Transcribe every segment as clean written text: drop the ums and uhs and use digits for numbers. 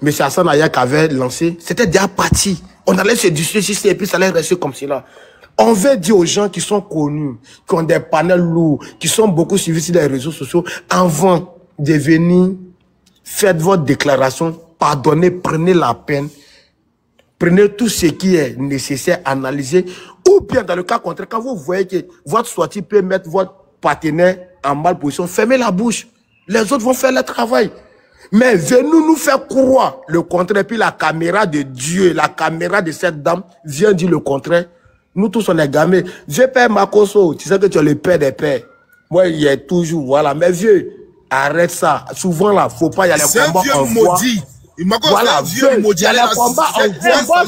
M. Hassan Ayak avait lancé, c'était déjà parti. On allait se discuter et puis ça allait rester comme cela. On veut dire aux gens qui sont connus, qui ont des panels lourds, qui sont beaucoup suivis sur les réseaux sociaux, avant de venir, faites votre déclaration, pardonnez, prenez la peine, prenez tout ce qui est nécessaire, analysez, ou bien dans le cas contraire, quand vous voyez que votre sortie peut mettre votre partenaire en mal position, fermez la bouche. Les autres vont faire le travail. Mais venez nous faire croire le contraire, puis la caméra de Dieu, la caméra de cette dame vient dire le contraire. Nous tous, on est gamés. Vieux père Makoso, tu sais que tu es le père des pères. Moi, il y a toujours, voilà. Mais vieux, arrête ça. Souvent, là, faut pas y aller combat en voix. Voilà, vieux, il y a les combats en voix.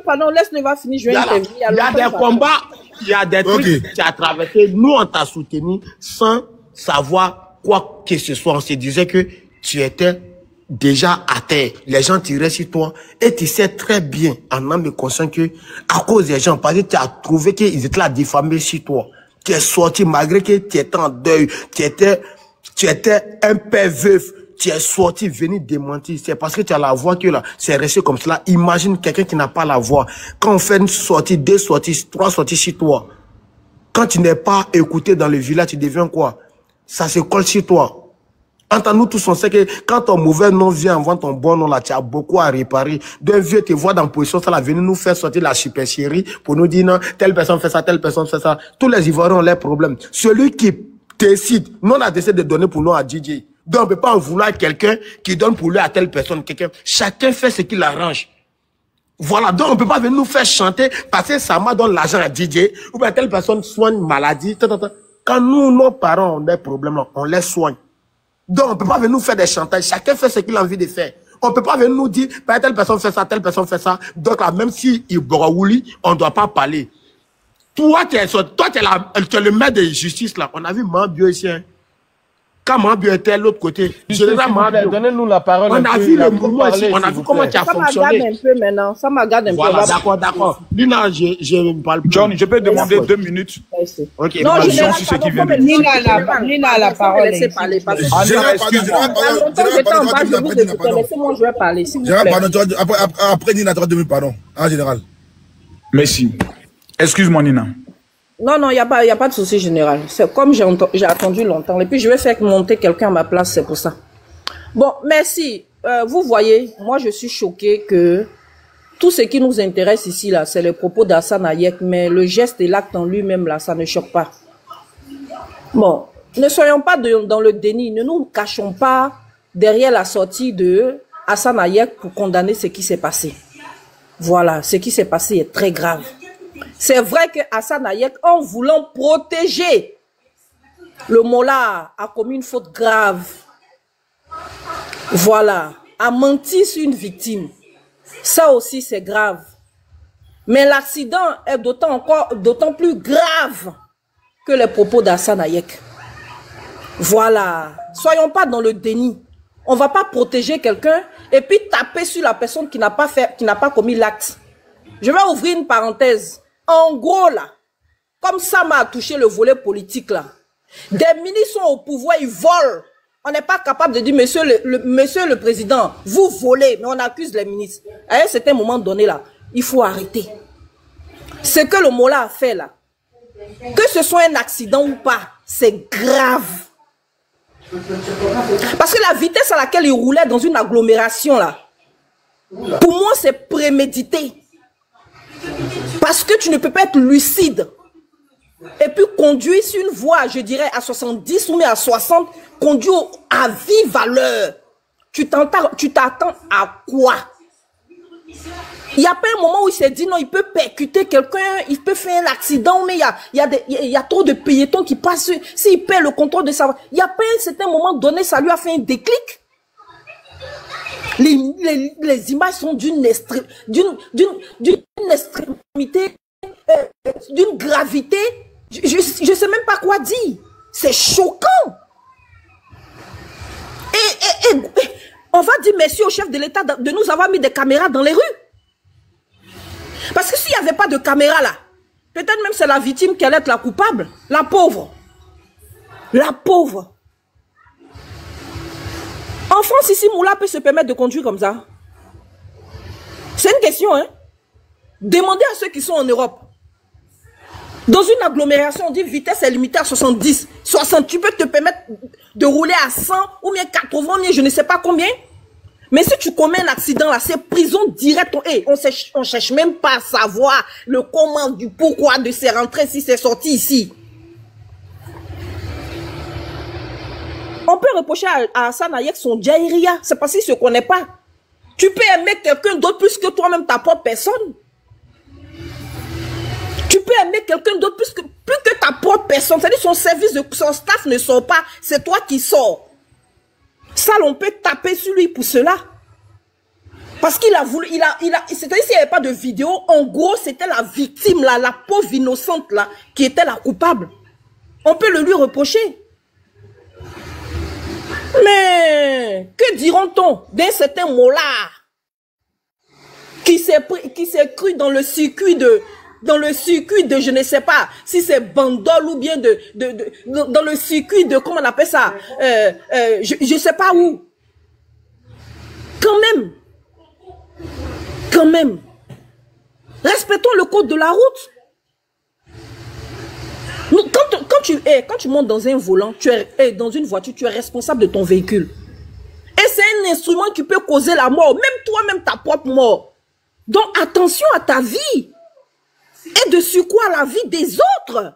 Pardon, laisse-le va finir, je vais intervenir. Il y a des combats, il y a des trucs que tu as traversé. Nous, on t'a soutenu sans savoir quoi que ce soit. On se disait que tu étais déjà à terre, les gens tiraient sur toi et tu sais très bien en âme et conscience que à cause des gens, parce que tu as trouvé qu'ils étaient là diffamés sur toi, tu es sorti malgré que tu étais en deuil, tu étais un père veuf, tu es sorti venir démentir, c'est parce que tu as la voix que là, c'est resté comme cela. Imagine quelqu'un qui n'a pas la voix, quand on fait une sortie, 2 sorties, 3 sorties sur toi, quand tu n'es pas écouté dans le village, tu deviens quoi? Ça se colle sur toi. Entre nous tous, on sait que quand ton mauvais nom vient avant ton bon nom, là, tu as beaucoup à réparer. D'un vieux te voit dans position, ça, là, venir nous faire sortir la supercherie pour nous dire non, telle personne fait ça, telle personne fait ça. Tous les Ivoiriens ont leurs problèmes. Celui qui décide, nous, on a décidé de donner pour nous à DJ. Donc, on ne peut pas en vouloir quelqu'un qui donne pour lui à telle personne, quelqu'un. Chacun fait ce qu'il arrange. Voilà, donc on ne peut pas venir nous faire chanter parce que Sama donne l'argent à DJ ou bien telle personne soigne une maladie. Quand nous, nos parents ont des problèmes, on les soigne. Donc, on ne peut pas venir nous faire des chantages. Chacun fait ce qu'il a envie de faire. On ne peut pas venir nous dire, telle personne fait ça, telle personne fait ça. Donc, là, même si il braouli, on ne doit pas parler. Toi, tu es le maître de justice, là. On a vu Mambio ici, hein. Quand Mambio était de l'autre côté, donnez-nous la parole. On a vu le mouvement ici, on a vu comment tu as fonctionné. Ça m'agace un peu maintenant. Ça m'agace un peu. Voilà, d'accord. Lina, je ne parle plus. John, je peux demander 2 minutes. Ok, non, je sur ce qui vient de dire. Nina a la parole. Laissez parler. Excuse-moi. Laissez-moi, je vais parler. Après Nina, 3 minutes, pardon. En général. Merci. Excuse-moi, Nina. Non, il n'y a pas de souci général. C'est comme j'ai attendu longtemps. Et puis, je vais faire monter quelqu'un à ma place, c'est pour ça. Bon, merci. Vous voyez, moi, je suis choquée que tout ce qui nous intéresse ici, là, c'est les propos d'Hassan Ayak, mais le geste et l'acte en lui-même, là, ça ne choque pas. Bon, ne soyons pas dans le déni. Ne nous cachons pas derrière la sortie de Hassan Ayak pour condamner ce qui s'est passé. Voilà, ce qui s'est passé est très grave. C'est vrai que Hassan Ayak, en voulant protéger le Mollah, a commis une faute grave. Voilà, a menti sur une victime. Ça aussi, c'est grave. Mais l'accident est d'autant plus grave que les propos d'Hassan Ayak. Voilà, soyons pas dans le déni. On ne va pas protéger quelqu'un et puis taper sur la personne qui n'a pas commis l'acte. Je vais ouvrir une parenthèse. En gros, là, comme ça m'a touché le volet politique, là, des ministres sont au pouvoir, ils volent. On n'est pas capable de dire, monsieur le président, vous volez, mais on accuse les ministres. À un certain moment donné, là, il faut arrêter. Ce que le Mollah a fait, là, que ce soit un accident ou pas, c'est grave. Parce que la vitesse à laquelle il roulait dans une agglomération, là, pour moi, c'est prémédité. Parce que tu ne peux pas être lucide et puis conduire sur une voie, je dirais, à 70 ou même à 60, conduire à vive valeur. Tu t'attends à quoi? Il n'y a pas un moment où il s'est dit non, il peut percuter quelqu'un, il peut faire un accident, mais il y a trop de piétons qui passent. S'il perd le contrôle de sa voie, il n'y a pas un certain moment donné, ça lui a fait un déclic. Les images sont d'une extrémité, d'une gravité. Je ne sais même pas quoi dire. C'est choquant. Et on va dire merci au chef de l'État de nous avoir mis des caméras dans les rues. Parce que s'il n'y avait pas de caméra là, peut-être même c'est la victime qui allait être la coupable. La pauvre. La pauvre. En France, ici, Moula peut se permettre de conduire comme ça. C'est une question, hein. Demandez à ceux qui sont en Europe. Dans une agglomération, on dit vitesse est limitée à 70, 60. Tu peux te permettre de rouler à 100 ou bien 80, ou bien je ne sais pas combien. Mais si tu commets un accident là, c'est prison directe. Hey, on cherche même pas à savoir le comment, du pourquoi de ces rentrées si c'est sorti ici. On peut reprocher à Hassan Hayek son djaïria. C'est parce qu'il ne se connaît pas. Tu peux aimer quelqu'un d'autre plus que toi-même, ta propre personne. Tu peux aimer quelqu'un d'autre plus que ta propre personne. C'est-à-dire son service, son staff ne sort pas. C'est toi qui sors. Ça, on peut taper sur lui pour cela. Parce qu'il a voulu, c'est-à-dire s'il n'y avait pas de vidéo, en gros, c'était la victime, là, la pauvre innocente, là, qui était la coupable. On peut le lui reprocher. Mais, que diront-on d'un certain molard qui s'est cru dans le circuit de, je ne sais pas, si c'est Bandol ou bien dans le circuit de, comment on appelle ça, je ne sais pas où. Quand même, respectons le code de la route. Quand tu montes dans un volant, dans une voiture, tu es responsable de ton véhicule. Et c'est un instrument qui peut causer la mort, même toi-même ta propre mort. Donc attention à ta vie. Et de surcroît à la vie des autres.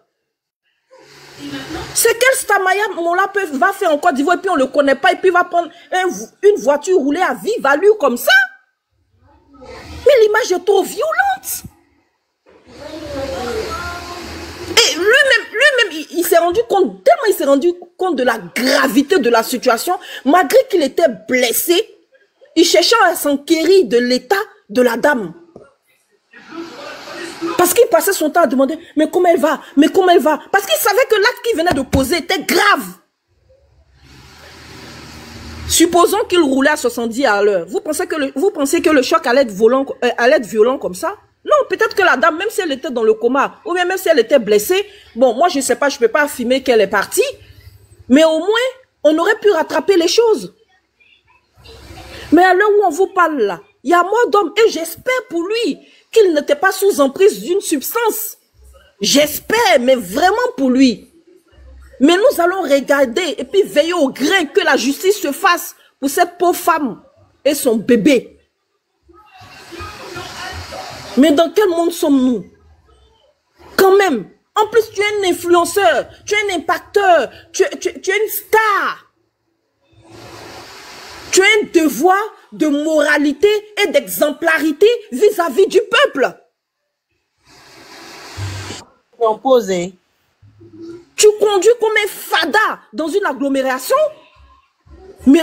C'est quel Stamaya Mola va faire en Côte d'Ivoire et puis on ne le connaît pas et puis il va prendre une voiture roulée à vive allure comme ça. Mais l'image est trop violente. Et lui-même, il s'est rendu compte, tellement il s'est rendu compte de la gravité de la situation, malgré qu'il était blessé, il cherchait à s'enquérir de l'état de la dame. Parce qu'il passait son temps à demander, mais comment elle va? Mais comment elle va? Parce qu'il savait que l'acte qu'il venait de poser était grave. Supposons qu'il roulait à 70 à l'heure. Vous pensez que le choc allait être violent comme ça? Non, peut-être que la dame, même si elle était dans le coma, ou même si elle était blessée, bon, moi je ne sais pas, je ne peux pas affirmer qu'elle est partie, mais au moins, on aurait pu rattraper les choses. Mais à l'heure où on vous parle là, il y a mort d'homme, et j'espère pour lui qu'il n'était pas sous emprise d'une substance. J'espère, mais vraiment pour lui. Mais nous allons regarder et puis veiller au grain que la justice se fasse pour cette pauvre femme et son bébé. Mais dans quel monde sommes-nous? Quand même. En plus, tu es un influenceur, tu es un impacteur, tu es une star. Tu as un devoir de moralité et d'exemplarité vis-à-vis du peuple. Tu conduis comme un fada dans une agglomération? Mais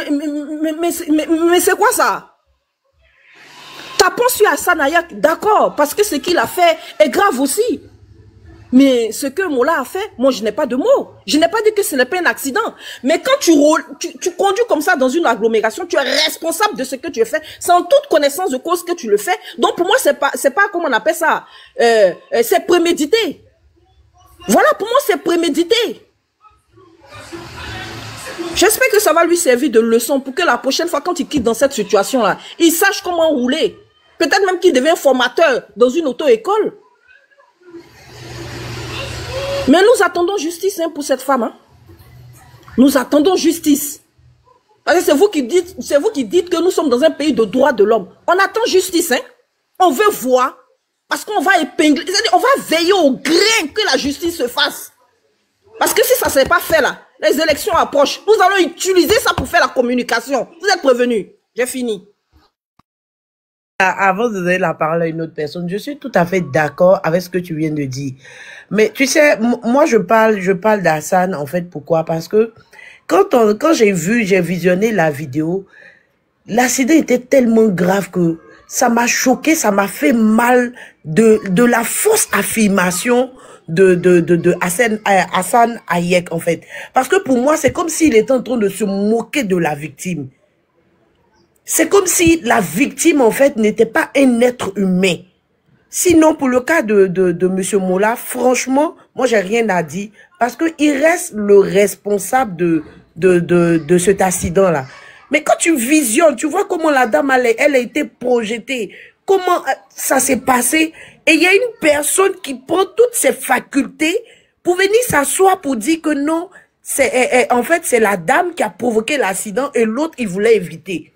c'est quoi ça? Tapons sur Hassan Hayek, d'accord, parce que ce qu'il a fait est grave aussi. Mais ce que Mola a fait, moi je n'ai pas de mots. Je n'ai pas dit que ce n'est pas un accident. Mais quand tu conduis comme ça dans une agglomération, tu es responsable de ce que tu fais, sans toute connaissance de cause que tu le fais. Donc pour moi, c'est pas comment on appelle ça, c'est prémédité. Voilà, pour moi c'est prémédité. J'espère que ça va lui servir de leçon pour que la prochaine fois, quand il quitte dans cette situation-là, il sache comment rouler. Peut-être même qu'il devient formateur dans une auto-école. Mais nous attendons justice pour cette femme. Hein. Nous attendons justice. C'est vous qui dites que nous sommes dans un pays de droits de l'homme. On attend justice. Hein. On veut voir. Parce qu'on va épingler. C'est-à-dire, on va veiller au grain que la justice se fasse. Parce que si ça ne s'est pas fait là, les élections approchent. Nous allons utiliser ça pour faire la communication. Vous êtes prévenus. J'ai fini. Avant de donner la parole à une autre personne, je suis tout à fait d'accord avec ce que tu viens de dire. Mais tu sais, moi je parle d'Hassan en fait. Pourquoi? Parce que quand j'ai visionné la vidéo, l'accident était tellement grave que ça m'a choqué, ça m'a fait mal de la fausse affirmation de Hassan Hayek en fait. Parce que pour moi, c'est comme s'il était en train de se moquer de la victime. C'est comme si la victime, en fait, n'était pas un être humain. Sinon, pour le cas de M. Mola, franchement, moi, j'ai rien à dire. Parce qu'il reste le responsable de cet accident-là. Mais quand tu visionnes, tu vois comment la dame, elle a été projetée, comment ça s'est passé. Et il y a une personne qui prend toutes ses facultés pour venir s'asseoir pour dire que non, en fait, c'est la dame qui a provoqué l'accident et l'autre, il voulait éviter.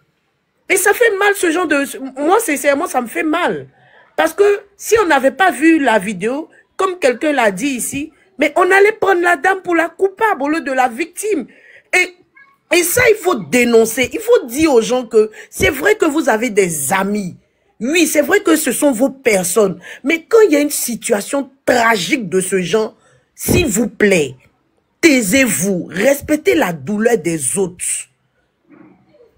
Et ça fait mal ce genre de... Moi, sincèrement, ça me fait mal. Parce que si on n'avait pas vu la vidéo, comme quelqu'un l'a dit ici, mais on allait prendre la dame pour la coupable au lieu de la victime. Et ça, il faut dénoncer. Il faut dire aux gens que c'est vrai que vous avez des amis. Oui, c'est vrai que ce sont vos personnes. Mais quand il y a une situation tragique de ce genre, s'il vous plaît, taisez-vous. Respectez la douleur des autres.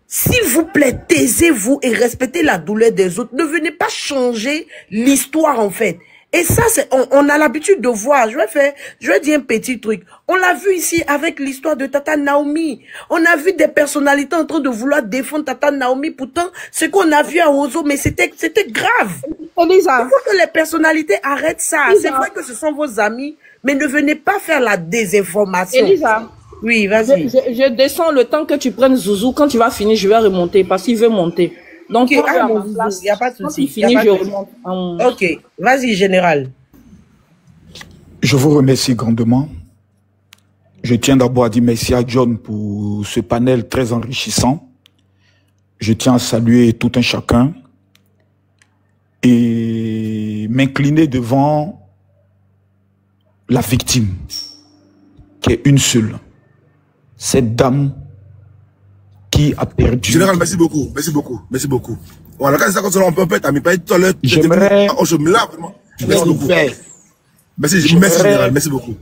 S'il vous plaît, taisez-vous et respectez la douleur des autres. Ne venez pas changer l'histoire, en fait. Et ça, on a l'habitude de voir. Je vais dire un petit truc. On l'a vu ici avec l'histoire de Tata Naomi. On a vu des personnalités en train de vouloir défendre Tata Naomi. Pourtant, ce qu'on a vu à Ozo, mais c'était grave. Elisa. Il faut que les personnalités arrêtent ça. C'est vrai que ce sont vos amis, mais ne venez pas faire la désinformation. Elisa. Oui, vas-y. Je descends le temps que tu prennes Zouzou. Quand tu vas finir, je vais remonter parce qu'il veut monter. Donc, il n'y a pas de souci. Quand il finit, je remonte. Ok, vas-y, général. Je vous remercie grandement. Je tiens d'abord à dire merci à John pour ce panel très enrichissant. Je tiens à saluer tout un chacun et m'incliner devant la victime, qui est une seule. Cette dame qui a perdu. Général, merci beaucoup. Merci beaucoup. Merci beaucoup. Voilà, quand c'est ça qu'on se rend un peu bête, mais pas tout à l'heure. J'aimerais. Merci beaucoup. Merci, général. Merci beaucoup.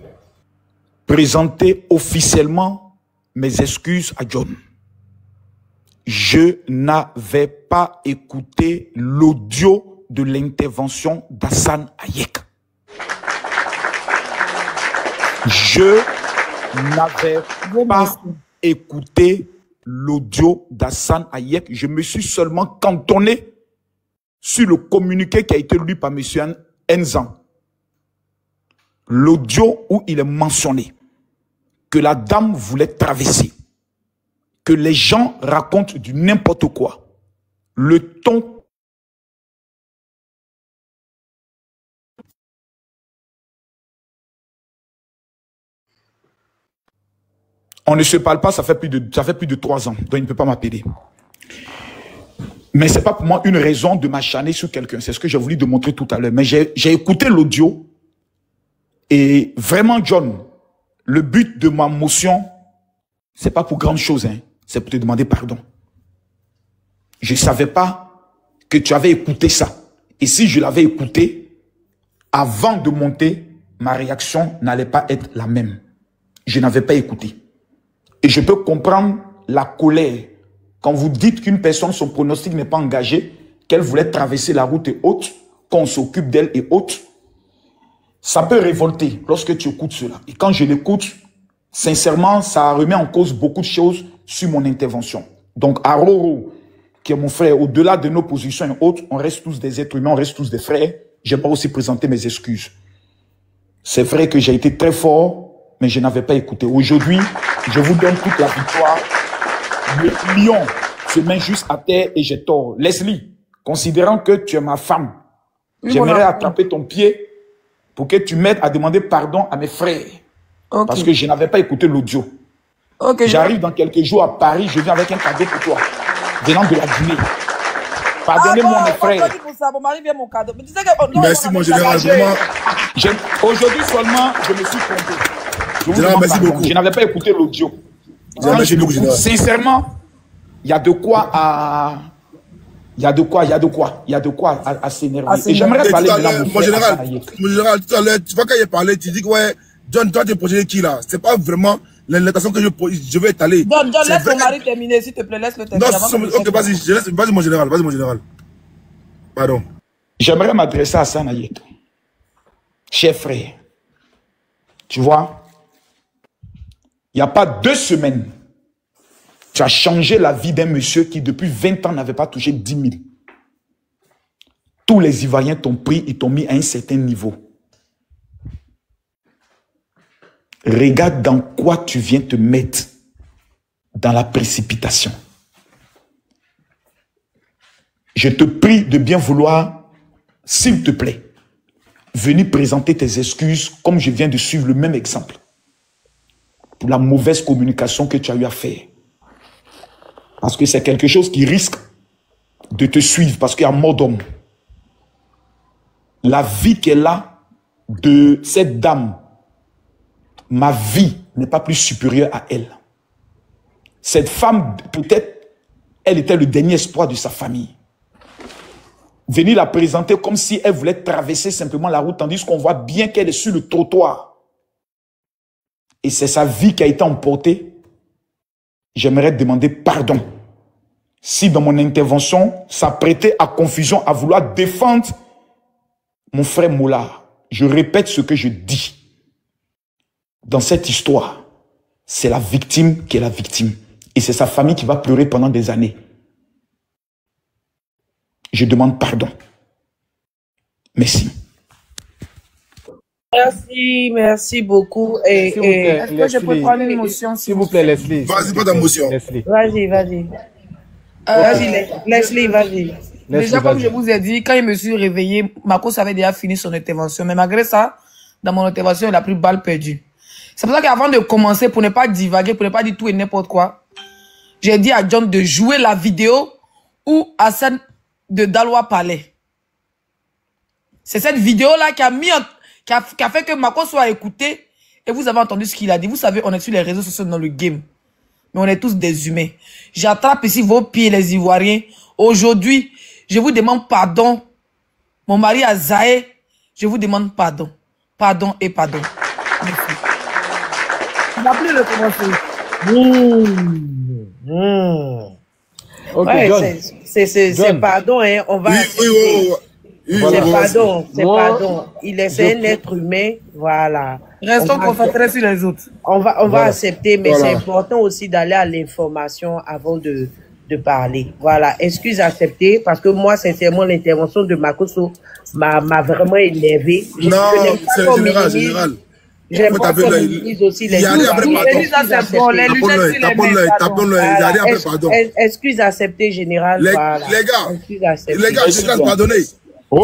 Présenter officiellement mes excuses à John. Je n'avais pas écouté l'audio de l'intervention d'Hassane Hayek. Je n'avais pas écouté l'audio d'Hassane Hayek. Je me suis seulement cantonné sur le communiqué qui a été lu par M. Nzan. L'audio où il est mentionné que la dame voulait traverser, que les gens racontent du n'importe quoi. Le ton. On ne se parle pas, ça fait plus de 3 ans, donc il ne peut pas m'appeler. Mais ce n'est pas pour moi une raison de m'acharner sur quelqu'un. C'est ce que j'ai voulu démontrer tout à l'heure. Mais j'ai écouté l'audio et vraiment, John, le but de ma motion, ce n'est pas pour grande chose, hein. C'est pour te demander pardon. Je ne savais pas que tu avais écouté ça. Et si je l'avais écouté, avant de monter, ma réaction n'allait pas être la même. Je n'avais pas écouté. Et je peux comprendre la colère. Quand vous dites qu'une personne, son pronostic n'est pas engagé, qu'elle voulait traverser la route et autres, qu'on s'occupe d'elle et autres, ça peut révolter lorsque tu écoutes cela. Et quand je l'écoute, sincèrement, ça remet en cause beaucoup de choses sur mon intervention. Donc, Aroro, qui est mon frère, au-delà de nos positions et autres, on reste tous des êtres humains, on reste tous des frères. J'aimerais aussi présenter mes excuses. C'est vrai que j'ai été très fort, mais je n'avais pas écouté. Aujourd'hui, je vous donne toute la victoire. Le lion se met juste à terre et j'ai tort. Leslie, considérant que tu es ma femme, j'aimerais attraper ton pied pour que tu m'aides à demander pardon à mes frères. Okay. Parce que je n'avais pas écouté l'audio. Okay, j'arrive dans quelques jours à Paris, je viens avec un cadeau pour toi, venant de la Guinée. Pardonnez-moi mes frères. Merci mon général. Aujourd'hui seulement, je me suis trompé. Général, merci beaucoup. Je n'avais pas écouté l'audio. Sincèrement, il y a de quoi à... Il y a de quoi à s'énerver. Et j'aimerais parler de mon général, tout à l'heure, tu vois quand il a parlé, tu dis que ouais, John, toi tu es projeté qui là? C'est pas vraiment l'intention que je vais étaler. John, laisse ton mari terminer, s'il te plaît, laisse le terminer. Non, ok, vas-y mon général, Pardon. J'aimerais m'adresser à Hassane Hayek. Cher frère, tu vois, il n'y a pas 2 semaines, tu as changé la vie d'un monsieur qui, depuis 20 ans, n'avait pas touché 10 000. Tous les Ivoiriens t'ont pris et t'ont mis à un certain niveau. Regarde dans quoi tu viens te mettre dans la précipitation. je te prie de bien vouloir, s'il te plaît, venir présenter tes excuses comme je viens de suivre le même exemple. Pour la mauvaise communication que tu as eu à faire. Parce que c'est quelque chose qui risque de te suivre parce qu'il y a mort d'homme. La vie qu'elle a de cette dame, ma vie n'est pas plus supérieure à elle. Cette femme, peut-être, elle était le dernier espoir de sa famille. Venir la présenter comme si elle voulait traverser simplement la route, tandis qu'on voit bien qu'elle est sur le trottoir. Et c'est sa vie qui a été emportée. J'aimerais demander pardon. Si dans mon intervention, ça prêtait à confusion, à vouloir défendre mon frère Moula, je répète ce que je dis. Dans cette histoire, c'est la victime qui est la victime. Et c'est sa famille qui va pleurer pendant des années. Je demande pardon. Merci. Merci beaucoup. Est-ce que je peux prendre une motion, S'il vous plaît, Leslie. Vas-y, pas ta motion. Vas-y. Leslie, vas-y. Déjà, comme je vous ai dit, quand je me suis réveillé, Marcos avait déjà fini son intervention. Mais malgré ça, dans mon intervention, il a pris balle perdue. C'est pour ça qu'avant de commencer, pour ne pas divaguer, pour ne pas dire tout et n'importe quoi, j'ai dit à John de jouer la vidéo où Hassan de Daloa parlait. C'est cette vidéo-là qui a fait que Marcos soit écouté et vous avez entendu ce qu'il a dit. Vous savez, on est sur les réseaux sociaux dans le game. Mais on est tous des humains. J'attrape ici vos pieds, les Ivoiriens. Aujourd'hui, je vous demande pardon. Mon mari Azaé, je vous demande pardon. Pardon et pardon. Merci. On va plus le commencer. Ok, Ouais, John. c'est pardon, hein. On va. C'est pardon. Il est un être humain, voilà. Restons concentrés sur les autres. On va accepter, mais c'est important aussi d'aller à l'information avant de parler. Voilà, excuse acceptée, parce que moi, sincèrement, l'intervention de Makoso m'a vraiment énervé. Non, c'est général. J'aime pas qu'on utilise aussi les excuse acceptée, général. Les gars, je vais pardonner.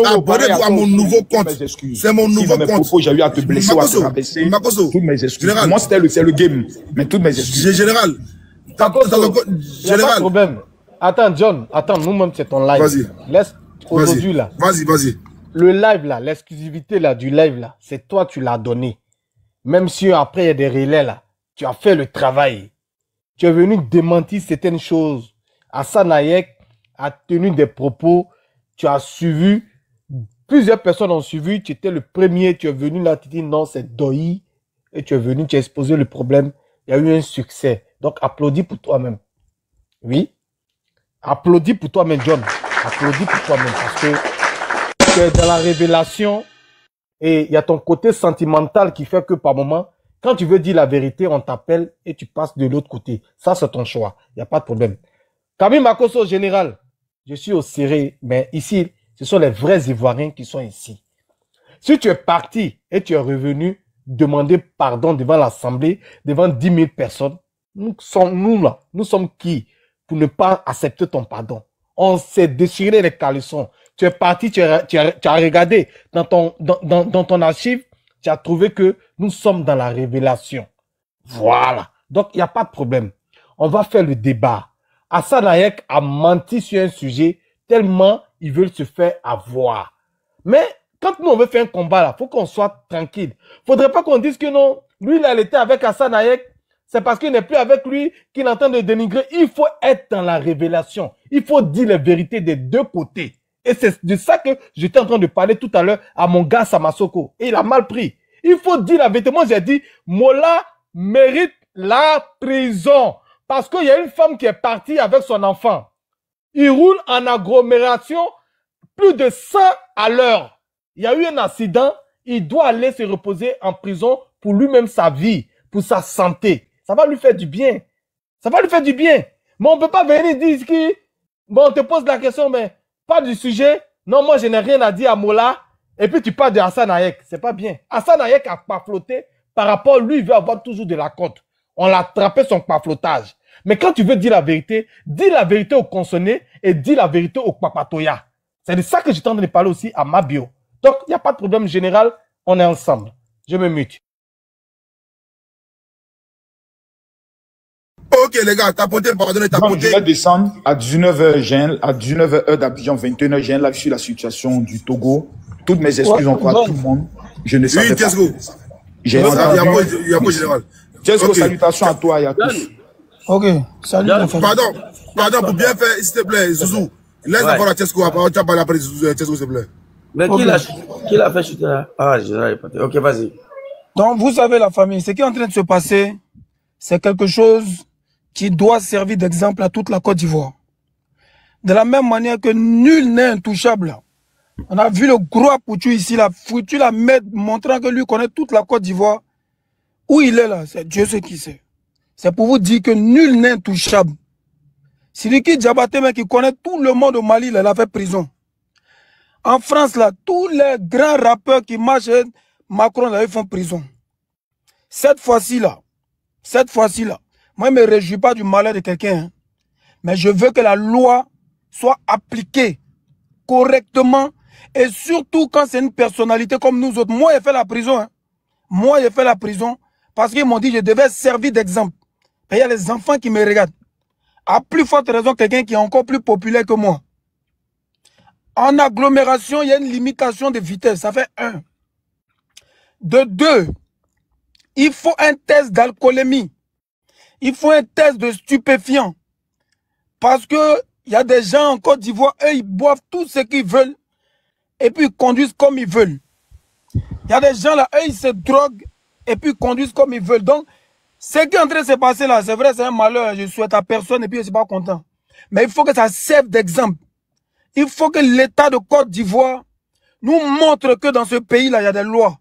Abonnez-vous à mon nouveau compte. C'est mon nouveau compte. J'ai eu à te blesser ou à te rabaisser. Toutes mes excuses. Moi, c'est le game. Mais toutes mes excuses. Général. Général. Problème. Attends, John. Attends, nous-mêmes, c'est ton live. Vas-y. Laisse aujourd'hui, là. Vas-y. Le live, là, l'exclusivité, là, du live, là, c'est toi, tu l'as donné. Même si après, il y a des relais, là, tu as fait le travail. Tu es venu démentir certaines choses. Hassan Hayek a tenu des propos. Tu as suivi. Plusieurs personnes ont suivi. Tu étais le premier. Tu es venu là, tu dis non, c'est Doi. Et tu es venu, tu as exposé le problème. Il y a eu un succès. Donc, applaudis pour toi-même. Oui. Applaudis pour toi-même, John. Applaudis pour toi-même. Parce que tu es dans la révélation. Et il y a ton côté sentimental qui fait que par moment, quand tu veux dire la vérité, on t'appelle et tu passes de l'autre côté. Ça, c'est ton choix. Il n'y a pas de problème. Camille Makoso, général, je suis au serré, mais ici, ce sont les vrais Ivoiriens qui sont ici. Si tu es parti et tu es revenu demander pardon devant l'Assemblée, devant 10 000 personnes, nous sommes qui pour ne pas accepter ton pardon? On s'est déchiré les caleçons. Tu es parti, tu as regardé dans ton archive, tu as trouvé que nous sommes dans la révélation. Voilà. Donc, il n'y a pas de problème. On va faire le débat. Hassan Hayek a menti sur un sujet tellement ils veulent se faire avoir. Mais quand nous, on veut faire un combat, là, faut qu'on soit tranquille. Faudrait pas qu'on dise que non, lui, il était avec Hassan Hayek. C'est parce qu'il n'est plus avec lui qu'il est en train de dénigrer. Il faut être dans la révélation. Il faut dire les vérités des deux côtés. Et c'est de ça que j'étais en train de parler tout à l'heure à mon gars Samasoko. Et il a mal pris. Il faut dire la vérité. Moi, j'ai dit, Mola mérite la prison. Parce qu'il y a une femme qui est partie avec son enfant. Il roule en agglomération plus de 100 à l'heure. Il y a eu un accident. Il doit aller se reposer en prison pour lui-même sa vie, pour sa santé. Ça va lui faire du bien. Ça va lui faire du bien. Mais on ne peut pas venir dire que, bon, on te pose la question, mais pas du sujet. Non, moi, je n'ai rien à dire à Mola. Et puis, tu parles de Hassan Hayek. C'est pas bien. Hassan Hayek a pas flotté par rapport, lui, il veut avoir toujours de la cote. On l'a attrapé son paflotage. Mais quand tu veux dire la vérité, dis la vérité au concerné et dis la vérité au Papatoya. C'est de ça que j'étais en train de parler aussi à ma bio. Donc, il n'y a pas de problème général, on est ensemble. Je me mute. Ok les gars, tapoter, pardonnez, Donc, tapoter. je vais descendre à 19h, à 19h d'Abidjan, 21h, j'ai un live sur la situation du Togo. Toutes mes excuses encore à tout le monde. Je ne savais Oui, pas. Tiesco. J'ai Il y a pas général. Tiesco, Ok. salutations à toi et à tous. Ok, salut. Pardon, pour bien faire, s'il te plaît, Zouzou. Laisse la parole à Tiesco, après, tu vas parler après Tiesco, s'il te plaît. Mais qui l'a fait chuter là? Ah, je l'ai pas. Ok, vas-y. Donc, vous savez, la famille, ce qui est en train de se passer, c'est quelque chose qui doit servir d'exemple à toute la Côte d'Ivoire. De la même manière que nul n'est intouchable. On a vu le gros Poutou ici, là, foutu la mettre, montrant que lui connaît toute la Côte d'Ivoire. Où il est là, c'est Dieu ce qui sait. C'est pour vous dire que nul n'est intouchable. Sidiki Diabaté, mais qui connaît tout le monde au Mali, il a fait prison. En France, là, tous les grands rappeurs qui marchent, Macron, là, ils font prison. Cette fois-ci, là, moi, je ne me réjouis pas du malheur de quelqu'un, hein, mais je veux que la loi soit appliquée correctement et surtout quand c'est une personnalité comme nous autres. Moi, j'ai fait la prison. Hein. Moi, j'ai fait la prison parce qu'ils m'ont dit que je devais servir d'exemple. Il y a les enfants qui me regardent. À plus forte raison, quelqu'un qui est encore plus populaire que moi. En agglomération, il y a une limitation de vitesse. Ça fait 1. De 2, il faut un test d'alcoolémie. Il faut un test de stupéfiants. Parce que il y a des gens en Côte d'Ivoire, eux, ils boivent tout ce qu'ils veulent et puis ils conduisent comme ils veulent. Il y a des gens là, eux, ils se droguent et puis ils conduisent comme ils veulent. Donc, ce qui est en train de se passer là, c'est vrai, c'est un malheur. Je souhaite à personne et puis je ne suis pas content. Mais il faut que ça serve d'exemple. Il faut que l'État de Côte d'Ivoire nous montre que dans ce pays-là, il y a des lois.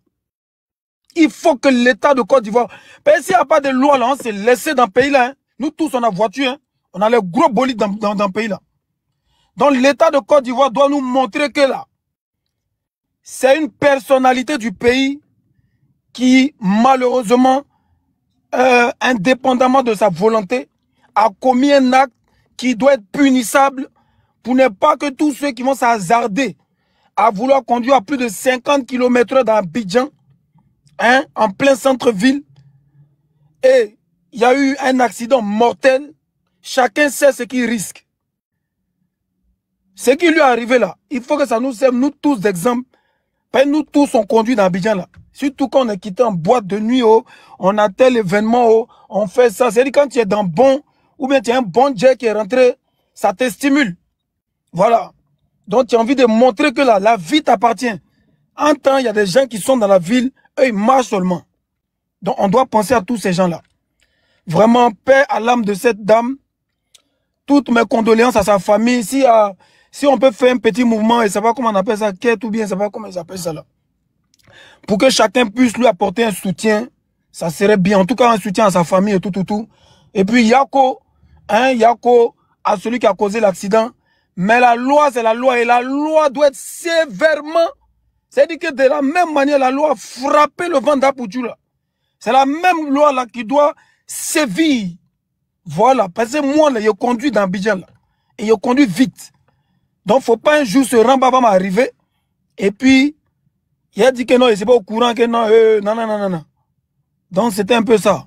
Il faut que l'État de Côte d'Ivoire... Parce s'il n'y a pas de loi, là, on s'est laissé dans le pays-là. Hein. Nous tous, on a voiture. Hein. On a les gros bolides dans le pays-là. Donc l'État de Côte d'Ivoire doit nous montrer que là, c'est une personnalité du pays qui, malheureusement, indépendamment de sa volonté, a commis un acte qui doit être punissable pour ne pas que tous ceux qui vont s'hasarder à vouloir conduire à plus de 50 km/h dans Abidjan, hein, en plein centre-ville, et il y a eu un accident mortel, chacun sait ce qu'il risque. Ce qui lui est arrivé là, il faut que ça nous serve, nous tous, d'exemple. Nous tous, on conduit dans Abidjan là. Surtout quand on est quitté en boîte de nuit, oh, on a tel événement, oh, on fait ça. C'est-à-dire quand tu es dans bon, ou bien tu as un bon jet qui est rentré, ça te stimule. Voilà. Donc tu as envie de montrer que là, la vie t'appartient. En temps, il y a des gens qui sont dans la ville, eux, ils marchent seulement. Donc on doit penser à tous ces gens-là. Vraiment, paix à l'âme de cette dame. Toutes mes condoléances à sa famille. Si on peut faire un petit mouvement, et ne sais pas comment on appelle ça, quête ou bien, je ne sais pas comment ils appellent ça là. Pour que chacun puisse lui apporter un soutien, ça serait bien. En tout cas, un soutien à sa famille et tout. Et puis, Yako, hein, Yako, à celui qui a causé l'accident. Mais la loi, c'est la loi. Et la loi doit être sévèrement. C'est-à-dire que de la même manière, la loi a frappé le vent d'Apoutou là. C'est la même loi là qui doit sévir. Voilà. Parce que moi, là, je conduis dans Abidjan là. Et je conduis vite. Donc, il ne faut pas un jour se rendre avant m'arriver. Et puis, il a dit que non, il n'est pas au courant que non, non. Donc, c'était un peu ça.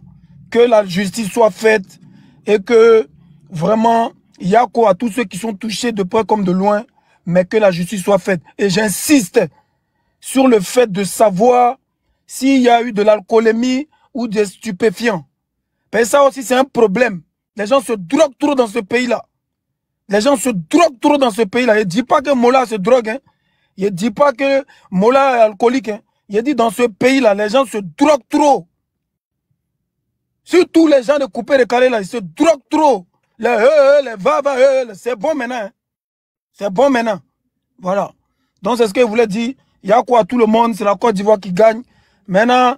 Que la justice soit faite et que vraiment, il y a quoi à tous ceux qui sont touchés de près comme de loin, mais que la justice soit faite. Et j'insiste sur le fait de savoir s'il y a eu de l'alcoolémie ou des stupéfiants. Mais ça aussi, c'est un problème. Les gens se droguent trop dans ce pays-là. Les gens se droguent trop dans ce pays-là. Il ne dit pas que Mola se drogue. Hein. Il ne dit pas que Mola est alcoolique. Hein. Il dit dans ce pays-là, les gens se droguent trop. Surtout les gens de couper les calés, là, ils se droguent trop. Les c'est bon maintenant. Hein. C'est bon maintenant. Voilà. Donc c'est ce que je voulais dire. Il y a quoi à tout le monde, c'est la Côte d'Ivoire qui gagne. Maintenant,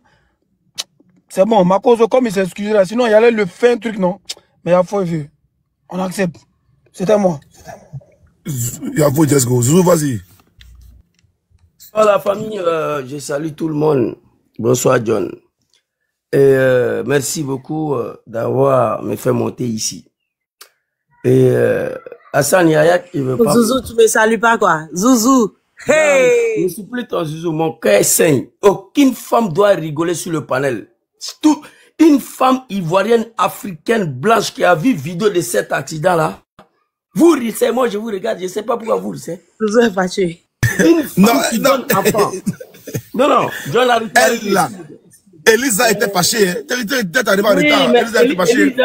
c'est bon. Ma cause, comme il s'est excusé là, sinon il allait le faire un truc, non. Mais il faut vu. On accepte. C'était moi. Il y a vous, Jesco. Zouzou, vas-y. Bonsoir la famille, je salue tout le monde. Bonsoir John. Et merci beaucoup d'avoir me fait monter ici. Et Hassan Yayak, il veut pas. Zouzou, tu me salues pas quoi? Zouzou. Hey! Je ne suis plus ton Zouzou, mon cœur saigne. Aucune femme doit rigoler sur le panel. Une femme ivoirienne, africaine, blanche qui a vu vidéo de cet accident-là. Vous rissez, moi je vous regarde, je ne sais pas pourquoi vous rissez. Zouzou est fâché. Une femme qui donne enfant. Non, John arrive. Elisa était fâchée. Hein. T'es arrivé en Oui, retard. mais Elisa était fâchée.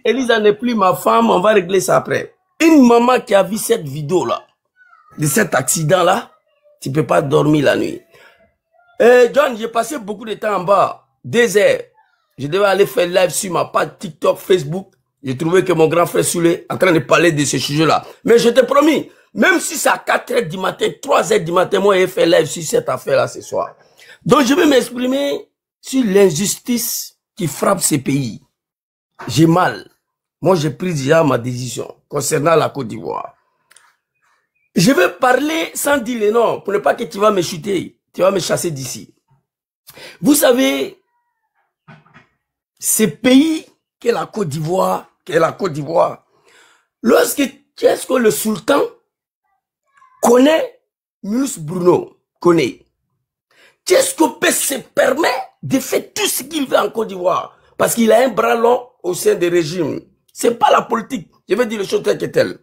Elisa n'est plus ma femme, on va régler ça après. Une maman qui a vu cette vidéo-là, de cet accident-là, tu ne peux pas dormir la nuit. John, j'ai passé beaucoup de temps en bas, 2 heures. Je devais aller faire live sur ma page TikTok, Facebook. J'ai trouvé que mon grand frère Soulé est en train de parler de ce sujet-là. Mais je t'ai promis, même si c'est à 4 heures du matin, 3 heures du matin, moi, j'ai fait live sur cette affaire-là ce soir. Donc, je vais m'exprimer sur l'injustice qui frappe ces pays. J'ai mal. Moi, j'ai pris déjà ma décision concernant la Côte d'Ivoire. Je vais parler sans dire les noms, pour ne pas que tu vas me chuter, tu vas me chasser d'ici. Vous savez, ce pays qu'est la Côte d'Ivoire, lorsque le sultan connaît Mulus Bruno, Tchesco peut se permettre de faire tout ce qu'il veut en Côte d'Ivoire, parce qu'il a un bras long au sein des régimes. C'est pas la politique, je vais dire les choses telles que telles.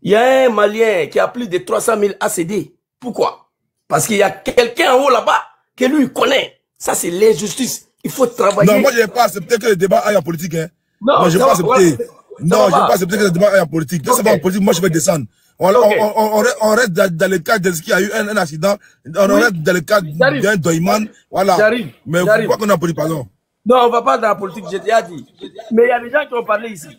Il y a un Malien qui a plus de 300 000 ACD. Pourquoi? Parce qu'il y a quelqu'un en haut là-bas que lui connaît. Ça, c'est l'injustice. Il faut travailler. Non, moi, je n'ai pas accepté que le débat aille en politique. Hein. Non, moi, je n'ai pas accepté. Ouais, non, je n'ai pas accepté que le débat aille en politique. Dès que ça va en politique, moi, je vais descendre. On reste dans le cas de ce qui a eu un accident. On reste dans le cas d'un Doyman. Voilà. Mais pourquoi qu'on a politique, pardon? Non, on ne va pas dans la politique, j'ai déjà dit. Mais il y a des gens qui ont parlé ici.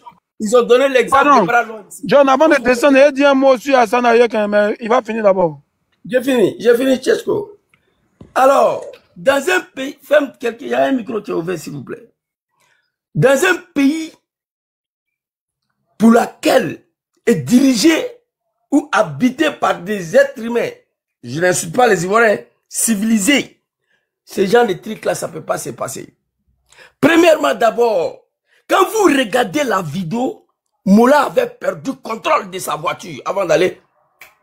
Ils ont donné l'exemple de bras long ici. John, avant de descendre, il dit un mot sur Hassan Ayek, mais il va finir d'abord. J'ai fini, Tchesco. Alors, dans un pays, il y a un micro qui est ouvert, s'il vous plaît. Dans un pays pour lequel est dirigé ou habité par des êtres humains, je n'insulte pas les Ivoiriens, civilisés, ce genre de trucs-là, ça ne peut pas se passer. Premièrement, d'abord, quand vous regardez la vidéo, Moula avait perdu le contrôle de sa voiture avant d'aller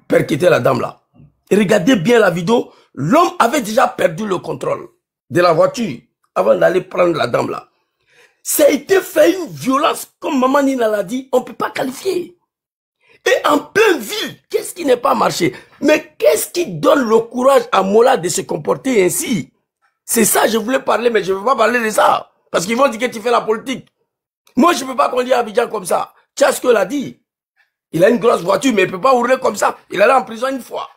percuter la dame là. Et regardez bien la vidéo, l'homme avait déjà perdu le contrôle de la voiture avant d'aller prendre la dame là. Ça a été fait une violence, comme Maman Nina l'a dit, on ne peut pas qualifier. Et en pleine ville, qu'est-ce qui n'est pas marché? Mais qu'est-ce qui donne le courage à Moula de se comporter ainsi? C'est ça, je voulais parler, mais je ne veux pas parler de ça. Parce qu'ils vont dire que tu fais la politique. Moi, je ne peux pas conduire à Abidjan comme ça. Tchasco l'a dit. Il a une grosse voiture, mais il ne peut pas rouler comme ça. Il est allé en prison une fois.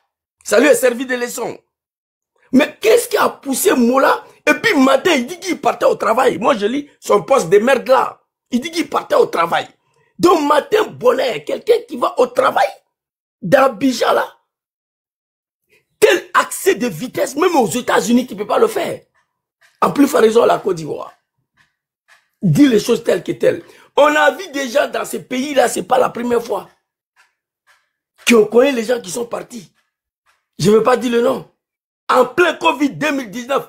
Ça lui a servi de leçon. Mais qu'est-ce qui a poussé Moula? Et puis, matin, il dit qu'il partait au travail. Moi, je lis son poste de merde là. Il dit qu'il partait au travail. Donc, matin, bonheur, quelqu'un qui va au travail, d'Abidjan là, tel accès de vitesse, même aux États-Unis, tu ne peux pas le faire. En plus, faire raison la Côte d'Ivoire. Dis les choses telles que telles. On a vu des gens dans ces pays-là, c'est pas la première fois, qui ont connu les gens qui sont partis. Je ne veux pas dire le nom. En plein Covid 2019,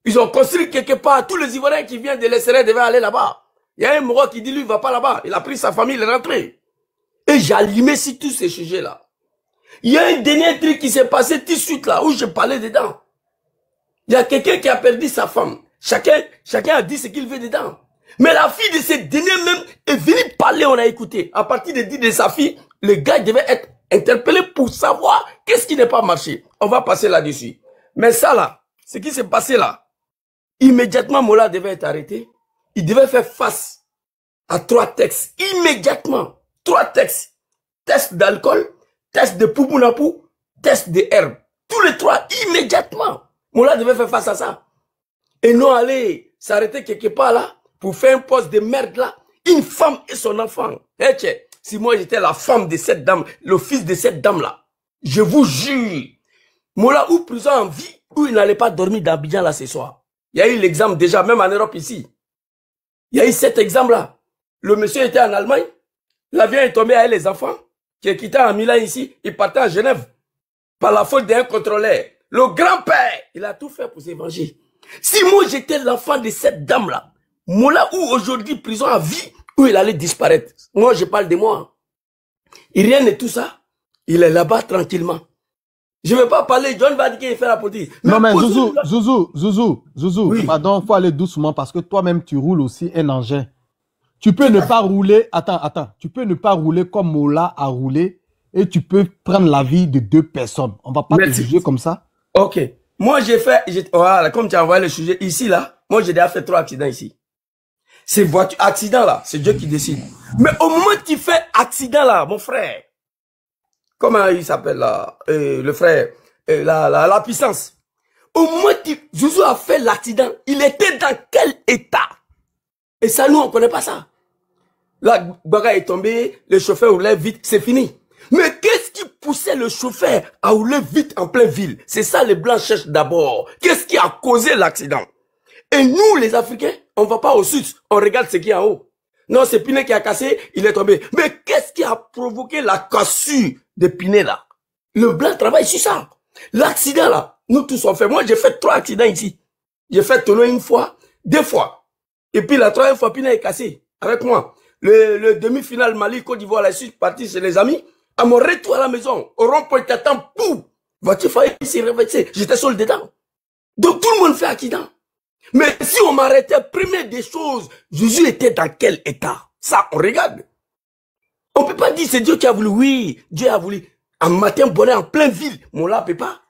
ils ont construit quelque part. Tous les Ivoiriens qui viennent de l'SRA devaient aller là-bas. Il y a un Moro qui dit, lui, il ne va pas là-bas. Il a pris sa famille, il est rentré. Et j'ai allumé sur tous ces sujets-là. Il y a un dernier truc qui s'est passé tout de suite là, où je parlais dedans. Il y a quelqu'un qui a perdu sa femme. Chacun a dit ce qu'il veut dedans. Mais la fille de ce dernier même est venue parler, on a écouté. À partir de dire de sa fille, le gars devait être interpellé pour savoir qu'est-ce qui n'est pas marché. On va passer là-dessus. Mais ça là, ce qui s'est passé là, immédiatement Moula devait être arrêté. Il devait faire face à 3 textes. Immédiatement. 3 textes. Test d'alcool, test de poubounapou, test de herbe. Tous les 3, immédiatement. Moula devait faire face à ça. Et non aller s'arrêter quelque part là, pour faire un poste de merde là. Une femme et son enfant. Eh tiens, si moi j'étais la femme de cette dame, le fils de cette dame là, je vous jure, Moula ou prison en vie, ou il n'allait pas dormir d'Abidjan là ce soir. Il y a eu l'exemple déjà, même en Europe ici. Il y a eu cet exemple là. Le monsieur était en Allemagne, l'avion est tombé avec les enfants, qui est quitté en Milan ici, il partait à Genève, par la faute d'un contrôleur. Le grand-père, il a tout fait pour se venger. Si moi j'étais l'enfant de cette dame là, Moula ou aujourd'hui prison à vie, où il allait disparaître. Moi je parle de moi. Rien de tout ça. Il est là-bas tranquillement. Je ne vais pas parler, John va dire qu'il fait la politique. Non, mais Zouzou, Oui. pardon, faut aller doucement parce que toi-même, tu roules aussi un engin. Tu peux ne pas rouler, attends, tu peux ne pas rouler comme Mola a roulé et tu peux prendre la vie de 2 personnes. On va pas te juger comme ça. Ok. Moi, voilà, comme tu as envoyé le sujet ici, là, moi, j'ai déjà fait 3 accidents ici. Ces voitures, accidents là, c'est Dieu qui décide. Mais au moment où tu fais accident là, mon frère, comment il s'appelle là, le frère, la puissance. Au moment où Zouzou a fait l'accident, il était dans quel état? Et ça, nous, on connaît pas ça. La bagarre est tombée, le chauffeur roulait vite, c'est fini. Mais qu'est-ce qui poussait le chauffeur à rouler vite en pleine ville? C'est ça, les Blancs cherchent d'abord. Qu'est-ce qui a causé l'accident? Et nous, les Africains, on va pas au sud, on regarde ce qui est en haut. Non, c'est Pinet qui a cassé, il est tombé. Mais qu'est-ce qui a provoqué la cassure de Pinet là? Le Blanc travaille sur ça. L'accident là, nous tous on fait. Moi, j'ai fait 3 accidents ici. J'ai fait Tono 1 fois, 2 fois. Et puis la 3e fois, Pinet est cassé avec moi. Le demi-finale Mali-Côte d'Ivoire, la suite partie chez les amis. À mon retour à la maison, au rond-point t'attends, pouf! Voiture failli s'y réveiller. J'étais seul dedans. Donc tout le monde fait accident. Mais si on m'arrêtait, première des choses, Jésus était dans quel état? Ça, on regarde. On peut pas dire c'est Dieu qui a voulu. Oui, Dieu a voulu. Un matin bonheur en pleine ville, mon là peut pas.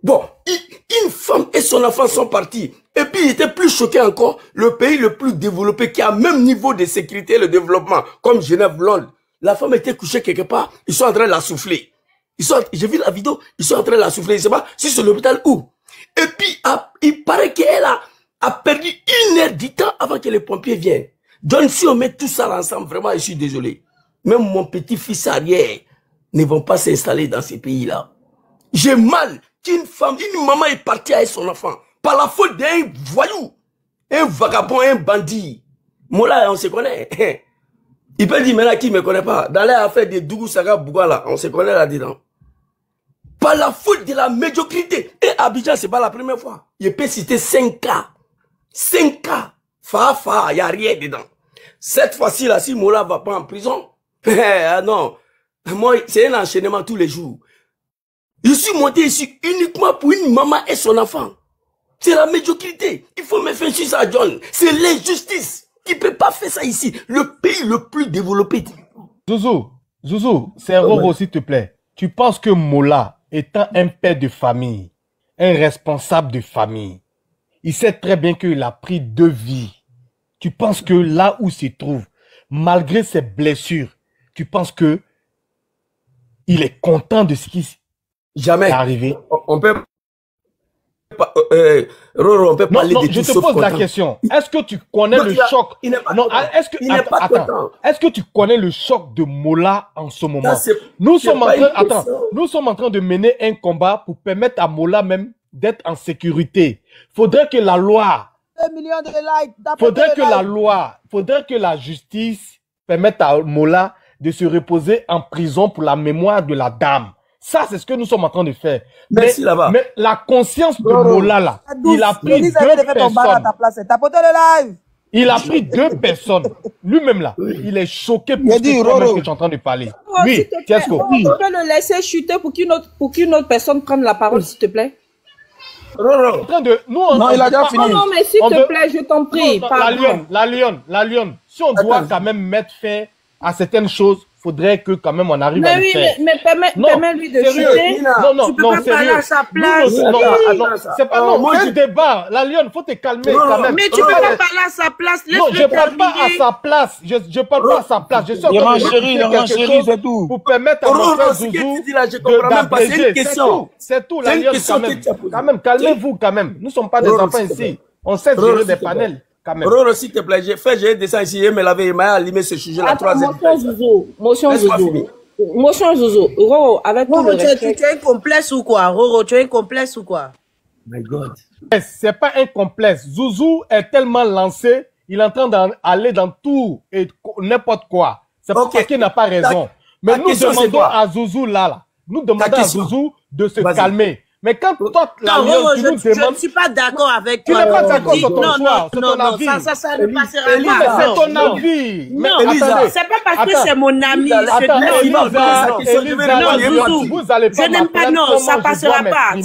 Bon, une femme et son enfant sont partis. Et puis il était plus choqué encore, le pays le plus développé qui a même niveau de sécurité et le développement, comme Genève, Londres. La femme était couchée quelque part, ils sont en train de la souffler. J'ai vu la vidéo, ils sont en train de la souffler. Je sais pas si c'est l'hôpital où. Et puis, il paraît qu'elle a perdu 1 heure du temps avant que les pompiers viennent. John, si on met tout ça ensemble, vraiment, je suis désolé. Même mon petit-fils arrière ne vont pas s'installer dans ces pays-là. J'ai mal qu'une femme, une maman est partie avec son enfant par la faute d'un voyou, un vagabond, un bandit. Moi là, on se connaît. Il peut dire maintenant qu'il ne me connaît pas. Dans les affaires de Dougou Saga Bouga là, on se connaît là-dedans. Par la faute de la médiocrité. Et Abidjan, c'est pas la première fois. Je peux citer 5 cas. 5 cas. Il n'y a rien dedans. Cette fois-ci, là, si Mola va pas en prison, non. Moi, c'est un enchaînement tous les jours. Je suis monté ici uniquement pour une maman et son enfant. C'est la médiocrité. Il faut me faire sur ça, John. C'est l'injustice. Tu peux pas faire ça ici. Le pays le plus développé. Zouzou, c'est Roro, s'il te plaît. Tu penses que Mola, étant un père de famille, un responsable de famille, il sait très bien qu'il a pris 2 vies. Tu penses que là où il se trouve, malgré ses blessures, tu penses que il est content de ce qui est arrivé? On peut Roro, on peut parler de tout. Je te pose la question. Est-ce que tu connais le choc? Non, est-ce que tu connais le choc de Mola en ce moment? Nous sommes en train de mener un combat pour permettre à Mola même d'être en sécurité. Faudrait que la loi, faudrait que la justice permette à Mola de se reposer en prison pour la mémoire de la dame. Ça, c'est ce que nous sommes en train de faire. Merci là-bas. Mais la conscience de Mola, là, il a pris 2 personnes. Il a pris 2 personnes. Lui-même, là, il est choqué pour ce que tu es en train de parler. Oui, Tiesco. On peut le laisser chuter pour qu'une autre personne prenne la parole, s'il te plaît. Roro. Non, il a déjà fini. Non, mais s'il te plaît, je t'en prie. La lionne. Si on doit quand même mettre fin à certaines choses, faudrait que quand même on arrive à le faire. Mais permets-lui de chuter. Non, tu peux pas parler à sa place. C'est pas non. Moi, je débat. La lionne, faut te calmer quand même. Mais tu peux pas parler à sa place. Non, je parle pas à sa place. Je parle pas à sa place. Je suis en train de dire quelque chose pour permettre à notre Zouzou d'abréger. C'est tout, la lionne, quand même. Calmez-vous quand même. Nous ne sommes pas des enfants ici. On sait gérer des panels. Roro, s'il te plaît, j'ai descendu ici et me laver, il m'a allumé ce sujet la 3e. Motion Zouzou. Roro, avec tout le respect. Tu es un complexe ou quoi? Roro, tu es un complexe ou quoi? My God. C'est pas un complexe. Zouzou est tellement lancé, il est en train d'aller dans tout et n'importe quoi. C'est pour ça qu'il n'a pas raison. Mais nous demandons à Zouzou là, nous demandons à Zouzou de se calmer. Mais quand toi, je ne suis pas d'accord avec toi. Tu n'es pas d'accord sur ton choix, c'est ton avis. Ça ne passera pas. C'est ton avis. Non, c'est pas parce que c'est mon ami. Je n'aime pas, non, ça ne passera pas.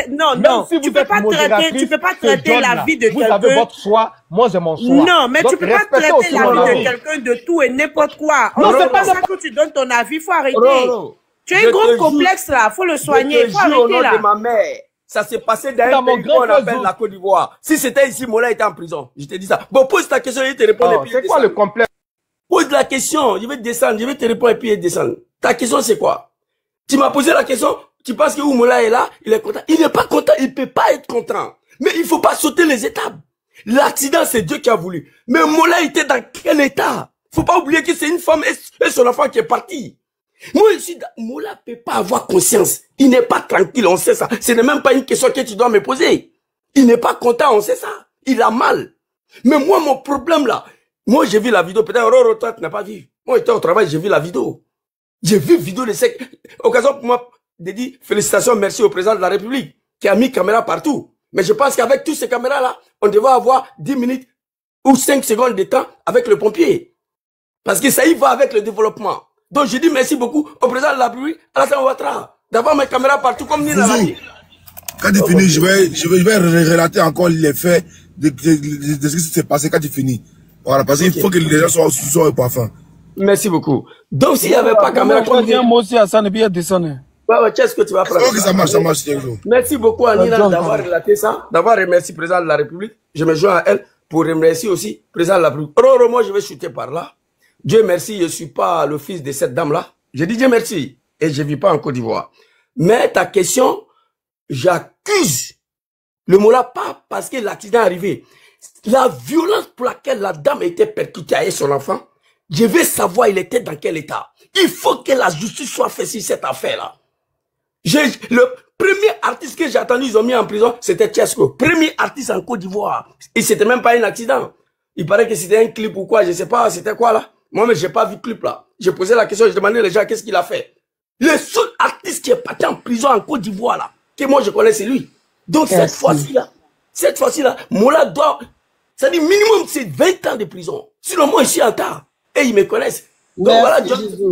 Non, tu ne peux pas traiter la vie de quelqu'un. Vous avez votre choix, moi j'ai mon choix. Non, mais tu ne peux pas traiter la vie de quelqu'un de tout et n'importe quoi. Non, c'est pas ça que tu donnes ton avis, il faut arrêter. Tu as un gros complexe là, il faut le soigner, il faut arrêter là. De ma mère. Ça s'est passé dans un pays qu'on appelle la Côte d'Ivoire. Si c'était ici, Mola était en prison. Je te dis ça. Bon, pose ta question, je vais te répondre. C'est quoi le complexe? Pose la question, je vais descendre, je vais te répondre et puis descendre. Ta question c'est quoi? Tu m'as posé la question, tu penses que Mola est là, il est content. Il n'est pas content, il peut pas être content. Mais il faut pas sauter les étapes. L'accident, c'est Dieu qui a voulu. Mais Mola était dans quel état? Faut pas oublier que c'est une femme et son enfant qui est parti. Moi, ici, Mola peut pas avoir conscience. Il n'est pas tranquille, on sait ça. Ce n'est même pas une question que tu dois me poser. Il n'est pas content, on sait ça. Il a mal. Mais moi, mon problème là, moi, j'ai vu la vidéo. Peut-être, Roro, toi, tu n'as pas vu. Moi, j'étais au travail, j'ai vu la vidéo. J'ai vu vidéo de cette occasion pour moi de dire félicitations, merci au président de la République qui a mis caméra partout. Mais je pense qu'avec toutes ces caméras-là, on devait avoir 10 minutes ou 5 secondes de temps avec le pompier. Parce que ça y va avec le développement. Donc, je dis merci beaucoup au président de la République, Alassane Ouattara, d'avoir mes caméras partout comme Nina l'a dit. Quand tu finis, je vais relater encore les faits de ce qui s'est passé quand tu finis. Voilà, parce qu'il faut que les gens soient au parfum. Merci beaucoup. Donc, s'il n'y avait pas caméra, moi aussi, Hassan, et puis il descend. Qu'est-ce que tu vas prendre? Ok, ça marche, Diego. Merci beaucoup à Nina d'avoir relaté ça, d'avoir remercié le président de la République. Je me joins à elle pour remercier aussi le président de la République. Roro, moi, je vais chuter par là. Dieu merci, je ne suis pas le fils de cette dame-là. Je dis Dieu merci et je ne vis pas en Côte d'Ivoire. Mais ta question, j'accuse le mot-là pas parce que l'accident est arrivé. La violence pour laquelle la dame était percutée avec son enfant, je veux savoir il était dans quel état. Il faut que la justice soit faite sur cette affaire-là. Le premier artiste que j'ai attendu, ils ont mis en prison, c'était Chesco. Premier artiste en Côte d'Ivoire. Et c'était même pas un accident. Il paraît que c'était un clip ou quoi, je sais pas, c'était quoi là. Moi, mais j'ai pas vu le clip là. J'ai posé la question, j'ai demandé aux gens qu'est-ce qu'il a fait. Le seul artiste qui est parti en prison en Côte d'Ivoire là, que moi je connais, c'est lui. Donc cette fois-ci là, Mola doit, ça dit minimum c'est 20 ans de prison. Sinon moi je suis en retard. Et ils me connaissent. Donc merci, voilà,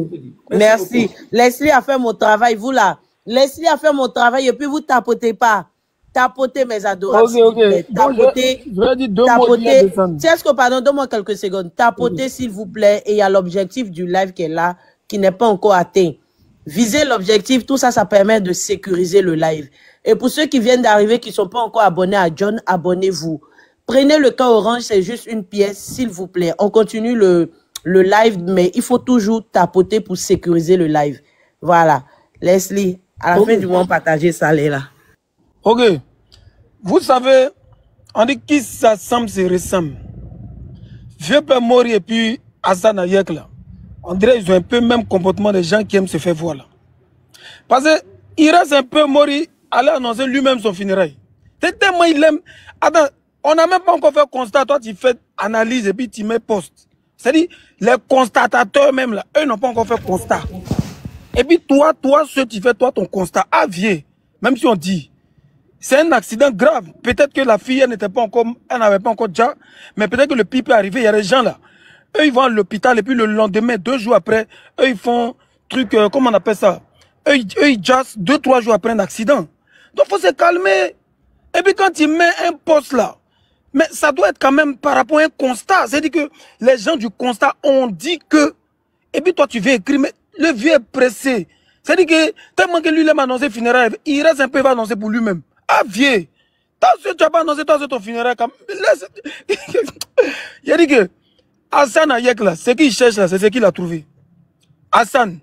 merci. Leslie a fait mon travail, vous là. Leslie a fait mon travail et puis vous tapotez pas. Tapotez mes adorables. Ok. Tapotez. Je vais dire deux mots. Est-ce que, pardon, donne-moi quelques secondes. Tapotez, s'il vous plaît. Et il y a l'objectif du live qui est là, qui n'est pas encore atteint. Visez l'objectif. Tout ça, ça permet de sécuriser le live. Et pour ceux qui viennent d'arriver, qui ne sont pas encore abonnés à John, abonnez-vous. Prenez le cas orange, c'est juste une pièce, s'il vous plaît. On continue le live, mais il faut toujours tapoter pour sécuriser le live. Voilà. Leslie, à la fin du mois, partagez ça, là. Ok. Vous savez, on dit qui s'assemble se ressemble. Vieux Père Mori et puis Hassan Ayek là. On dirait qu'ils ont un peu le même comportement des gens qui aiment se faire voir là. Parce qu'il reste un peu Mori, aller annoncer lui-même son funérail. C'est tellement il aime. Attends, on n'a même pas encore fait constat. Toi, tu fais analyse et puis tu mets poste. C'est-à-dire, les constatateurs même là, eux n'ont pas encore fait constat. Et puis toi, ce que tu fais, toi, ton constat avié, même si on dit, c'est un accident grave. Peut-être que la fille, elle n'était pas encore, elle n'avait pas encore déjà, mais peut-être que le pipe est arrivé, il y a des gens là. Eux, ils vont à l'hôpital et puis le lendemain, 2 jours après, eux, ils font truc, comment on appelle ça? Eux, ils jassent 2-3 jours après un accident. Donc, faut se calmer. Et puis quand tu mets un poste là, mais ça doit être quand même par rapport à un constat. C'est-à-dire que les gens du constat ont dit que, et puis toi, tu viens écrire, mais le vieux est pressé. C'est-à-dire que, tellement que lui, il aime annoncer funérailles, il reste un peu, il va annoncer pour lui-même. Ah, vieux, tu n'as pas annoncé, toi, c'est ton funérail. Il a dit que Hassan Ayek, là, ce qu'il cherche, là, c'est ce qu'il a trouvé. Hassan,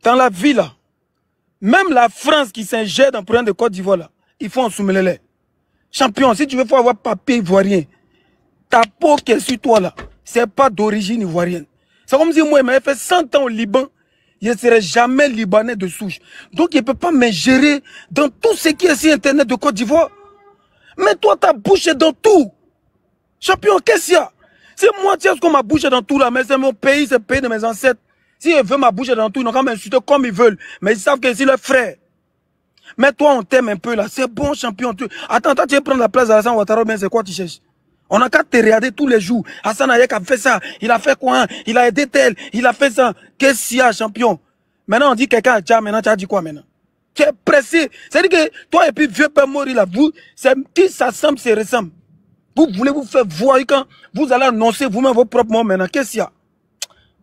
dans la vie, là, même la France qui s'ingère dans le programme de Côte d'Ivoire, là, ils font en soumelele. Champion, si tu veux avoir papier ivoirien, ta peau qui est sur toi, là, c'est pas d'origine ivoirienne. C'est comme si moi, il m'avait fait 100 ans au Liban, je ne serai jamais libanais de souche. Donc, il ne peut pas m'ingérer dans tout ce qui est sur Internet de Côte d'Ivoire. Mais toi, ta bouche est dans tout. Champion, qu'est-ce qu'il y a? C'est moi, tiens, ce qu'on m'a bouché dans tout là, mais c'est mon pays, c'est le pays de mes ancêtres. Si ils veulent ma bouche dans tout, ils n'ont qu'à m'insulter comme ils veulent. Mais ils savent que c'est leur frère. Mais toi, on t'aime un peu là. C'est bon, champion. Attends, toi, tu veux prendre la place d'Alassane Ouattara, mais c'est quoi tu cherches? On n'a qu'à te regarder tous les jours. Hassan Hayek a fait ça. Il a fait quoi? Il a aidé tel. Il a fait ça. Qu'est-ce qu'il y a, champion? Maintenant, on dit quelqu'un a déjà. Maintenant, tu as dit quoi maintenant? Tu es pressé. C'est-à-dire que toi et puis vieux père mourir là, vous, qui ça semble, c'est ressemble. Vous voulez vous faire voir quand vous allez annoncer vous-même vos propres mots maintenant. Qu'est-ce qu'il y a?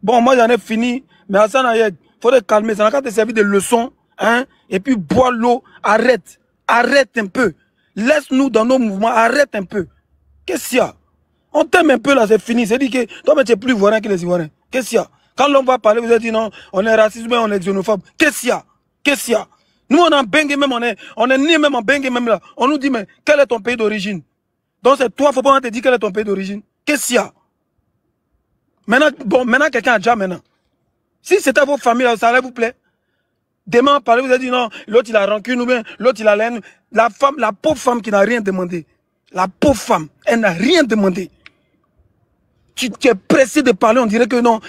Bon, moi, j'en ai fini. Mais Hassan Hayek, il faudrait calmer. Ça n'a qu'à te servir de leçon. Hein? Et puis, bois l'eau. Arrête. Arrête un peu. Laisse-nous dans nos mouvements. Arrête un peu. Qu'est-ce qu'il y a? On t'aime un peu là, c'est fini. C'est dit que toi, tu es plus ivoirien que les Ivoiriens. Qu'est-ce qu'il y a? Quand l'on va parler, vous avez dit non, on est raciste, mais on est xénophobe. Qu'est-ce qu'il y a? Qu'est-ce qu'il y a? Nous, on est en Bengue même, on est né même en Bengue même là. On nous dit, mais quel est ton pays d'origine? Donc c'est toi, faut pas te dire quel est ton pays d'origine. Qu'est-ce qu'il y a? Maintenant, bon, maintenant quelqu'un a déjà maintenant. Si c'était vos familles, ça allait vous plaire. Demain, parler, vous avez dit non, l'autre il a rancune ou bien l'autre il a laine. La femme, la pauvre femme qui n'a rien demandé. La pauvre femme, elle n'a rien demandé. Tu es pressé de parler, on dirait que non.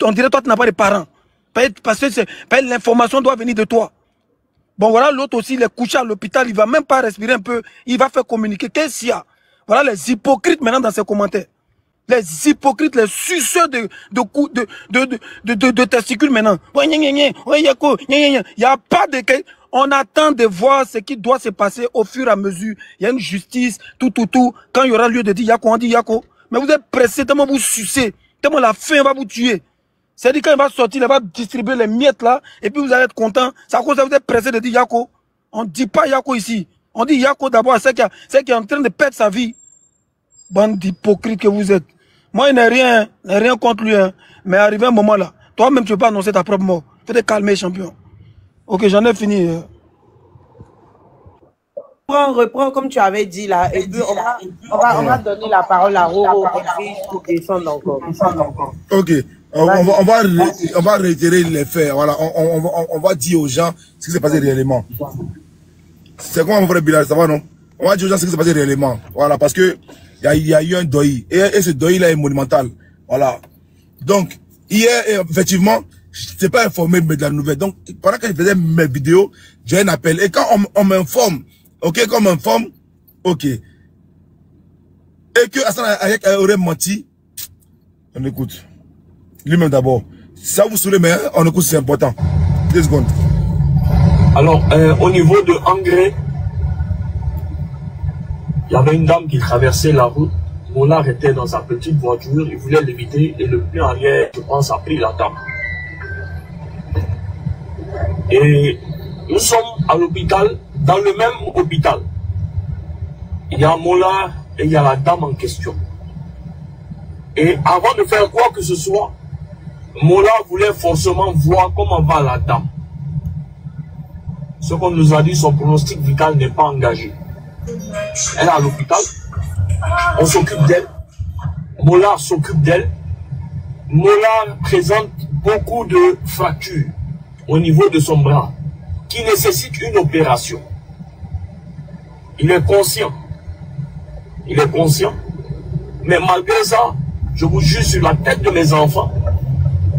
On dirait que toi, tu n'as pas de parents. Parce que l'information doit venir de toi. Bon, voilà, l'autre aussi, il est couché à l'hôpital, il ne va même pas respirer un peu. Il va faire communiquer. Qu'est-ce qu'il y a? Voilà les hypocrites maintenant dans ses commentaires. Les hypocrites, les suceurs de testicules maintenant. Il n'y a pas de... On attend de voir ce qui doit se passer au fur et à mesure. Il y a une justice, tout. Quand il y aura lieu de dire Yako, on dit Yako. Mais vous êtes pressé, tellement vous sucez, tellement la faim va vous tuer. C'est-à-dire quand il va sortir, il va distribuer les miettes là, et puis vous allez être content. C'est à cause de vous êtes pressé de dire Yako. On ne dit pas Yako ici. On dit Yako d'abord à ceux qui est en train de perdre sa vie. Bande d'hypocrites que vous êtes. Moi, il n'ai rien contre lui. Hein. Mais arrivé un moment là, toi-même tu ne peux pas annoncer ta propre mort. Faut te calmer, champion. Ok, j'en ai fini. Reprends comme tu avais dit là, et puis on va donner la parole à Roro pour descendre encore. Ok, on va réitérer les faits. Voilà, on va dire aux gens ce qui s'est passé réellement. C'est quoi mon frère Bilal, ça va non? On va dire aux gens ce qui s'est passé réellement. Voilà, parce que il y a eu un deuil. Et ce deuil là est monumental. Voilà. Donc, hier, effectivement, je n'étais pas informé de la nouvelle. Donc, pendant que je faisais mes vidéos, j'ai un appel. Et quand on m'informe, ok, quand on m'informe, ok. Et que Hassan Hayek aurait menti, on écoute. Lui-même d'abord. Ça vous saoule, mais on écoute, c'est important. 2 secondes. Alors, au niveau de Angré, il y avait une dame qui traversait la route. Mollard était dans sa petite voiture, il voulait l'éviter et le pneu arrière, je pense, a pris la dame. Et nous sommes à l'hôpital, dans le même hôpital. Il y a Mollard et il y a la dame en question. Et avant de faire quoi que ce soit, Mollard voulait forcément voir comment va la dame. Ce qu'on nous a dit, son pronostic vital n'est pas engagé. Elle est à l'hôpital, on s'occupe d'elle, Mollard s'occupe d'elle. Mollard présente beaucoup de fractures au niveau de son bras qui nécessitent une opération. Il est conscient, mais malgré ça, je vous jure sur la tête de mes enfants,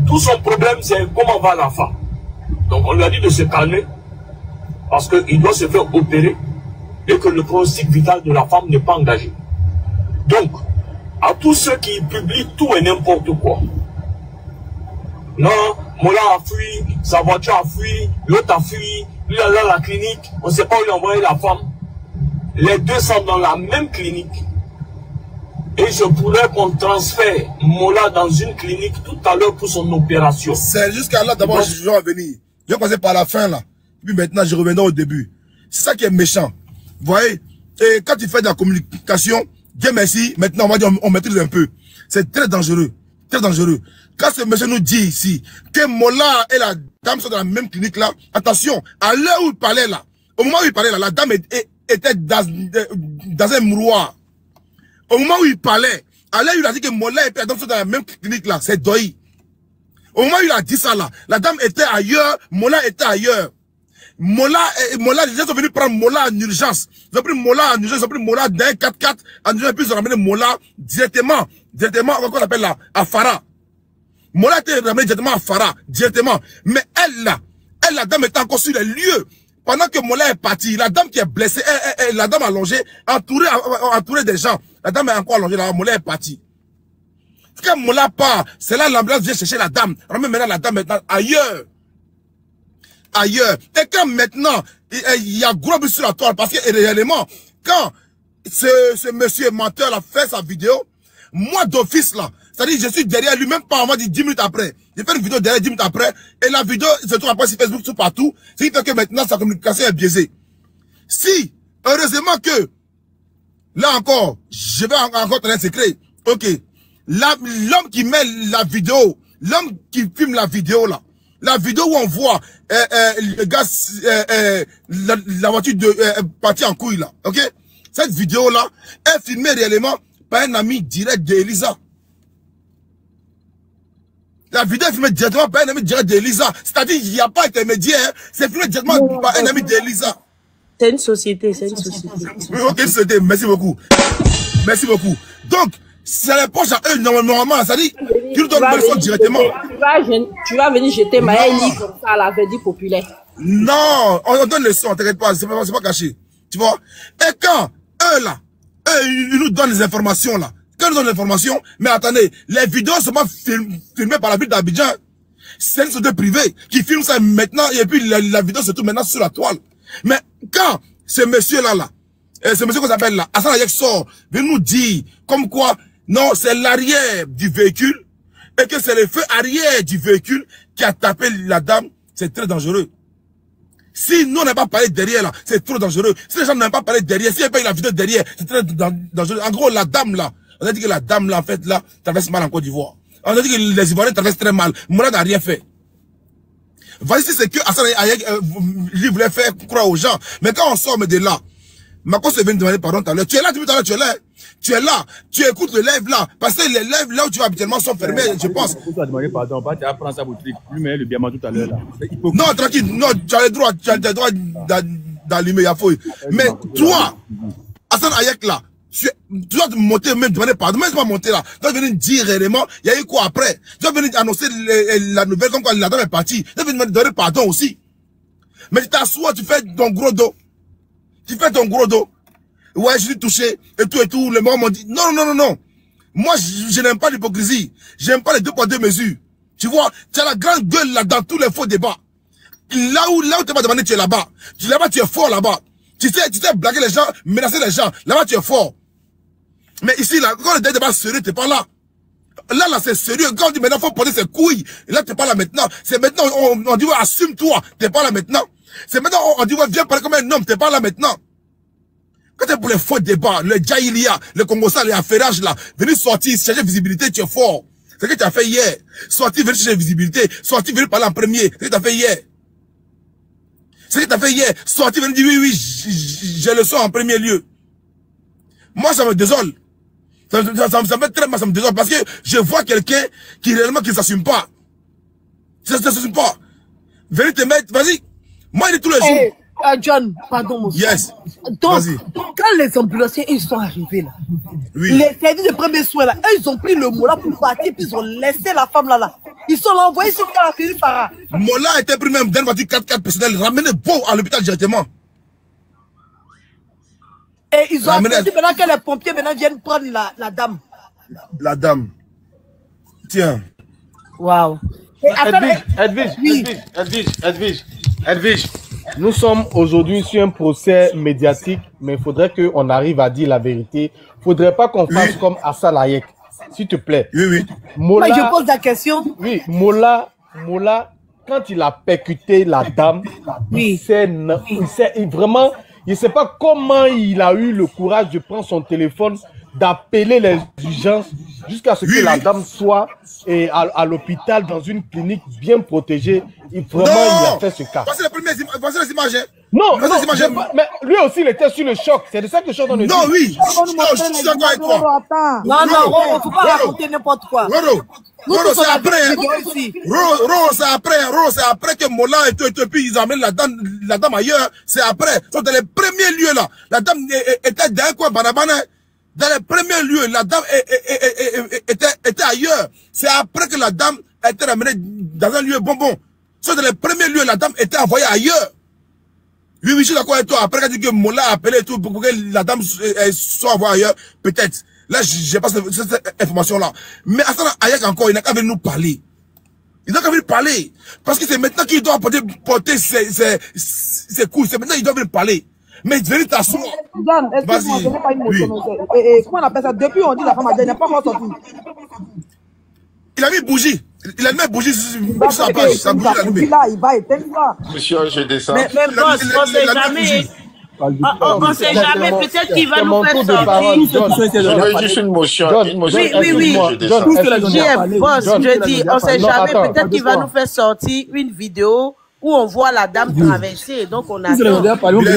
tout son problème c'est comment va la femme. Donc on lui a dit de se calmer parce qu'il doit se faire opérer et que le pronostic vital de la femme n'est pas engagé. Donc, à tous ceux qui publient tout et n'importe quoi, non, Mollard a fui, sa voiture a fui, l'autre a fui, lui a là la clinique, on ne sait pas où il a envoyé la femme. Les deux sont dans la même clinique. Et je pourrais qu'on transfère Mollard dans une clinique tout à l'heure pour son opération. C'est jusqu'à là, d'abord, je vais revenir. Je vais passer par la fin là. Et puis maintenant, je reviendrai au début. C'est ça qui est méchant. Vous voyez? Et quand tu fais de la communication, Dieu merci, maintenant on va dire on maîtrise un peu. C'est très dangereux. Très dangereux. Quand ce monsieur nous dit ici que Mollard et la dame sont dans la même clinique là, attention, à l'heure où il parlait là, au moment où il parlait là, la dame était dans un mouroir. Au moment où il parlait, à l'heure où il a dit que Mollard et la dame sont dans la même clinique là, c'est deuil. Au moment où il a dit ça là, la dame était ailleurs, Mollard était ailleurs. Mollard, les gens sont venus prendre Mollard en urgence. Ils ont pris Mollard en urgence, ils ont pris Mollard d'un 4x4 en urgence, puis ils ont ramené Mollard directement, comment on appelle là, à Farah. Mollard était ramené directement à Farah, directement. Mais elle, la dame était encore sur les lieux. pendant que Mola est parti, la dame qui est blessée, la dame allongée, entourée des gens. La dame est encore allongée, Mola est parti. Quand Mola part, c'est là l'ambulance vient chercher la dame. Ramène maintenant la dame maintenant ailleurs. Ailleurs. Et quand maintenant, il y a gros but sur la toile, parce que réellement, quand ce monsieur menteur a fait sa vidéo, moi d'office là, c'est-à-dire je suis derrière lui, même pas, on va dire 10 minutes après. J'ai fait une vidéo derrière 10 minutes après, et la vidéo se trouve après sur Facebook, tout partout. Ce qui fait que maintenant sa communication est biaisée. Si, heureusement que, là encore, je vais encore tenir un secret. Ok. L'homme qui met la vidéo, l'homme qui filme la vidéo là, la vidéo où on voit le gars, la voiture partie en couille là, ok? Cette vidéo là est filmée réellement par un ami direct d'Elisa. La vidéo est filmée directement par un ami direct d'Elisa. C'est-à-dire qu'il n'y a pas intermédiaire, c'est filmé directement par un ami d'Elisa. C'est une société, c'est une société. Oui, ok, une société, merci beaucoup. Merci beaucoup. Donc, c'est les poches à eux, normalement, ça dit, tu nous donnes une leçon directement. Tu vas venir jeter Maëli comme ça à la verdict populaire. Non, on donne le son, t'inquiète pas, c'est pas caché. Tu vois? Et quand, eux là, ils nous donnent les informations là. Quand ils nous donnent les informations, mais attendez, les vidéos sont pas filmées par la ville d'Abidjan. C'est une société privée qui filme ça maintenant, et puis la vidéo se trouve maintenant sur la toile. Mais quand ce monsieur là, ce monsieur qu'on s'appelle là, Hassan Ayek sort, vient nous dire, comme quoi, non, c'est l'arrière du véhicule, et que c'est le feu arrière du véhicule qui a tapé la dame, c'est très dangereux. Si nous n'avons pas parlé derrière là, c'est trop dangereux. Si les gens n'ont pas parlé derrière, si il n'y a pas eu la vidéo derrière, c'est très dangereux. En gros, la dame là, on a dit que la dame là, en fait, là, traverse mal en Côte d'Ivoire. On a dit que les Ivoiriens traversent très mal. Moula n'a rien fait. Voici ce que Hassan Ayek lui voulait faire croire aux gens. Mais quand on sort de là, Mako se vient de demander pardon tout à l'heure. Tu es là depuis tout à l'heure, tu es là. Tu es là. Tu écoutes le live là. Parce que les lives là où tu vas habituellement sont fermés, je pense. Tu vas demander pardon. Tu vas prendre ça pour lui mettre le biama tout à l'heure là. Non, tranquille. Non, tu as le droit d'allumer la fouille. Mais toi, Hassan Ayek là, tu dois te monter même demander pardon. Mais c'est pas monter là. Tu dois venir dire réellement, il y a eu quoi après. Tu dois venir annoncer la nouvelle comme quoi la dame est partie. Tu dois venir demander pardon aussi. Mais tu t'assois, tu fais ton gros dos. Tu fais ton gros dos. Ouais, je suis touché, et tout. Les morts m'ont dit, non. Moi, je n'aime pas l'hypocrisie. J'aime pas les 2 poids 2 mesures. Tu vois, tu as la grande gueule là dans tous les faux débats. Là où tu vas demander, tu es là-bas. Là-bas, tu es fort là-bas. Tu sais blaguer les gens, menacer les gens. Là-bas, tu es fort. Mais ici, là, quand le débat sérieux, t'es pas là. Là, c'est sérieux. Quand on dit maintenant, faut porter ses couilles. Et là, t'es pas là maintenant. C'est maintenant, on dit, ouais, assume-toi. T'es pas là maintenant. C'est maintenant, on dit, ouais, viens parler comme un homme. T'es pas là maintenant. Quand t'es pour les faux débats, le Djaïlia, le Congossa, les affairages là, venir sortir, chercher visibilité, tu es fort. C'est ce que tu as fait hier. Sortir, venir chercher visibilité. Sortir, venir parler en premier. C'est ce que tu as fait hier. C'est ce que tu as fait hier. Sortir, venir dire, oui, j'ai le son en premier lieu. Moi, ça me désole. Ça me fait très mal, ça me désole. Parce que je vois quelqu'un qui réellement ne s'assume pas. Ça ne s'assume pas. Venez te mettre, vas-y. Moi, il est tous les jours. John, pardon, mon frère. Yes. Donc, quand les ambulanciers, ils sont arrivés là, oui. Les services de premiers soins là, ils ont pris le Mola pour partir, puis ils ont laissé la femme là. Ils sont envoyés sur la clinique Farah. Mola était pris même dans une voiture 4x4 personnelle, ramené beau à l'hôpital directement. Et ils ont attendu maintenant que les pompiers maintenant viennent prendre la dame. La dame. Tiens. Waouh. Edwige. Nous sommes aujourd'hui sur un procès médiatique, mais il faudrait qu'on arrive à dire la vérité. Il ne faudrait pas qu'on fasse comme Hassan Ayek, s'il te plaît. Oui. Mola, mais je pose la question. Oui, Mola, quand il a percuté la dame, oui. Vraiment, il ne sait pas comment il a eu le courage de prendre son téléphone, d'appeler les urgences jusqu'à ce que la dame soit à l'hôpital dans une clinique bien protégée. Vraiment, il a fait ce cas. Voici les images. Non, mais lui aussi, il était sur le choc. C'est de ça que je suis en train de dire. Non, oui. Je suis d'accord avec toi. Non, il ne faut pas raconter n'importe quoi. Roro, c'est après. Roro, c'est après que Mola et puis ils amènent la dame ailleurs. C'est après. Dans les premiers lieux là, la dame était d'un coin Banabana. Dans les premiers lieux, la dame était ailleurs. C'est après que la dame a été ramenée dans un lieu bonbon. Dans les premiers lieux, la dame était envoyée ailleurs. Oui, je suis d'accord avec toi. Après, quand tu dis que Mola a appelé et tout, pour que la dame soit voir ailleurs, peut-être. Là, j'ai pas cette information-là. Mais Assana Hayek encore, il n'a qu'à venir nous parler. Il n'a qu'à venir parler. Parce que c'est maintenant qu'il doit porter ses couilles. C'est maintenant qu'il doit venir parler. Mais venir t'asseoir. John, excuse-moi, ce n'est pas une motion. Et comment on appelle ça? Depuis, on dit la femme a dit, elle n'est pas encore sortie. Il a mis bougie. Il a mis bougie sur sa page. Sa bougie allumée. Là, il va éteindre ça. Monsieur, je descends. Mais boss, on sait jamais. On sait jamais, peut-être qu'il va nous faire sortir. Je veux juste une motion. Oui. Boss, je dis, on sait jamais, peut-être qu'il va nous faire sortir une vidéo où on voit la dame traverser. Donc on a. Non, bien, pardon. Non,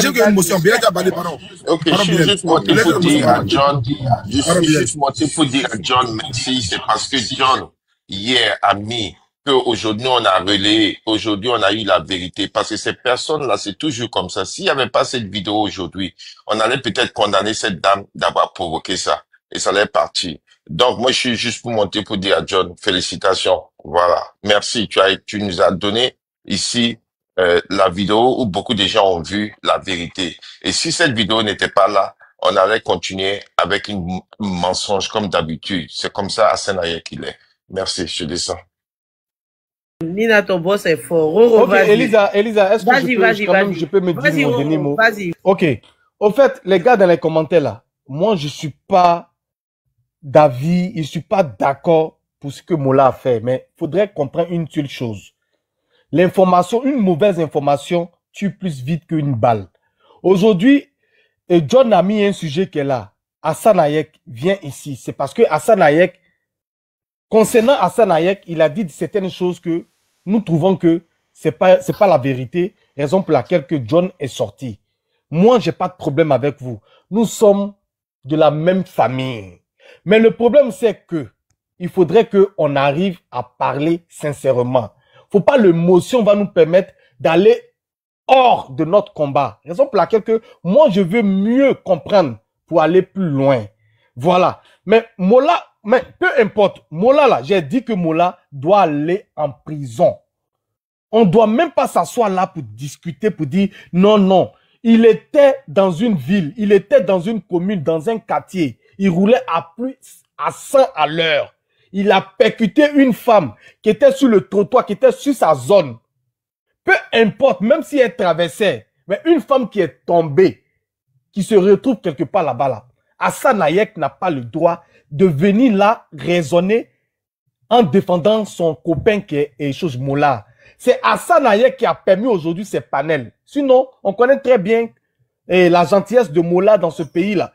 j'ai une émotion. Bien, tu as parlé, pardon. Ok, je suis juste monté pour dire à John. Je suis juste monté pour dire à John merci. C'est parce que John, hier, a mis qu'aujourd'hui on a relayé, aujourd'hui on a eu la vérité. Parce que ces personnes-là, c'est toujours comme ça. S'il n'y avait pas cette vidéo aujourd'hui, on allait peut-être condamner cette dame d'avoir provoqué ça. Et ça allait partir. Donc, moi, je suis juste pour monter pour dire à John, félicitations. Voilà. Merci. Tu nous as donné ici la vidéo où beaucoup de gens ont vu la vérité. Et si cette vidéo n'était pas là, on allait continuer avec un mensonge comme d'habitude. C'est comme ça Assane Hayek qu'il est. Merci, je descends. Nina, ton boss est fort. Ok, Elisa, est-ce que je peux me dire mon dernier mot? Vas-y. Ok. Au fait, les gars dans les commentaires là, moi, je suis pas d'avis, je suis pas d'accord pour ce que Mola a fait, mais il faudrait comprendre une seule chose. L'information, une mauvaise information tue plus vite qu'une balle. Aujourd'hui, John a mis un sujet qui est là. Assane Hayek vient ici. C'est parce que Assane Hayek, concernant Assane Hayek, il a dit certaines choses que nous trouvons que c'est pas la vérité, raison pour laquelle que John est sorti. Moi, j'ai pas de problème avec vous. Nous sommes de la même famille. Mais le problème, c'est que il faudrait qu'on arrive à parler sincèrement. Faut pas l'émotion va nous permettre d'aller hors de notre combat. Raison pour laquelle que moi, je veux mieux comprendre pour aller plus loin. Voilà. Mais Mola, mais peu importe. Mola, là, j'ai dit que Mola doit aller en prison. On doit même pas s'asseoir là pour discuter, pour dire non, non. Il était dans une ville, il était dans une commune, dans un quartier. Il roulait à 100 à l'heure. Il a percuté une femme qui était sur le trottoir, qui était sur sa zone. Peu importe, même si elle traversait, mais une femme qui est tombée, qui se retrouve quelque part là-bas, là. Assane Hayek n'a pas le droit de venir là raisonner en défendant son copain qui est chose Mola. C'est Assane Hayek qui a permis aujourd'hui ces panels. Sinon, on connaît très bien la gentillesse de Mola dans ce pays-là.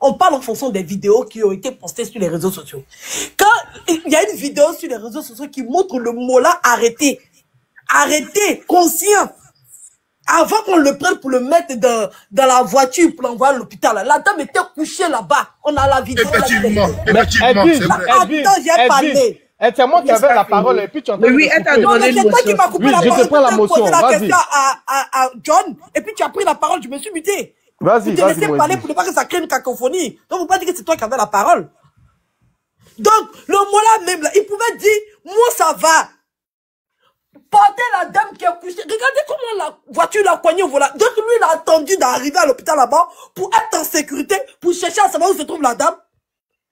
On parle en fonction des vidéos qui ont été postées sur les réseaux sociaux. Quand il y a une vidéo sur les réseaux sociaux qui montre le Mola arrêté, conscient, avant qu'on le prenne pour le mettre dans la voiture pour l'envoyer à l'hôpital, la dame était couchée là-bas. On a la vidéo. Effectivement, c'est vrai. Attends, j'ai parlé. C'est moi qui avais la parole et puis tu entends. Oui, elle t'a demandé une motion. C'est toi qui m'as coupé la parole. Je te prends la motion, vas-y. À John, et puis tu as pris la parole, je me suis muté. Vas-y, tu te laissais parler pour ne pas que ça crée une cacophonie. Donc, vous pouvez pas dire que c'est toi qui avais la parole. Donc, le Mola même là, il pouvait dire, moi ça va. Portez la dame qui est couchée. Regardez comment la voiture l'a coignée au volant. Donc, lui, il a attendu d'arriver à l'hôpital là-bas pour être en sécurité, pour chercher à savoir où se trouve la dame.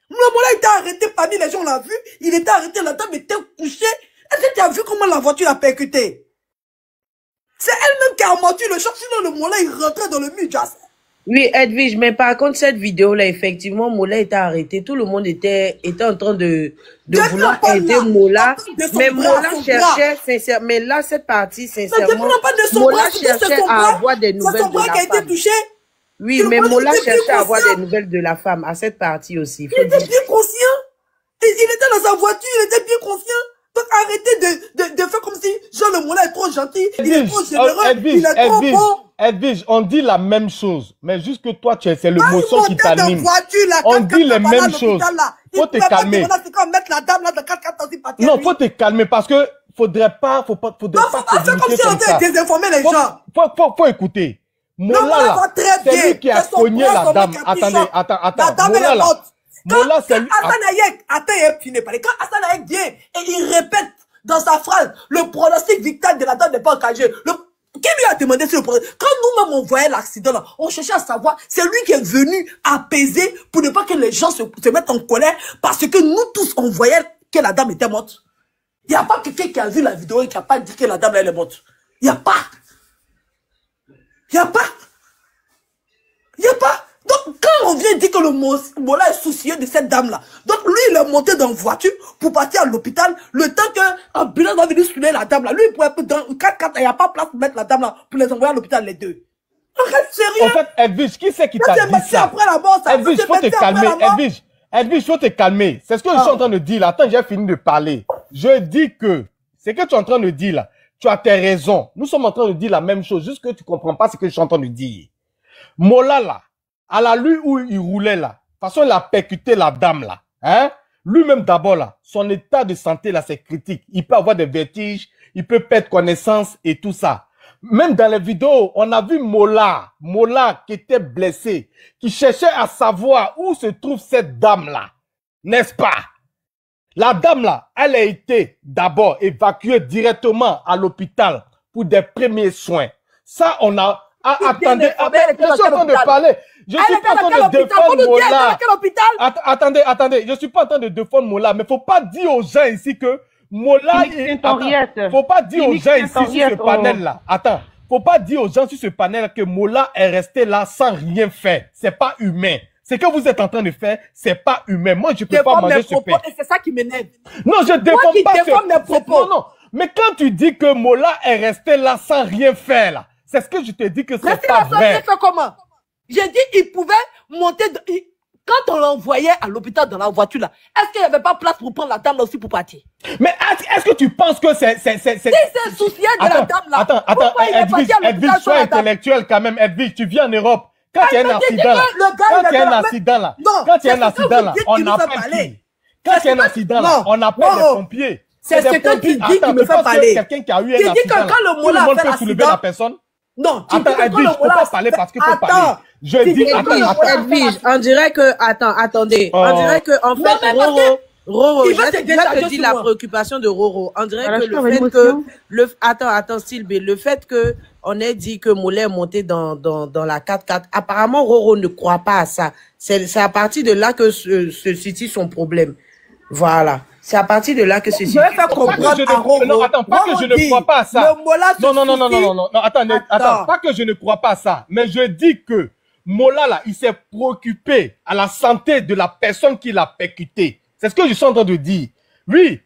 Le Mola était arrêté parmi les gens, on l'a vu. Il était arrêté, la dame était couchée. Est-ce que tu as vu comment la voiture l'a percuté? C'est elle-même qui a menti le choc, sinon le Mola, il rentrait dans le mur, Jas. Oui, Edwige, mais par contre, cette vidéo-là, effectivement, Mola était arrêté. Tout le monde était en train de vouloir aider Mola. Mais Mola cherchait, sincèrement, mais là, cette partie, sincèrement, Mola cherchait à avoir des nouvelles de la femme. Oui, mais Mola cherchait à avoir des nouvelles de la femme, à cette partie aussi. Il était bien conscient. Il était dans sa voiture, il était bien conscient. Donc arrêtez de faire comme si Jean le Mola est trop gentil, il est trop généreux, il est trop bon. Edwige, on dit la même chose, mais juste que toi, c'est l'émotion qui t'anime. On dit les mêmes choses. Faut te calmer. Non, faut te calmer parce que faudrait pas faire comme si on était désinformer les gens. Faut écouter. Mola là, c'est lui qui a cogné la dame. Attendez. La dame elle est morte. Mola, c'est lui. Hassan Hayek, attends, il finit pas. Quand Hassan Hayek vient et il répète dans sa phrase, le pronostic vital de la dame n'est pas engagé. Qui lui a demandé sur le pronostic? Quand nous-mêmes on voyait l'accident là, on cherchait à savoir, c'est lui qui est venu apaiser pour ne pas que les gens se mettent en colère parce que nous tous on voyait que la dame était morte. Il n'y a pas quelqu'un qui a vu la vidéo et qui n'a pas dit que la dame elle est morte. Il n'y a pas. Il n'y a pas. Il n'y a pas. Donc, quand on vient dire que le Mola est soucieux de cette dame-là, donc lui, il est monté dans une voiture pour partir à l'hôpital, le temps qu'un ambulance va venir soulever la dame-là. Lui, il pourrait dans 4x4, il n'y a pas place pour mettre la dame-là pour les envoyer à l'hôpital, les deux. Arrête, sérieux. En fait, Edwige, qui c'est qui t'a dit ça? Après la mort, ça. Edwige, faut te calmer. Edwige, faut te calmer. C'est ce que je suis en train de dire là. Attends, j'ai fini de parler. Je dis que, ce que tu es en train de dire là, tu as tes raisons. Nous sommes en train de dire la même chose, juste que tu comprends pas ce que je suis en train de dire. Mola là, à la lui où il roulait là, de toute façon il a percuté la dame là, hein? Lui-même d'abord là, son état de santé là c'est critique. Il peut avoir des vertiges, il peut perdre connaissance et tout ça. Même dans les vidéos, on a vu Mola qui était blessé, qui cherchait à savoir où se trouve cette dame là, n'est-ce pas? La dame là, elle a été d'abord évacuée directement à l'hôpital pour des premiers soins. Ça on a... Ah, attendez, je suis en train de parler. Je suis pas en train de défendre Mola. Attendez, je suis pas en train de défendre Mola, mais faut pas dire aux gens ici que Mola est... Faut pas dire aux gens ici sur ce panel là. Attends, faut pas dire aux gens sur ce panel que Mola est resté là sans rien faire. C'est pas humain. Ce que vous êtes en train de faire, c'est pas humain. Moi, je peux pas manger ce pain. Et c'est ça qui m'énerve. Non, je défends pas mes propos. Non, mais quand tu dis que Mola est resté là sans rien faire là, c'est ce que je te dis que c'est pas vrai. Comment? J'ai dit il pouvait monter... Quand on l'envoyait à l'hôpital dans la voiture là, est-ce qu'il n'y avait pas place pour prendre la dame là aussi pour partir? Mais est-ce que tu penses que c'est... Si c'est soucié de la dame là, Attends, Edwige, sois intellectuel quand même, Edwige, tu viens en Europe. Quand il y a un accident là, quand il y a un accident là, on appelle qui? Quand il y a un accident là, on appelle les pompiers. C'est ce que tu dis qui me fait parler. Quelqu'un qui a eu un accident, tu dis que quand le Mola a fait soulever la personne. Non, tu attends, Edwige, je peux pas parler parce que tu peux parler. Je dis, Edwige, on dirait que, attendez, on dirait que, en fait, Roro, je te dis la préoccupation de Roro. On dirait que le fait que, attends, Sylvie, le fait que on ait dit que Mola est monté dans la 4x4, apparemment, Roro ne croit pas à ça. C'est à partir de là que se situe son problème. Voilà. C'est à partir de là que ceci. Je vais faire comprendre à Roro. Non, attends, pas que je ne crois pas à ça. Non, attends, pas que je ne crois pas à ça. Mais je dis que Mola, là, il s'est préoccupé à la santé de la personne qui l'a percuté. C'est ce que je suis en train de dire. Lui,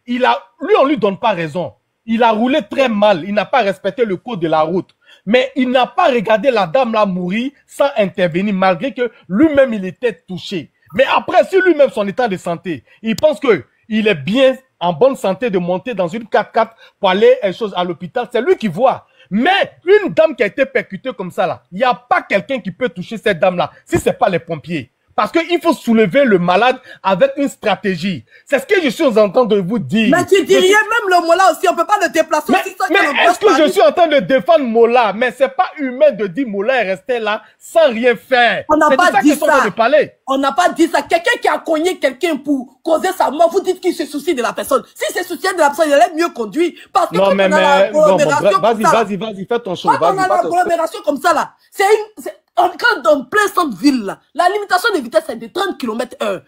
on lui donne pas raison. Il a roulé très mal. Il n'a pas respecté le code de la route. Mais il n'a pas regardé la dame là mourir sans intervenir, malgré que lui-même, il était touché. Mais après, si lui-même, son état de santé, il pense que il est bien en bonne santé de monter dans une 4x4 pour aller à l'hôpital. C'est lui qui voit. Mais une dame qui a été percutée comme ça, là, il n'y a pas quelqu'un qui peut toucher cette dame-là si ce n'est pas les pompiers. Parce qu'il faut soulever le malade avec une stratégie. C'est ce que je suis en train de vous dire. Mais tu dirais même le Mola aussi, on ne peut pas le déplacer aussi. Mais est-ce que je suis en train de défendre Mola? Mais c'est pas humain de dire Mola est resté là sans rien faire. On n'a pas dit ça. On n'a pas dit ça. Quelqu'un qui a cogné quelqu'un pour causer sa mort, vous dites qu'il se soucie de la personne. Si c'est soucié de la personne, il allait mieux conduire. Parce que non, mais vas-y, fais ton show. Quand on a l'agglomération comme ça là, quand dans plein centre-ville, là, la limitation de vitesse est de 30 km/h.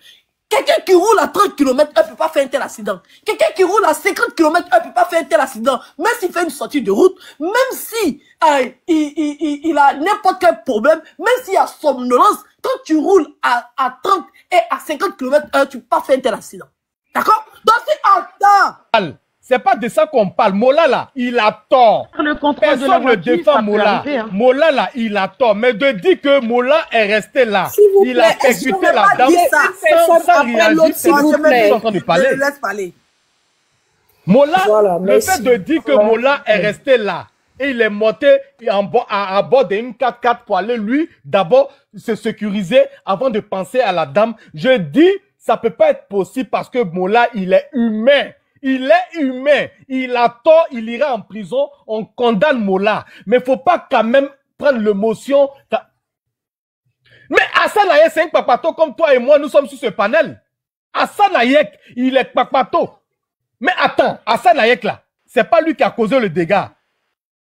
Quelqu'un qui roule à 30 km/h ne peut pas faire un tel accident. Quelqu'un qui roule à 50 km/h ne peut pas faire un tel accident. Même s'il fait une sortie de route, même si il a n'importe quel problème, même s'il y a somnolence, quand tu roules à 30 et à 50 km/h, tu ne peux pas faire un tel accident. D'accord? Donc c'est c'est pas de ça qu'on parle. Mola là, il a tort. Personne ne défend Mola. Mola là, il a tort. Mais de dire que Mola est resté là, il a percuté la dame sans réagir, c'est ce que je suis en train de parler. Mola, le fait de dire que Mola est resté là, et il est monté à bord d'une 4x4 pour aller lui d'abord se sécuriser avant de penser à la dame. Je dis, ça peut pas être possible parce que Mola, il est humain. Il est humain. Il a tort, il ira en prison. On condamne Mola. Mais faut pas quand même prendre l'émotion. Mais Hassan Ayek, c'est un papato comme toi et moi, nous sommes sur ce panel. Hassan Ayek, il est papato. Mais attends, Hassan Ayek là, c'est pas lui qui a causé le dégât.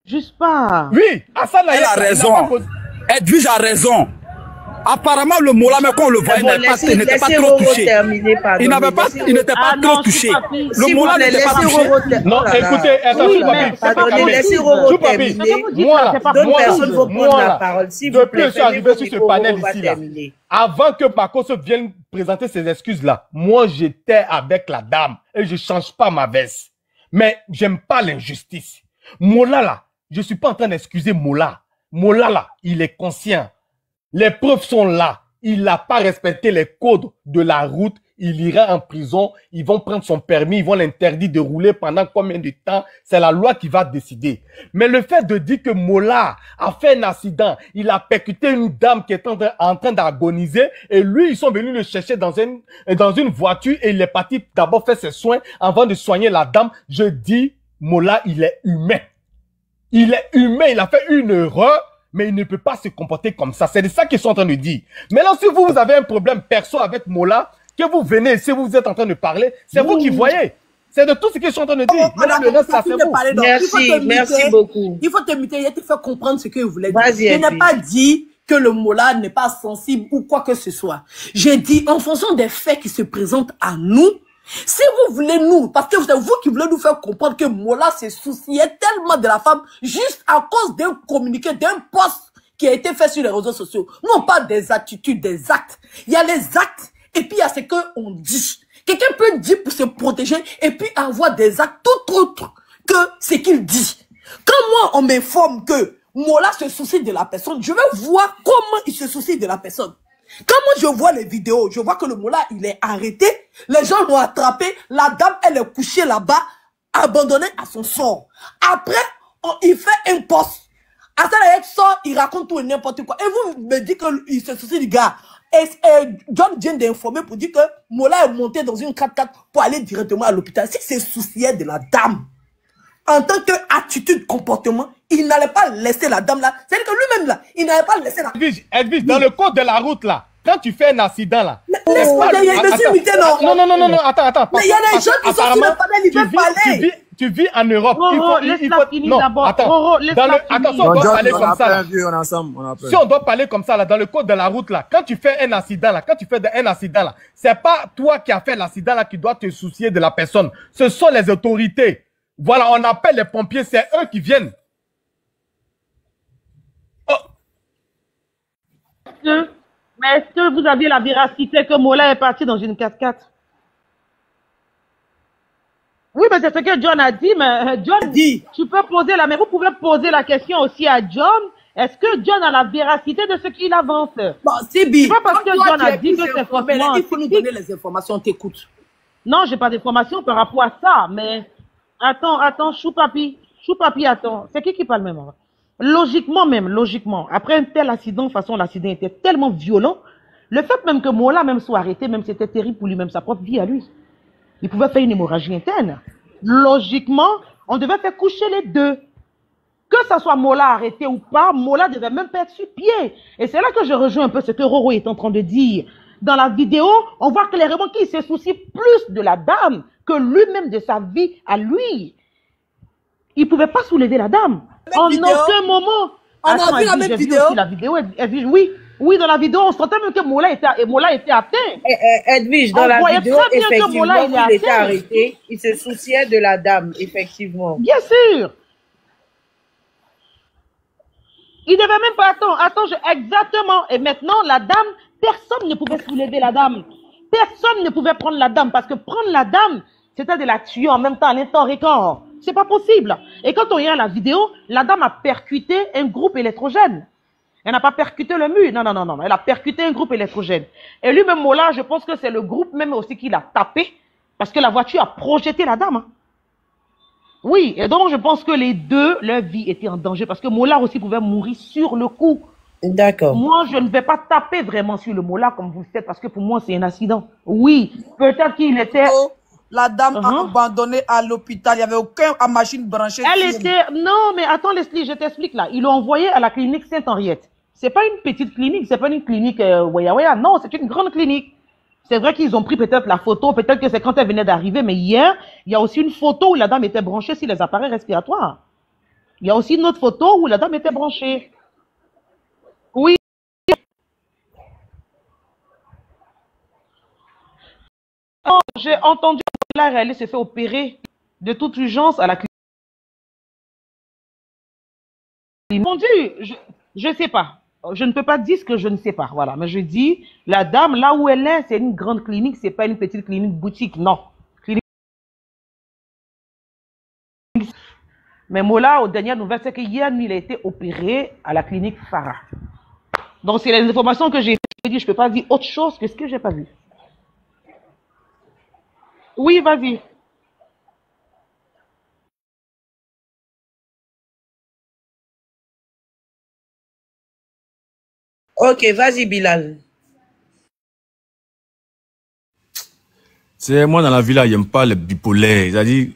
Juste pas. Oui, Hassan Ayek. Elle a raison. Edwige a raison. Apparemment, le Mola, mais quand on le voit, il n'était pas trop touché. Il n'était pas trop touché. Le Mola n'était pas touché. Non, écoutez, attention, Papi. Moi, personnes vont prendre la parole. Si vous depuis que je suis arrivé sur ce panel ici, là, avant que Makos vienne présenter ses excuses-là, moi, j'étais avec la dame et je ne change pas ma veste. Mais j'aime pas l'injustice. Mola, là, je ne suis pas en train d'excuser Mola. Mola, là, il est conscient. Les preuves sont là. Il n'a pas respecté les codes de la route. Il ira en prison. Ils vont prendre son permis. Ils vont l'interdire de rouler pendant combien de temps? C'est la loi qui va décider. Mais le fait de dire que Mola a fait un accident, il a percuté une dame qui est en train d'agoniser et lui, ils sont venus le chercher dans une voiture et il est parti d'abord faire ses soins avant de soigner la dame. Je dis, Mola, il est humain. Il est humain. Il a fait une erreur. Mais il ne peut pas se comporter comme ça. C'est de ça qu'ils sont en train de dire. Maintenant, si vous avez un problème perso avec Mola, que vous venez, si vous êtes en train de parler, c'est vous qui voyez. C'est de tout ce qu'ils sont en train de dire. Madame, le reste, ça c'est vous. Merci beaucoup. Il faut te muter, il te fait comprendre ce que vous voulez dire. Vas-y, Je n'ai pas dit que le Mola n'est pas sensible ou quoi que ce soit. J'ai dit, en fonction des faits qui se présentent à nous, si vous voulez nous, parce que c'est vous qui voulez nous faire comprendre que Mola se souciait tellement de la femme juste à cause d'un communiqué, d'un post qui a été fait sur les réseaux sociaux. Non pas des attitudes, des actes. Il y a les actes et puis il y a ce qu'on dit. Quelqu'un peut dire pour se protéger et puis avoir des actes tout autres que ce qu'il dit. Quand moi on m'informe que Mola se soucie de la personne, je vais voir comment il se soucie de la personne. Quand moi je vois les vidéos, je vois que le Mola il est arrêté, les gens l'ont attrapé, la dame elle est couchée là-bas, abandonnée à son sort. Après, il fait un poste. Hassan Ayek sort, il raconte tout et n'importe quoi. Et vous me dites qu'il se soucie du gars. Et John vient d'informer pour dire que Mola est monté dans une 4x4 pour aller directement à l'hôpital. Si c'est soucié de la dame, en tant qu'attitude, comportement, il n'allait pas laisser la dame là. C'est-à-dire que lui-même là, il n'allait pas laisser la dame. Edwige, dans le code de la route là, quand tu fais un accident là. Laisse-moi, il y a non, attends. Mais il y a des gens qui sont sur le panel, ils veulent parler. Tu vis en Europe. Laisse-la finir d'abord. Attention, on doit parler comme ça. Si on doit parler comme ça là, dans le code de la route là, quand tu fais un accident là, c'est pas toi qui as fait l'accident là qui dois te soucier de la personne. Ce sont les autorités. Voilà, on appelle les pompiers, c'est eux qui viennent. Mais est-ce que vous aviez la véracité que Mola est parti dans une 4x4? Oui, mais c'est ce que John a dit, mais John dit, tu peux poser mais vous pouvez poser la question aussi à John. Est-ce que John a la véracité de ce qu'il avance? Bon, c'est bien. Pas parce que John a dit que c'est forcément. Il faut nous donner les informations, on t'écoute. Non, j'ai pas d'informations par rapport à ça, mais attends, Choupapi, attends. C'est qui parle même? Logiquement, après un tel accident, de toute façon, l'accident était tellement violent, le fait même que Mola même soit arrêté, même c'était terrible pour lui-même, sa propre vie à lui. Il pouvait faire une hémorragie interne. Logiquement, on devait faire coucher les deux. Que ça soit Mola arrêté ou pas, Mola devait même perdre sur pied. Et c'est là que je rejoins un peu ce que Roro est en train de dire. Dans la vidéo, on voit clairement qu'il se soucie plus de la dame que lui-même de sa vie à lui. Il ne pouvait pas soulever la dame. En aucun moment. On a vu la même vidéo. La vidéo, oui, dans la vidéo, on sentait même que Mola était atteint. Edwige, dans la vidéo, effectivement, il était arrêté. Il se souciait de la dame, effectivement. Bien sûr. Il devait même pas attendre, exactement. Et maintenant, la dame, personne ne pouvait soulever la dame. Personne ne pouvait prendre la dame, parce que prendre la dame, c'était de la tuer en même temps, en un temps record. C'est pas possible. Et quand on regarde la vidéo, la dame a percuté un groupe électrogène. Elle n'a pas percuté le mur. Non. Elle a percuté un groupe électrogène. Et lui-même, Mola, je pense que c'est le groupe même aussi qui l'a tapé, parce que la voiture a projeté la dame. Oui, et donc je pense que les deux, leur vie était en danger, parce que Mola aussi pouvait mourir sur le coup. D'accord. Moi, je ne vais pas taper vraiment sur le Mola comme vous le faites, parce que pour moi, c'est un accident. Oui, peut-être qu'il était... La dame a abandonné à l'hôpital. Il n'y avait aucun machine branchée. Elle était... Non, mais attends, Leslie, je t'explique là. Ils l'ont envoyée à la clinique Sainte-Henriette. C'est pas une petite clinique, c'est pas une clinique non, c'est une grande clinique. C'est vrai qu'ils ont pris peut-être la photo, peut-être que c'est quand elle venait d'arriver, mais hier, il y a aussi une photo où la dame était branchée sur les appareils respiratoires. Il y a aussi une autre photo où la dame était branchée. Oui. J'ai entendu que la réalité s'est fait opérer de toute urgence à la clinique. Mon Dieu, je ne sais pas. Je ne peux pas dire ce que je ne sais pas. Voilà. Mais je dis, la dame, là où elle est, c'est une grande clinique, c'est pas une petite clinique boutique. Non. Clinique. Mais Mola, aux dernières nouvelles, c'est qu'hier, il a été opéré à la clinique Farah. Donc, c'est les informations que j'ai dit. Je ne peux pas dire autre chose que ce que je n'ai pas vu. Oui, vas-y. Ok, vas-y, Bilal. C'est moi dans la vie là, j'aime pas les bipolaires. C'est-à-dire,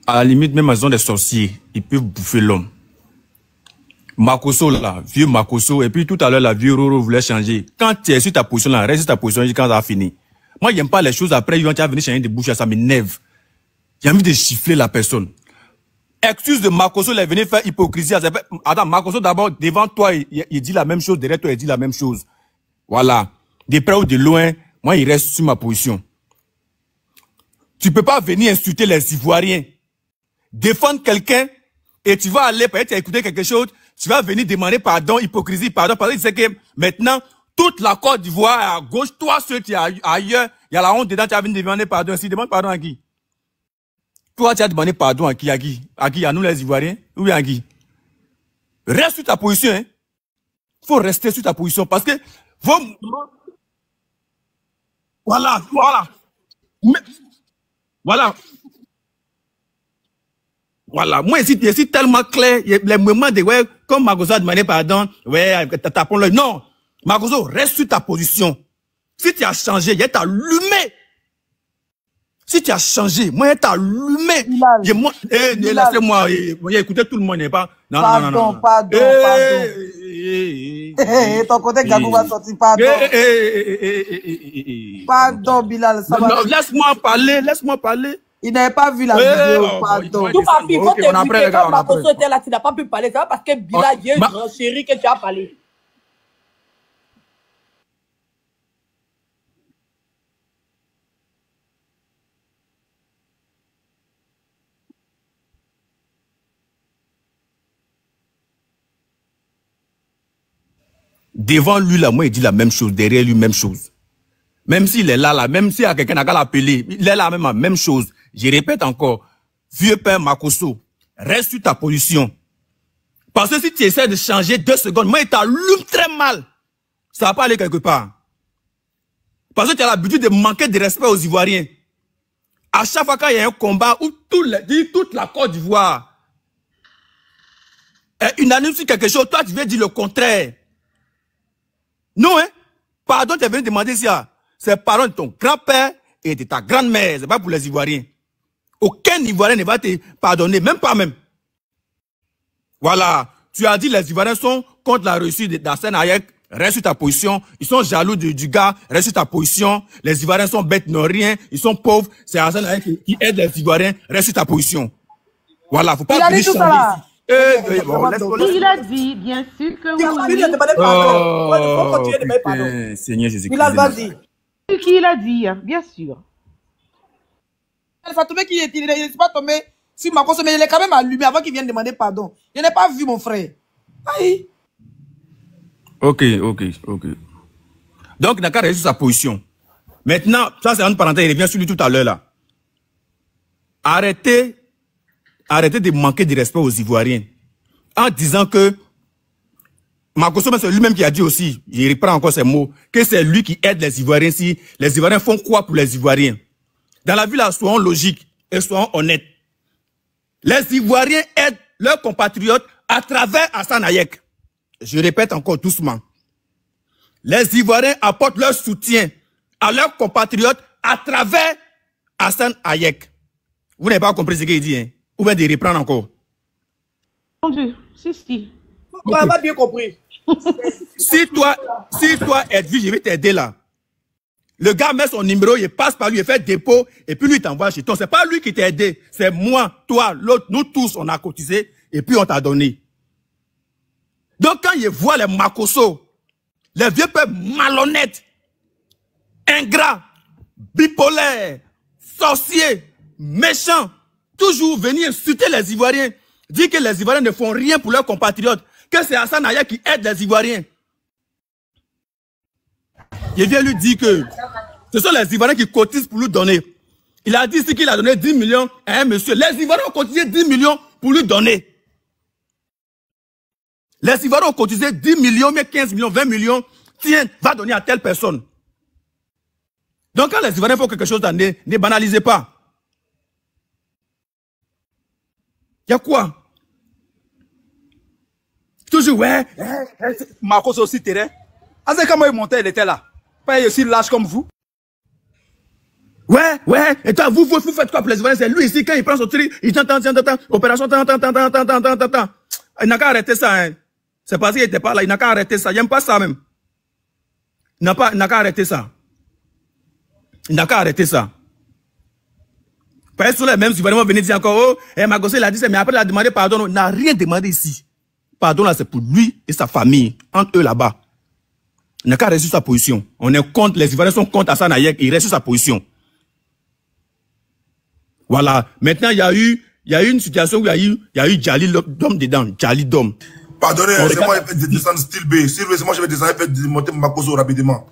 à la limite, même ils ont des sorciers, ils peuvent bouffer l'homme. Makoso là, vieux Makoso, et puis tout à l'heure, la vieux Roro voulait changer. Quand tu es sur ta position là, reste sur ta position quand ça a fini. Moi, j'aime pas les choses après, ils vont venir changer de bouche, ça m'énerve. J'ai envie de chiffler la personne. Excuse de Makoso, il est venu faire hypocrisie. Attends, Makoso d'abord, devant toi, il dit la même chose, derrière toi, il dit la même chose. Voilà. De près ou de loin, moi, il reste sur ma position. Tu peux pas venir insulter les Ivoiriens. Défendre quelqu'un, et tu vas aller, peut-être tu as écouté quelque chose, tu vas venir demander pardon, hypocrisie, pardon, parce que tu sais que maintenant, toute la Côte d'Ivoire est à gauche, toi, ceux qui sont ailleurs, il y a la honte dedans, tu vas venir demander pardon. Si, demande pardon à qui? Toi, tu as demandé pardon à qui? À qui? À qui? À nous les Ivoiriens? Ou bien à qui? Reste sur ta position, hein. Faut rester sur ta position parce que voilà. Mais, voilà. Moi, ici, je suis tellement clair. Les moments de, ouais, comme Makoso a demandé pardon, ouais, tapons l'œil. Non. Makoso, reste sur ta position. Si tu as changé, il est allumé. Si tu as changé, moi, il est allumé. Laissez-moi, écoutez tout le monde, n'est pas. Non. Pardon. Ton côté Gabou va sortir, pardon. Pardon, Bilal, ça va. Laisse-moi parler. Il n'avait pas vu la vidéo, pardon. Tout papi, il faut t'éviter quand Makoso était là, tu n'as pas pu parler. C'est pas parce que Bilal vient grand chéri que tu as parlé. Devant lui, là, moi, il dit la même chose. Derrière lui, même chose. Même s'il est là, même s'il y a quelqu'un qui a l'appelé, il est là, même chose. Je répète encore. Vieux père Makoso, reste sur ta position. Parce que si tu essaies de changer 2 secondes, moi, il t'allume très mal. Ça va pas aller quelque part. Parce que tu as l'habitude de manquer de respect aux Ivoiriens. À chaque fois qu'il y a un combat où toute la Côte d'Ivoire est unanime sur quelque chose, toi, tu viens dire le contraire. Non, hein? Pardon, tu es venu demander ça. C'est pardon de ton grand-père et de ta grand-mère. C'est pas pour les Ivoiriens. Aucun Ivoirien ne va te pardonner, même pas même. Voilà. Tu as dit les Ivoiriens sont contre la réussite d'Hassane Hayek. Reste sur ta position. Ils sont jaloux du gars. Reste sur ta position. Les Ivoiriens sont bêtes, n'ont rien. Ils sont pauvres. C'est Hassane Hayek qui aide les Ivoiriens. Reste sur ta position. Voilà. Faut pas venir changer ici. Il a dit, bien sûr que oui. Il a demandé pardon. Seigneur Jésus-Christ. Bilal, vas-y. Qui il a dit, bien sûr. Fatoumé qui est, il n'est pas tombé sur Makoso, mais il est quand même allumé avant qu'il vienne demander pardon. Je n'ai pas vu mon frère. Aïe. Ok. Donc, il n'a qu'à rester sur sa position. Maintenant, ça c'est une parenthèse, il revient sur lui tout à l'heure là. Arrêtez de manquer de respect aux Ivoiriens. En disant que Makoso, c'est lui-même qui a dit aussi, je reprends encore ces mots, que c'est lui qui aide les Ivoiriens si les Ivoiriens font quoi pour les Ivoiriens. Dans la vie là, soyons logiques et soyons honnêtes. Les Ivoiriens aident leurs compatriotes à travers Hassane Hayek. Je répète encore doucement. Les Ivoiriens apportent leur soutien à leurs compatriotes à travers Hassane Hayek. Vous n'avez pas compris ce qu'il dit, hein? Ou bien de reprendre encore. Mon Dieu, si. On n'a pas bien compris. Si toi, Edwige, je vais t'aider là. Le gars met son numéro, il passe par lui, il fait dépôt, et puis lui, il t'envoie chez toi. C'est pas lui qui t'a aidé, c'est moi, toi, l'autre, nous tous, on a cotisé, et puis on t'a donné. Donc quand il voit les Makoso, les vieux peuples malhonnêtes, ingrats, bipolaires, sorciers, méchants, toujours venir insulter les Ivoiriens, dire que les Ivoiriens ne font rien pour leurs compatriotes, que c'est Hassan Ayek qui aide les Ivoiriens. Il vient lui dire que ce sont les Ivoiriens qui cotisent pour lui donner. Il a dit ici qu'il a donné 10 millions à un monsieur. Les Ivoiriens ont cotisé 10 millions pour lui donner. Les Ivoiriens ont cotisé 10 millions, mais 15 millions, 20 millions. Tiens, va donner à telle personne. Donc quand les Ivoiriens font quelque chose, ne banalisez pas. Il y a quoi? Toujours, ouais. Marcos aussi terrain. Azek, comment il montait, il était là. Pas aussi lâche comme vous. Ouais. Et toi, vous faites quoi pour les Ivoiriens? C'est lui ici, quand il prend son tri, il t'entend, opération, il n'a qu'à arrêter ça, hein. C'est parce qu'il n'était pas là, il n'a qu'à arrêter ça. Il n'aime pas ça même. Il n'a qu'à arrêter ça. Il n'a qu'à arrêter ça. Parce que sur les mêmes Ivoiriens vont venir dire encore, oh, Magosso, il a dit ça, mais après il a demandé pardon. Il n'a rien demandé ici. Pardon là, c'est pour lui et sa famille, entre eux là-bas. Il n'a qu'à rester sur sa position. On est contre, les Ivoiriens sont contre Hassan Ayek, il reste sur sa position. Voilà. Maintenant, il y a eu une situation où il y a eu Djali Dom dedans. Djali Dom. Pardonnez, c'est moi qui vais descendre style B. Si c'est moi je vais descendre, je vais monter Makoso rapidement.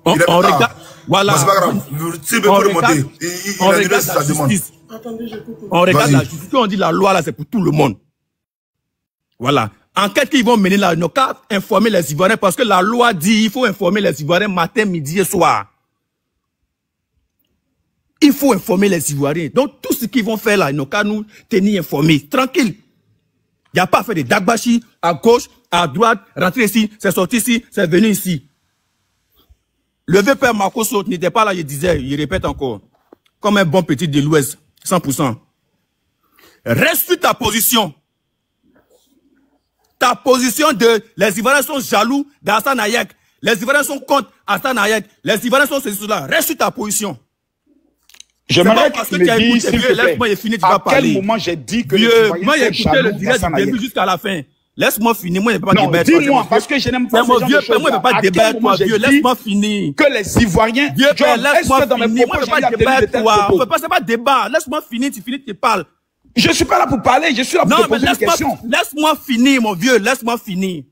On regarde. Voilà. C'est pas grave. Si B peut remonter, il a donné sa demande. On regarde la justice. Quand on dit la loi là, c'est pour tout le monde. Voilà. Enquête qu'ils vont mener là, ils n'ont qu'à informer les Ivoiriens parce que la loi dit il faut informer les Ivoiriens matin, midi et soir. Il faut informer les Ivoiriens. Donc tout ce qu'ils vont faire là, ils n'ont qu'à nous tenir informés. Tranquille. Il n'y a pas à faire de dagbashi à gauche, à droite, rentrer ici, c'est sorti ici, c'est venu ici. Le vieux père Makoso n'était pas là, il disait, il répète encore, comme un bon petit de l'Ouest, 100%. Reste sur ta position. Ta position de les Ivoiriens sont jaloux d'Hassan Ayek. Les Ivoiriens sont contre Hassan Ayek. Les Ivoiriens sont ceci, cela. Reste sur ta position. J'aimerais que tu me dises, s'il te plaît, à quel moment j'ai dit que les Ivoiriens sont jaloux d'Hassan Ayek jusqu'à la fin. Laisse-moi finir, moi je ne peux pas débattre. Dis-moi, parce que je n'aime pas ce genre de choses. Moi je ne peux pas débattre, moi vieux, laisse-moi finir. Que les Ivoiriens, laisse-moi finir, moi je ne peux pas débattre, toi. On ne peut pas débattre, laisse-moi finir, tu finis, tu parles. Je ne suis pas là pour parler, je suis là pour te poser une question. Laisse-moi finir, mon vieux, laisse-moi finir.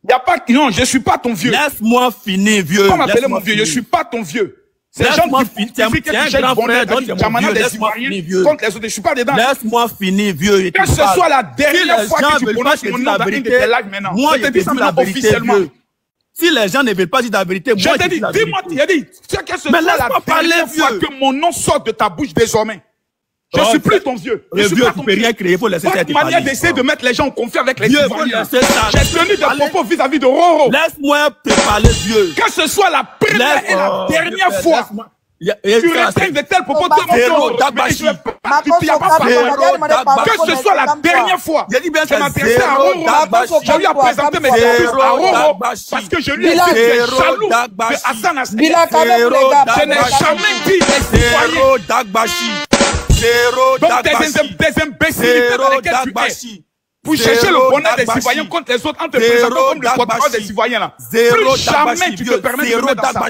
Non, je ne suis pas ton vieux. Laisse-moi finir, vieux. Comment m'appeler mon vieux? Je ne suis pas ton vieux. C'est les gens qui grand frère, donc laisse-moi finir, vieux. Contre les autres, je ne suis pas dedans. Laisse-moi finir, vieux. Que ce soit la dernière fois que tu prononces mon nom dans une de tes lives maintenant. Moi, je te dis ça maintenant officiellement. Si les gens ne veulent pas dire la vérité, moi, je te dis, dis-moi, tu as dit, que ce soit la dernière fois que mon nom sort de ta bouche désormais. Je ne suis plus ton vieux. Le vieux, tu ne peux rien créer, il faut laisser ça. Votre manière d'essayer de mettre les gens en confiance avec les Ivoiriens. J'ai tenu des propos vis-à-vis de Roro. Laisse-moi te parler, vieux. Que ce soit la première et la dernière fois. Tu restreins de tels propos de mon Dagbashi. Que ce soit la dernière fois. Je m'intéressais à Roro. J'ai eu à présenter mes excuses à Roro parce que je lui ai dit que j'étais jaloux de Hassan Ayek. Je n'ai jamais dit les Ivoiriens. Donc des imbécilités dans lesquelles tu es. Pour chercher le bonheur des Ivoiriens contre les autres, en te présentant comme le porte-parole des Ivoiriens là. Plus jamais tu te permets de me mettre dans ça.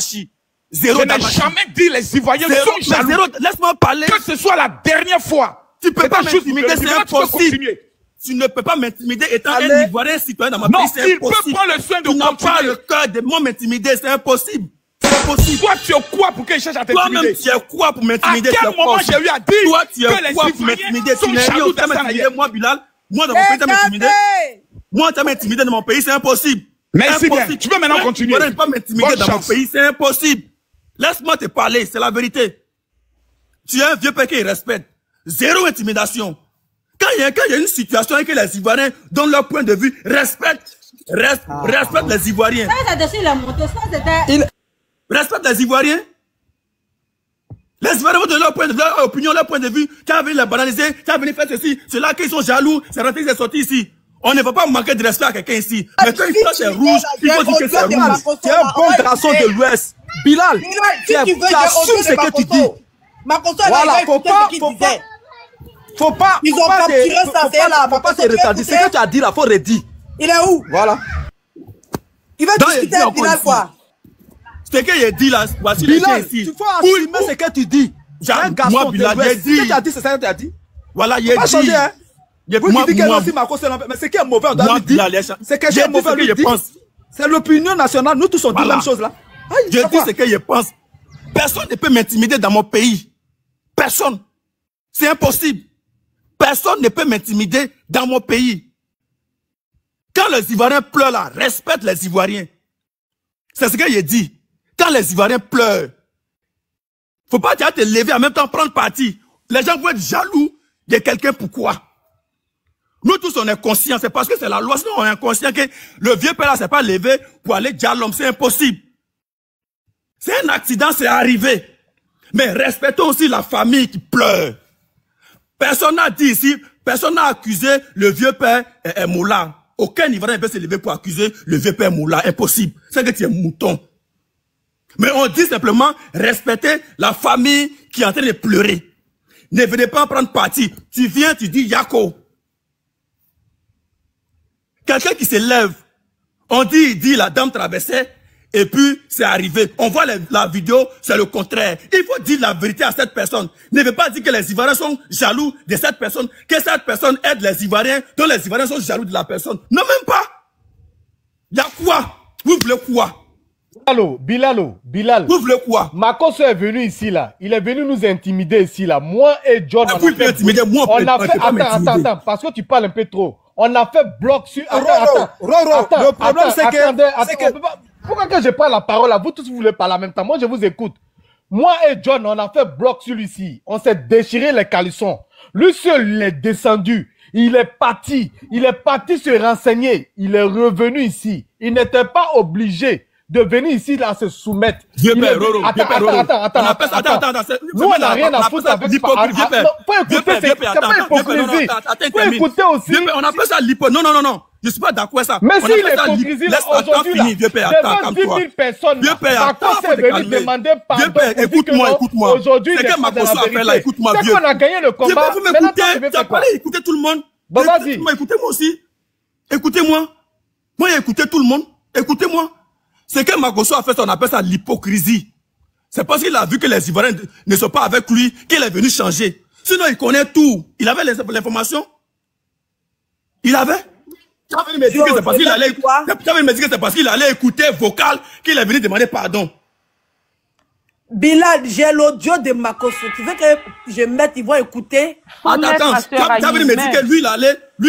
Je n'ai jamais dit les Ivoiriens sont jaloux. Laisse-moi parler. Que ce soit la dernière fois. Tu peux pas m'intimider, c'est impossible. Tu ne peux pas m'intimider étant un Ivoirien citoyen dans ma pays, c'est impossible. Non, il peut prendre le soin de continuer. Tu n'as pas le cœur de moi m'intimider, c'est impossible. C'est possible. Toi, tu es quoi pour qu'il cherche à t'intimider? Toi-même, tu es quoi pour m'intimider? À quel moment j'ai eu à dire toi, tu es que les quoi pour m'intimider? sont jaloux d'Hassan Ayek? Moi, Bilal, moi, dans mon pays, tu m'as intimidé. Moi, tu m'as intimidé dans mon pays, c'est impossible. Merci bien. Tu peux maintenant continuer. Tu ne peux pas m'intimider dans mon pays, c'est impossible. Laisse-moi te parler, c'est la vérité. Tu es un vieux père qui respecte. Zéro intimidation. Quand il y a une situation et que les Ivoiriens donnent leur point de vue, respecte les Ivoiriens. Respecte les Ivoiriens. Les Ivoiriens vont donner leur opinion, leur point de vue. Tu as venu les banaliser, tu as venu faire ceci, cela, qu'ils sont jaloux, c'est rentré, c'est sorti ici. On ne va pas manquer de respect à quelqu'un ici. Mais quand il est rouge, il faut dire que c'est rouge. Tu es un bon garçon de l'Ouest. Bilal, tu assumes ce que tu dis. Voilà, faut pas ils ont capturé ça, c'est là. Faut pas te retarder. Ce que tu as dit là, faut redire. Il est où? Voilà. Il va discuter avec Bilal quoi? Ce que j'ai dit là, voici Bilal, tu faut assumer ce que tu dis. Un garçon de l'Ouest. Ce que tu as dit, c'est ça que tu as dit. Voilà, il a dit. Changer, hein. Vous qui dites que aussi Makosso, mais ce qui est mauvais, on doit lui dire. C'est que j'ai mauvais, lui dire. C'est l'opinion nationale. Nous tous on dit la même chose là. Je dis ce que je pense. Personne ne peut m'intimider dans mon pays. Personne. C'est impossible. Personne ne peut m'intimider dans mon pays. Quand les Ivoiriens pleurent là, respecte les Ivoiriens. C'est ce que j'ai dit. Quand les Ivoiriens pleurent, faut pas déjà te lever en même temps prendre parti. Les gens vont être jaloux de quelqu'un. Pourquoi? Nous tous on est conscients, c'est parce que c'est la loi, sinon on est conscient que le vieux père là s'est pas levé pour aller dire à l'homme, c'est impossible. C'est un accident, c'est arrivé. Mais respectons aussi la famille qui pleure. Personne n'a dit ici, personne n'a accusé le vieux père Moula. Aucun Ivoirien ne peut se lever pour accuser le vieux père Moula. Impossible. C'est que tu es mouton. Mais on dit simplement respecter la famille qui est en train de pleurer. Ne venez pas prendre parti. Tu viens, tu dis Yako. Quelqu'un qui se lève, on dit, il dit la dame traversait, et puis c'est arrivé. On voit la vidéo, c'est le contraire. Il faut dire la vérité à cette personne. Ne veut pas dire que les Ivoiriens sont jaloux de cette personne, que cette personne aide les Ivoiriens, dont les Ivoiriens sont jaloux de la personne. Non, même pas. Il y a quoi? Vous voulez quoi? Bilal. Vous voulez quoi? Makosso est venu ici là. Il est venu nous intimider ici là. Moi et John. Vous pouvez intimider moi. Attends, parce que tu parles un peu trop. On a fait bloc sur... Le problème c'est que... Pourquoi que je prends la parole là? Vous tous vous voulez parler en même temps. Moi je vous écoute. Moi et John, on a fait bloc sur lui-ci. On s'est déchiré les calissons. Lui seul, il est descendu. Il est parti se renseigner. Il est revenu ici. Il n'était pas obligé de venir ici là se soumettre. Attends. Nous on n'a rien à foutre avec l'hypocrisie. C'est pas hypocrisie. Faut écouter aussi. On appelle ça l'hypocrisie. Non. Je suis pas d'accord avec ça. Mais si l'hypocrisie aujourd'hui là, devant 10 000 personnes, Makosso est venu demander pardon. Écoute-moi. Aujourd'hui, c'est que Makosso a fait là, écoute-moi vieux. C'est qu'on a gagné le combat. Vous m'écoutez. Tu as parlé, écoutez tout le monde. Bon, vas-y. Écoutez-moi aussi. Écoutez-moi. Moi, j'ai écouté tout le monde. Écoutez-moi. C'est que Makosso a fait, on appelle ça l'hypocrisie. C'est parce qu'il a vu que les Ivoiriens ne sont pas avec lui qu'il est venu changer. Sinon, il connaît tout. Il avait l'information. Il avait. Tu vas venir me dire que c'est parce qu'il allait écouter vocal qu'il est venu demander pardon. Bilal, j'ai l'audio de Makosso. Tu veux que je mette, ils vont écouter? Attends, tu vas venir me dire que lui,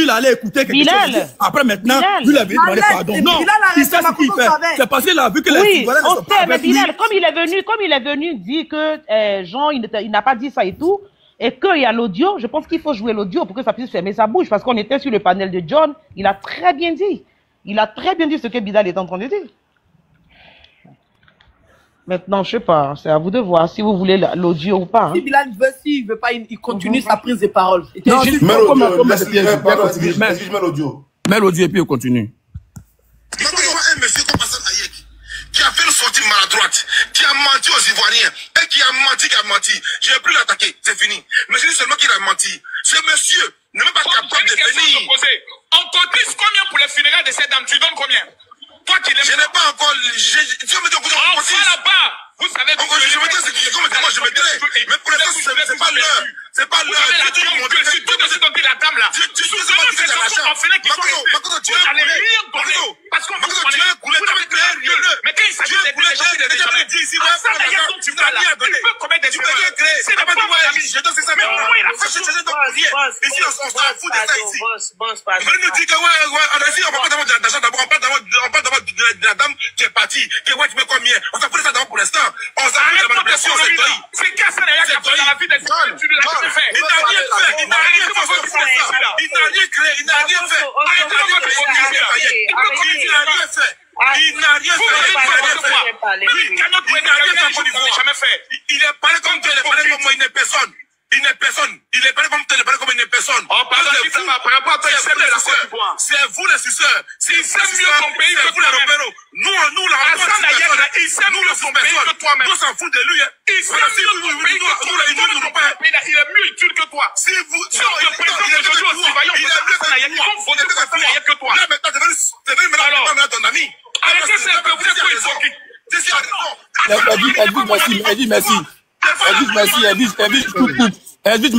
il allait écouter quelque chose. Après, maintenant, lui, il est venu demander pardon. Non, il sait ce qu'il fait. C'est parce qu'il a vu que les Ivoiriens ne sont pas avec lui. Bilal, comme il est venu dire que Jean, il n'a pas dit ça et tout, et qu'il y a l'audio, je pense qu'il faut jouer l'audio pour que ça puisse fermer sa bouche, parce qu'on était sur le panel de John, il a très bien dit. Il a très bien dit ce que Bilal est en train de dire. Maintenant, je sais pas, c'est à vous de voir si vous voulez l'audio ou pas. Si Bilal veut, s'il veut pas, il continue sa prise de parole. Non, juste mets l'audio. Mets l'audio et puis on continue. Un monsieur comme Hassan Hayek, qui a fait une sortie maladroite, qui a menti aux Ivoiriens, et qui a menti. Je n'ai plus l'attaquer, c'est fini. Mais je dis seulement qu'il a menti. Ce monsieur n'est même pas capable de venir. On cotise combien pour les funérailles de cette dame? Tu donnes combien? Toi qui l'aimes. Je n'ai pas encore. Tu vas me dire que on va là-bas. Vous savez. Je me dis, c'est comme moi, je me dirais. Mais pour l'instant, c'est pas l'heure. C'est pas l'heure. Tu suis tout de suite donné la dame là. Tu sais pas que c'est l'argent. Makosso, tu as rien donné. Parce qu'on vous avez créé un lieu. Mais quand il s'agit des gens qui n'ont jamais dit ici, tu peux commettre des erreurs. C'est pas moi, je donne ça. Mais il a fait changer de courrier. Ici, on s'en fout de ça ici. Vous nous dites que ici, on va pas d'avoir de l'argent d'abord. On parle d'abord de la dame qui est partie. Que ouais, tu mets combien? On s'en fout de ça d'abord pour l'instant. On s'en fout de la manipulation, c'est toi. C'est qu'à ça, il y a dans la vie des gens. Tu ne l'as jamais fait. Il n'a rien fait. Il n'a rien fait. Il n'a rien créé. Il n'a rien fait. Il n'a rien fait. Il est parlé comme Dieu, il est parlé comme moi, il n'est personne. Il n'est personne. Il est parlé comme Dieu, il est parlé comme une personne. Oh, pardon, par rapport à toi, il sait mieux la Côte d'Ivoire. C'est vous les suceurs. Il sait mieux ton pays que vous les repérons. Nous, la Assane Hayek, il sait mieux ton pays que toi-même. Nous s'en fout de lui. Il sait mieux ton pays que toi-même. Il est mieux utile que toi. Si vous... Si on te présente aujourd'hui au Citoyen, on peut Assane Hayek, ils vont voter pour Assane Hayek que toi. Là, maintenant, t'es venu maintenant ton ami. Arrêtez ça, vous êtes quoi hypocrite? Edwige,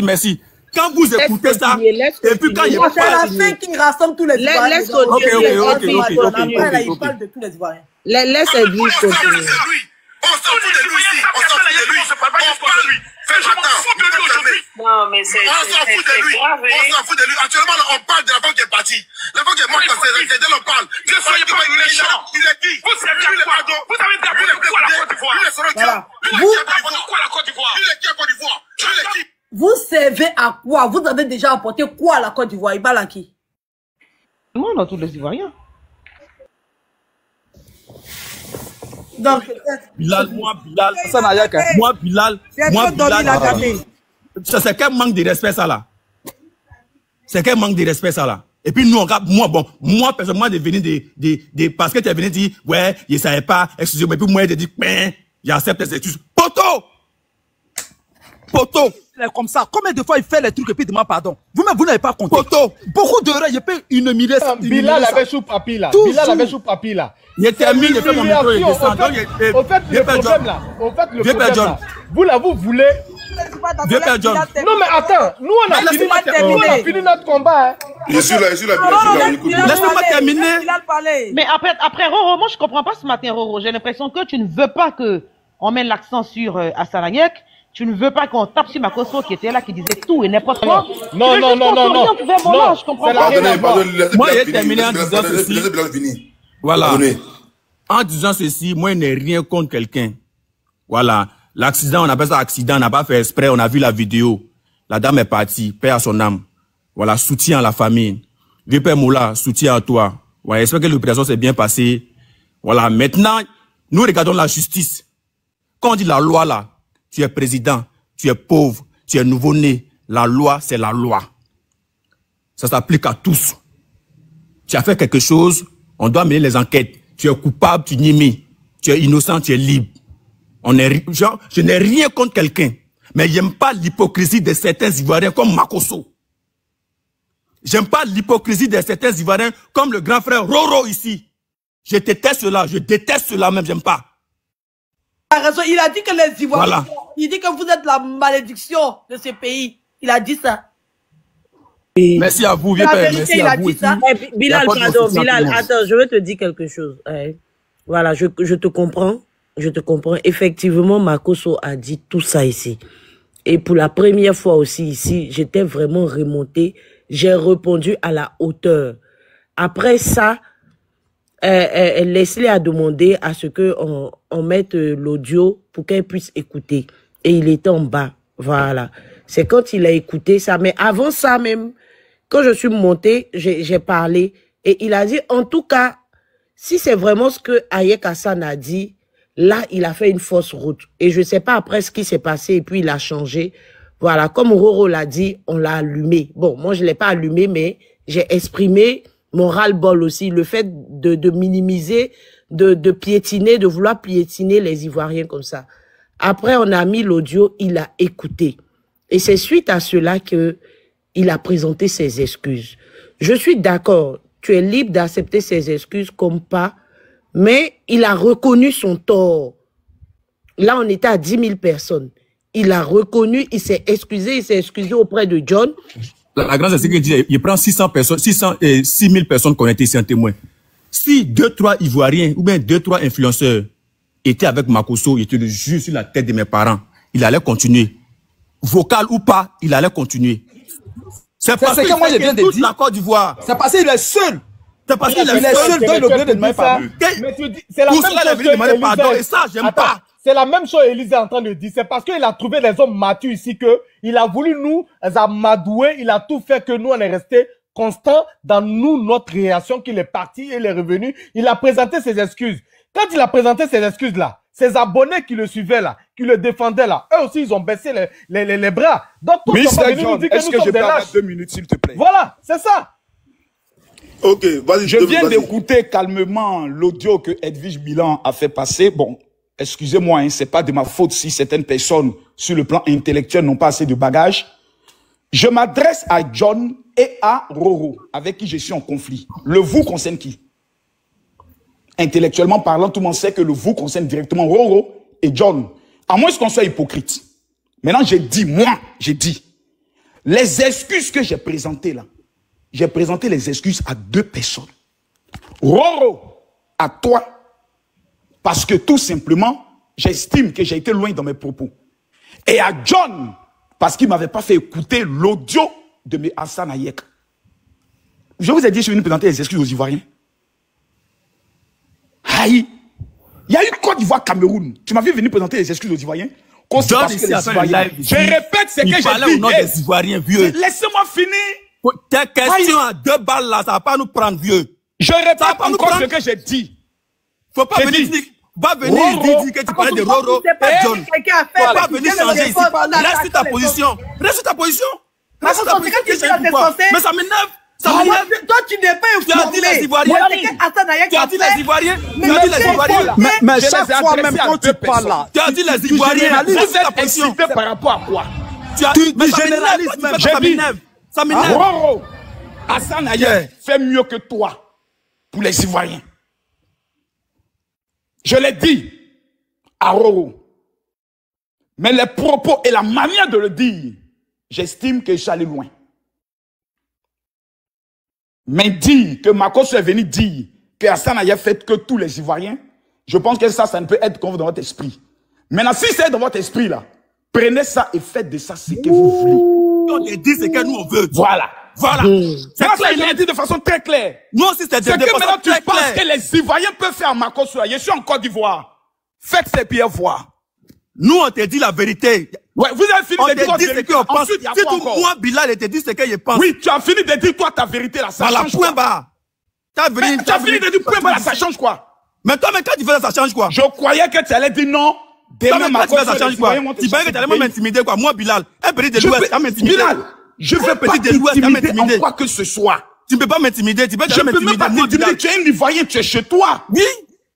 merci. Quand vous écoutez ça, et puis quand il c'est la fin qui rassemble tous les Ivoiriens. Ok. Il parle de tous les Ivoiriens. Laisse Edwige continuer. On s'en fout de lui ici. On s'en fout de lui. On parle de lui. Non, mais c'est on s'en fout de lui. On s'en fout de lui. Actuellement, on parle de la femme qui est partie. La femme qui est morte, c'est d'elle on parle. Ne soyez pas méchant. Il est qui? Vous savez quoi? Vous avez drapé de quoi à la Côte d'Ivoire? Vous, la Côte d'Ivoire? Il est qui à Côte d'Ivoire? Il est qui? vous servez à quoi? Vous avez déjà apporté quoi à la Côte d'Ivoire? Il parle à qui? Moi, on a tous les Ivoiriens. Donc, Bilal, c'est quel manque de respect ça là? C'est quel manque de respect ça là? Et puis nous, moi personnellement, de venir parce que tu es venu dire, ouais, je savais pas, excusez-moi, et puis moi, je dis, ben, j'accepte ces excuses. Poto! Comme ça, combien de fois il fait les trucs et puis il demande pardon? Vous-même, vous n'avez pas compté. Poto! Beaucoup d'heures, il peut humilier ça. Bilal avait sous papier là. Il termine de faire mon micro et descend. Au fait, le problème là, vous là, vous voulez... Non mais attends, nous on a fini notre combat. Hein. Je suis là. Laisse-moi terminer. Mais après Roro, moi je comprends pas ce matin, Roro. J'ai l'impression que tu ne veux pas que on mette l'accent sur Assane Hayek. Tu ne veux pas qu'on tape sur Makosso qui était là, qui disait tout et n'importe quoi. Non. Je comprends pas. Moi j'ai terminé en disant ceci. Voilà. En disant ceci, moi je n'ai rien contre quelqu'un. Voilà. L'accident, on appelle ça accident, on n'a pas fait exprès, on a vu la vidéo. La dame est partie, paix à son âme. Voilà, soutien à la famille. Vieux Père Moula, soutien à toi. Voilà, j'espère que l'opération s'est bien passée. Voilà, maintenant, nous regardons la justice. Quand on dit la loi là, tu es président, tu es pauvre, tu es nouveau-né. La loi, c'est la loi. Ça s'applique à tous. Tu as fait quelque chose, on doit mener les enquêtes. Tu es coupable, tu nies. Tu es innocent, tu es libre. Je n'ai rien contre quelqu'un, mais j'aime pas l'hypocrisie de certains Ivoiriens comme Makosso. J'aime pas l'hypocrisie de certains Ivoiriens comme le grand frère Roro ici. Je déteste cela même, j'aime pas. Il a raison, il a dit que les Ivoiriens, Voilà. il dit que vous êtes la malédiction de ce pays. Il a dit ça. Merci à vous, vieux père. Merci à vous. Bilal, pardon, Bilal, attends, je veux te dire quelque chose. Voilà, je te comprends. Je te comprends. Effectivement, Makosso a dit tout ça ici. Et pour la première fois aussi ici, j'étais vraiment remontée. J'ai répondu à la hauteur. Après ça, Leslie a demandé à ce que on mette l'audio pour qu'elle puisse écouter. Et il était en bas. Voilà. C'est quand il a écouté ça. Mais avant ça même, quand je suis montée, j'ai parlé. Et il a dit, en tout cas, si c'est vraiment ce que Hayek Assane a dit, là, il a fait une fausse route. Et je ne sais pas après ce qui s'est passé et puis il a changé. Voilà, comme Roro l'a dit, on l'a allumé. Bon, moi, je ne l'ai pas allumé, mais j'ai exprimé mon ras-le-bol aussi. Le fait de minimiser, de piétiner, de vouloir piétiner les Ivoiriens comme ça. Après, on a mis l'audio, il a écouté. Et c'est suite à cela qu'il a présenté ses excuses. Je suis d'accord, tu es libre d'accepter ses excuses comme pas. Mais il a reconnu son tort. Là, on était à 10 000 personnes. Il a reconnu, il s'est excusé auprès de John. La grâce, c'est qu'il dit, il prend 6 000 personnes qui ont été ici en témoin. Si 2-3 Ivoiriens ou bien 2-3 influenceurs étaient avec Makosso, il était le juge sur la tête de mes parents, il allait continuer. Vocal ou pas, il allait continuer. C'est parce que moi, j'ai bien dit. La Côte d'Ivoire. C'est parce qu'il est seul. C'est parce qu'il est seul dans le degré de demander pardon. C'est la même chose. C'est la même chose Élise est en train de dire. C'est parce qu'il a trouvé des hommes matures ici que il a voulu nous amadouer. Il a tout fait que nous on est resté constant dans notre réaction qu'il est parti et il est revenu. Il a présenté ses excuses. Quand il a présenté ses excuses là, ses abonnés qui le suivaient là, qui le défendaient là, eux aussi, ils ont baissé les bras. Donc, toi, tu vas venir nous dire que nous sommes des lâches. 2 minutes, s'il te plaît? Voilà, c'est ça. Ok, vas-y. Je viens d'écouter calmement l'audio que Edwige Bilan a fait passer. Bon, excusez-moi, hein, c'est pas de ma faute si certaines personnes, sur le plan intellectuel, n'ont pas assez de bagages. Je m'adresse à John et à Roro, avec qui je suis en conflit. Le vous concerne qui? Intellectuellement parlant, tout le monde sait que le vous concerne directement Roro et John. À moins qu'on soit hypocrite. Maintenant, j'ai dit, les excuses que j'ai présentées là, j'ai présenté les excuses à 2 personnes. Roro, à toi, parce que tout simplement, j'estime que j'ai été loin dans mes propos. Et à John, parce qu'il ne m'avait pas fait écouter l'audio de mes Hassan Hayek. Je vous ai dit, je suis venu présenter les excuses aux Ivoiriens. Aïe, il y a eu Côte d'Ivoire, Cameroun. Tu m'as vu venir présenter les excuses aux Ivoiriens. John, ici, je répète ce que j'ai dit. Au nom des Ivoiriens, vieux. Laissez-moi finir. Tes questions à 2 balles là, ça va pas nous prendre, vieux. Je répète encore ce que j'ai dit. Faut pas venir dire. Va venir dire que tu parlais de Roro et John. Faut pas venir changer ici. Reste sur ta position. Reste sur ta position. Reste sur ta position. Mais ça m'énerve. Ça m'énerve. Toi, tu n'es pas informé. Tu as dit les Ivoiriens. Tu as dit les Ivoiriens. Tu as dit les Ivoiriens. Mais chaque fois, même quand tu parles là. Tu as dit les Ivoiriens. Vous êtes excité par rapport à quoi? Tu généralises même. Ça m'énerve. Ça m'énerve. Roro, Hassan Hayek fait mieux que toi pour les Ivoiriens. Je l'ai dit à Roro. Mais les propos et la manière de le dire, j'estime que j'allais loin. Mais dire que Makosso est venu dire que Hassan Hayek fait que tous les Ivoiriens, je pense que ça ne peut être comme dans votre esprit. Maintenant, si c'est dans votre esprit là, prenez ça et faites de ça ce que vous voulez. On dit ce que nous on veut. Voilà. Voilà. C'est ça, il a dit de façon très claire. Nous aussi, c'est que maintenant tu penses que les Ivoiriens peuvent faire Makosso. Je suis en Côte d'Ivoire. Faites ces pieds voir. Nous, on te dit la vérité. Ouais, vous avez fini de dire on te dit ce qu'on pense. Si tout moi, Bilal, te dit ce que je pense. Oui, tu as fini de dire toi ta vérité là. Ça change quoi? Tu as fini de dire point bas là, ça change quoi? Mais toi, quand tu fais ça, ça change quoi? Je croyais que tu allais dire non. Demain, Makosso, ça change quoi? Tu croyais que tu allais m'intimider quoi? Moi, Bilal, un petit de l'Ouest, ça m'intimider. Bilal, je veux pas t'intimider en quoi que ce soit. Tu ne peux pas m'intimider. Tu peux je peux même pas t'intimider. Tu es un Ivoirien, tu es chez toi. Oui.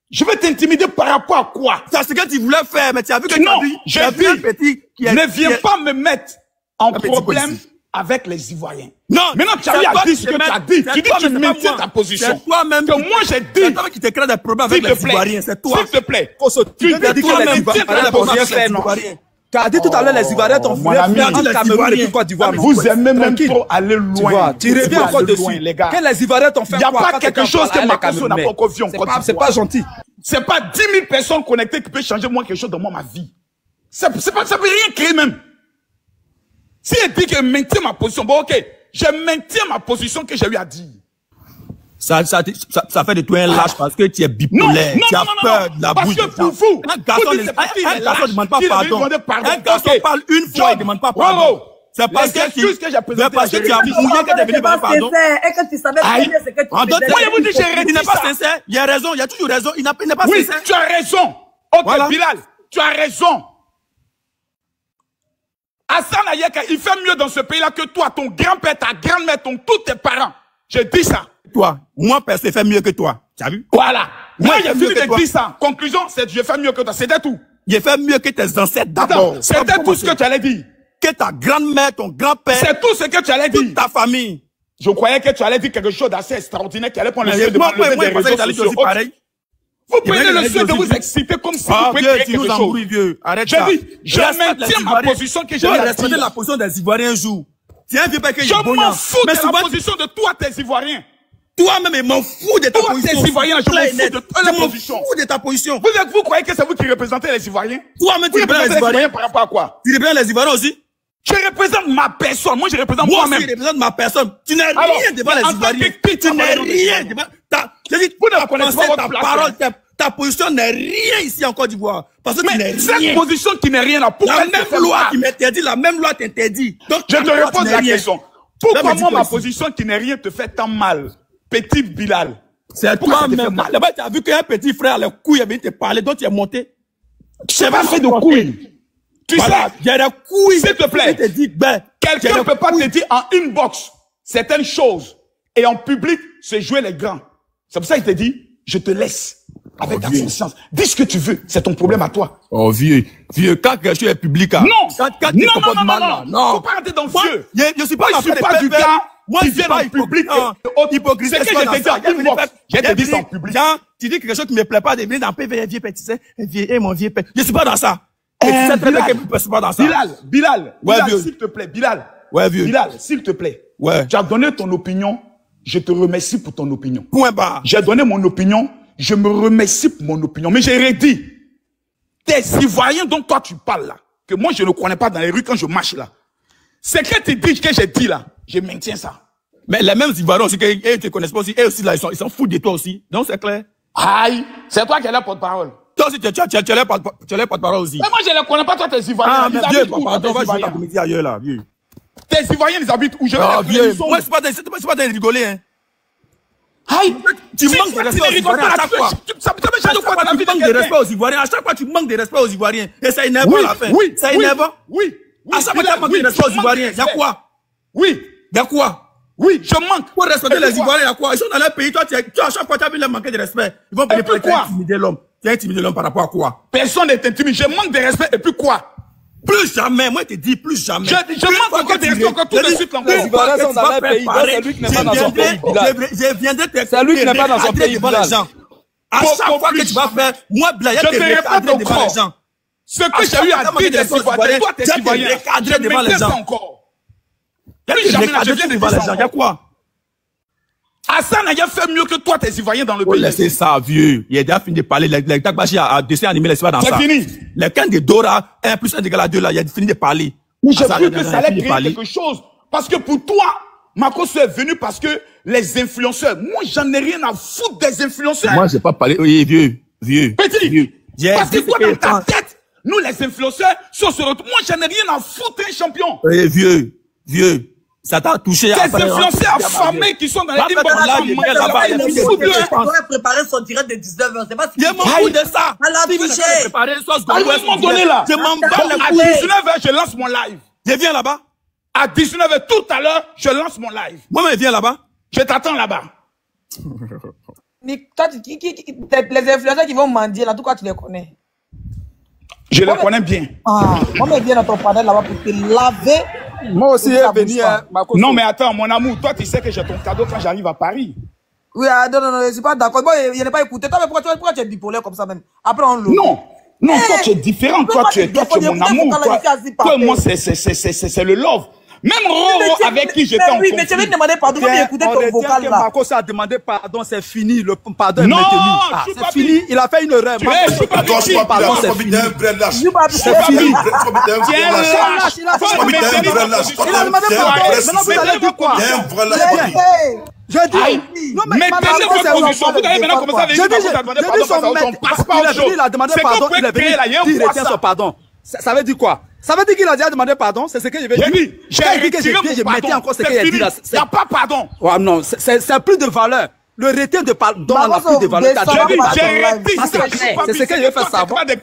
Je vais t'intimider par rapport à quoi? C'est ce que tu voulais faire, mais tu as vu que non, tu as vu un petit qui est... Ne viens pas me mettre en problème avec les Ivoiriens. Non. Maintenant, tu as dit ce que tu as dit. Tu dis que tu maintiens ta position. C'est toi-même. Que moi, j'ai dit. C'est toi qui te crée des problèmes avec les Ivoiriens. C'est toi. S'il te plaît. Tu dis que les Ivoiriens Tu as dit tout à l'heure, les Ivoiriens t'ont fait le Cameroun et Côte d'Ivoire. Vous aimez même trop aller loin. Tu reviens encore dessus. Les gars. Que les Ivoiriens t'ont fait quoi? Il n'y a pas quelque chose que Makosso n'a pas encore vu en Côte d'Ivoire. C'est pas gentil. C'est pas 10 000 personnes connectées qui peuvent changer moi quelque chose dans ma vie. Ça peut rien créer même. Si elle dit que je maintiens ma position, bon ok, je maintiens ma position que j'ai eu à dire. Ça fait de toi un lâche parce que tu es bipolaire. Tu as peur de la bouche. Parce que pour vous, un garçon ne demande pas pardon. Un garçon parle une fois, il ne demande pas pardon. C'est parce que tu as mouillé que tu es venu demander pardon. Et que tu savais très bien ce que tu faisais. Il n'est pas sincère. Il a raison. Il a toujours raison. Il n'est pas sincère. Oui, tu as raison. Ok, Bilal, tu as raison. Hassan Hayek, il fait mieux dans ce pays-là que toi, ton grand-père, ta grand-mère, tous tes parents. Je dis ça. Toi, moi, personne fait mieux que toi. Tu as vu? Voilà. Moi, j'ai fini de dire ça. Conclusion, c'est je fais mieux que toi. C'était tout. J'ai fait mieux que tes ancêtres d'abord. C'était tout ce que tu allais dire. Que ta grand-mère, ton grand-père. C'est tout ce que tu allais dire. Toute ta famille. Je croyais que tu allais dire quelque chose d'assez extraordinaire qui allait prendre le soin de m'enlever des réseaux sociaux. Pareil. Vous prenez le soin de vous exciter comme si vous pouvez créer quelque chose. Vieux. Arrête ça. Je dis, je maintiens ma position que j'ai respecté la position des Ivoiriens un jour. Tiens, vieux pas que je m'en fous de la position de toi, tes Ivoiriens. Toi-même, je m'en fous de ta position. Toi, tes Ivoiriens, je m'en fous de ta position. Je m'en fous de ta position. Vous croyez que c'est vous qui représentez les Ivoiriens? Toi-même, tu représentes les Ivoiriens par rapport à quoi? Tu représentes les Ivoiriens aussi? Je représente ma personne. Moi, je représente moi-même. Moi, je représente ma personne. Tu n'es rien devant les Ivoiriens. Tu n'es rien devant... Je dis, vous ne connaissez pas votre parole. Ta position n'est rien ici en Côte d'Ivoire. Parce que tu n'es rien. Cette position qui n'est rien là, pourquoi la même loi qui m'interdit, la même loi t'interdit. Donc, je te repose la question. Pourquoi moi, ma position qui n'est rien te fait tant mal? Petit Bilal. C'est toi-même. D'abord, tu as vu qu'un petit frère a les couilles, il te parler, donc tu es monté. C'est pas fait de couilles. Tu sais, il y a des couilles. S'il te plaît. Quelqu'un ne peut pas te dire en inbox certaines choses et en public se jouer les grands. C'est pour ça qu'il te dit, je te laisse avec ta conscience. Dis ce que tu veux, c'est ton problème à toi. Oh vieux, quand quelque chose est public, non, quand tu te comportes mal, non, faut pas rentrer dans le vieux. Je suis pas du gars qui vient en public. Hypocrisie. C'est que je te dis en inbox. Je te dis en public. Tu dis quelque chose qui me plaît pas de venir dans PV, vieux père, tu sais, mon vieux père. Je suis pas dans ça. Tu sais très bien que je suis pas dans ça. Bilal, s'il te plaît, Bilal. Ouais, vieux. Bilal, s'il te plaît. Ouais. Tu as donné ton opinion. Je te remercie pour ton opinion. Point barre. J'ai donné mon opinion. Je me remercie pour mon opinion. Mais j'ai redit. Tes Ivoiriens dont toi tu parles là, que moi je ne connais pas dans les rues quand je marche là. C'est que tu dis que j'ai dit là. Je maintiens ça. Mais les mêmes Ivoiriens aussi, ils te connaissent pas aussi. Eux aussi là, ils s'en foutent de toi aussi. Donc c'est clair. Aïe. C'est toi qui es là porte-parole. Toi aussi, tu es là porte-parole aussi. Mais moi je ne connais pas toi tes Ivoiriens. Ah, mais vieux, pardon, va jouer l'après-midi ailleurs là, vieux. Tes Ivoiriens, ils habitent où? Ah, vieux. Moi, c'est pas de rigoler, hein. Aïe, tu manques de respect aux Ivoiriens à chaque fois. Tu manques de respect aux Ivoiriens. À chaque fois, tu manques de respect aux Ivoiriens. Et ça énerve à la fin. Oui, ça énerve. Oui. À chaque fois, tu manques de respect aux Ivoiriens. Y'a quoi? Oui. Y'a quoi? Oui, je manque. Pour respecter les Ivoiriens, y'a quoi? Ils sont dans leur pays. Toi, à chaque fois, tu as vu leur manquer de respect. Ils vont venir pour intimider l'homme. Tu as intimidé l'homme par rapport à quoi? Personne n'est intimidé. Je manque de respect. Et puis quoi? Plus jamais, moi je te dis plus jamais. Je manque encore de respect encore tout de suite encore. Les Ivoiriens sont dans leur pays, c'est lui qui n'est pas dans son pays. Je viendrai te c'est lui qui n'est pas dans son pays devant les gens. À chaque fois que tu vas faire, moi Blaya te recadrer devant les gens. Ce que j'ai eu à dire des Ivoiriens, toi t'es Ivoirien, recadrer devant les gens. Plus jamais je viens devant les gens, y'a quoi? Hassan a fait mieux que toi, tes Ivoiriens dans le pays. Laissez ça, vieux. Il a déjà fini de parler. Les Takbashi a dessin animé, laissez pas dans ça. C'est fini. Les cannes de Dora, 1 plus 1 égale à 2 là, il a fini de parler. Mais j'ai cru que ça allait créer quelque chose. Parce que pour toi, Makosso est venu parce que les influenceurs, moi j'en ai rien à foutre des influenceurs. Moi j'ai pas parlé, oui, vieux. Petit, vieux. Parce que toi dans ta tête, nous les influenceurs, sur ce retour, moi j'en ai rien à foutre un champion. Oui, vieux. Ça t'a touché à ces influenceurs affamés qui sont dans les inbox là, il aurait préparé son direct de 19h. C'est pas si. Je m'en fous de ça. À la triché. À un moment donné là. Je m'en bats les couilles. À 19h, je lance mon live. Je viens là-bas. À 19h, tout à l'heure, je lance mon live. Moi-même, je viens là-bas. Je t'attends là-bas. Mais toi, les influenceurs qui vont mendier là, tout quoi tu les connais? Je les connais bien. Ah, moi, je viens dans ton panel là-bas pour te laver. Moi aussi, je vais venir. Non, mais attends, mon amour, toi, tu sais que j'ai ton cadeau quand j'arrive à Paris. Oui, non, je suis pas d'accord. Bon, il n'est pas écouté. Toi, mais pourquoi tu es bipolaire comme ça même? Après, on le. Non, toi, tu es différent. Toi, tu es mon amour. Toi, moi, c'est le love. Même Roro avec qui j'étais en conflit. Oui, mais tu viens de demander pardon, tu écouter ton vocal là. Makosso a demandé pardon, c'est fini, le pardon est maintenu. C'est fini, il a fait une erreur. Pardon, c'est fini. C'est fini. Il a demandé pardon, maintenant vous allez dire quoi? Je dis, non mais il a demandé pardon, il est venu, il retient son pardon. Ça veut dire quoi? Ça veut dire qu'il a déjà demandé pardon, c'est ce que je vais dire. J'ai dit que je mettais encore ce qu'il a dit là. Il n'y a pas pardon. Ouais, non, c'est plus de valeur. Le retien de pardon n'a plus de valeur. C'est ce que je vais faire savoir. Elle a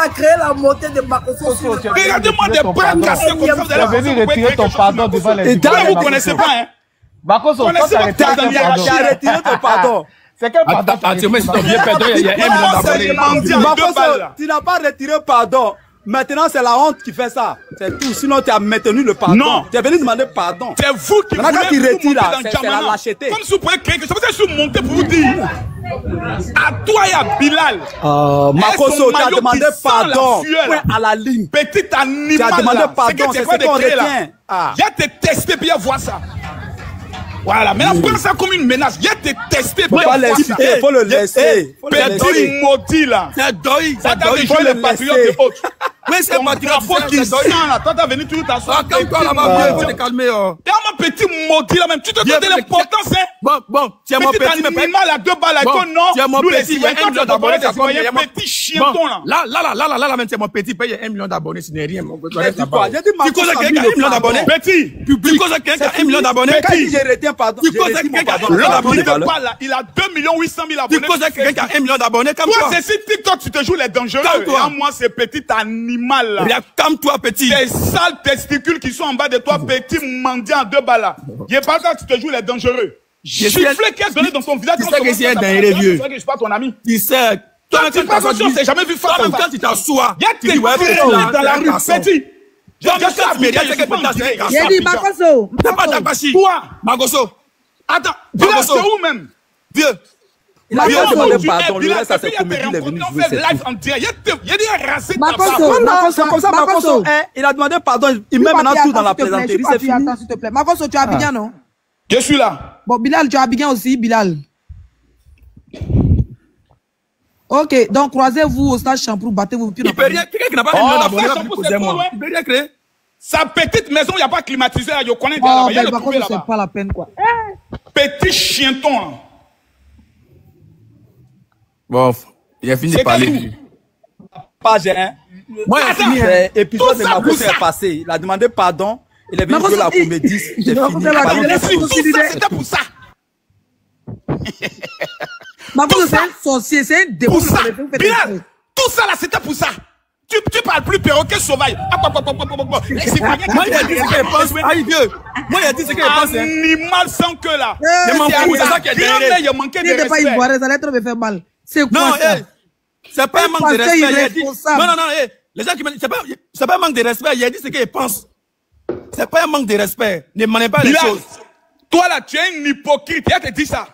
créé la montée de Makosso. Regardez-moi des bras cassés comme ça. Tu es venu retirer ton pardon devant les gens. Vous ne connaissez pas, hein? Makosso, toi, tu as retiré ton pardon. C'est quel pardon? Si ton vieux perdant, il y a 1 million d'abonnés. Tu n'as pas retiré pardon. Maintenant, c'est la honte qui fait ça. C'est tout. Sinon, tu as maintenu le pardon. Non. Tu es venu demander pardon. C'est vous qui voulez vous monter dans c'est la lâcheté. Comme si vous pouvez créer que ça veut dire monter pour vous dire. À toi et à Bilal. Makosso, tu as demandé pardon. À la ligne. Petit animal. Tu as demandé pardon. C'est ce qu'on retient. J'ai te testé pour voir ça. Voilà, maintenant prends ça comme une menace. Viens te tester. Faut pas laisser. Faut le laisser. Petit maudit là. C'est doy. Ça t'a joué les patriotes et autres. Oui, c'est ton drapeau qui sent là. Toi, t'as venu toujours t'asseoir. Calme-toi là-bas, viens te calmer. T'es un petit maudit là même. Tu te donnes de l'importance, hein. Bon, tu es mon petit, mais mal à 2 balles, non. Tu es mon petit, il y a 1 million d'abonnés, ça combien? Petit chienton là. Là, même, tu es mon petit, paye 1 million d'abonnés, ce n'est rien. J'ai dit, tu causes quelqu'un 1 million d'abonnés. Petit. Tu causes quelqu'un 1 million d'abonnés. Je retiens, pardon. Tu causes quelqu'un 1 million d'abonnés. Il a 2 800 000 abonnés. Tu causes quelqu'un qui a 1 million d'abonnés comme toi. Toi, c'est si TikTok, tu te joues les dangereux. Calme-toi. Moi, c'est petit animal là. Calme-toi, petit. Tes sales testicules qui sont en bas de toi, petit mendiant à 2 balles là. Il n'est pas quand tu te joues les dangereux. J'ai soufflé qu'est-ce donné dans ton visage. Tu sais que c'est un dingue vieux. Tu sais que je suis pas ton ami. Tu sais. Toi, tu pas conscient, c'est jamais vu face à face. Quand tu t'assois, il y a tes filles dans la rue, petit. J'ai dit, Makoso. C'est pas Takashi. Toi. Makoso. Attends, Bilal, c'est où même? Vieux. Il a demandé pardon, le reste, ça c'est comédie, il est venu jouer cette il y a des racines. C'est comme ça, Makoso. Il a demandé pardon, il met maintenant tout dans la plaisanterie, c'est fini. Attends, s'il te plaît. Makoso, tu es Abidjan, non? Je suis là. Bon, Bilal, tu es Abidjan aussi, Bilal. Ok, donc croisez-vous au stade Champrou, battez-vous. Il peut rien, quelqu'un qui n'a pas un million d'abonnés, il peut rien créer. Sa petite maison, il n'y a pas climatisé, je connais bien là-bas. Il y a le trouvé là-bas. C'est pas la peine, quoi. Petit chienton. Bon, il a fini de parler. Page 1. Moi, il a fini. L'épisode de Makoso est passé. Il a demandé pardon. Il est venu jouer la comédie. C'est fini. C'était pour ça. Makoso, c'est un sorcier, c'est un démon. Tout ça là, c'était pour ça. Tu parles plus perroquet sauvage. Moi, il a dit ce qu'il pense. Aïe, Dieu. Moi, il a dit ce qu'il pense. Animal sans queue là. C'est ça qui est derrière. Il manquait de respect. respect. Ça allait trop me faire mal. C'est quoi non, ça? C'est pas un manque de respect. Non, les gens qui me disent, c'est pas un manque de respect. Il a dit ce qu'il pense. C'est pas un manque de respect. Ne menez pas les choses. Toi là, tu es un hypocrite. Il a te dit ça.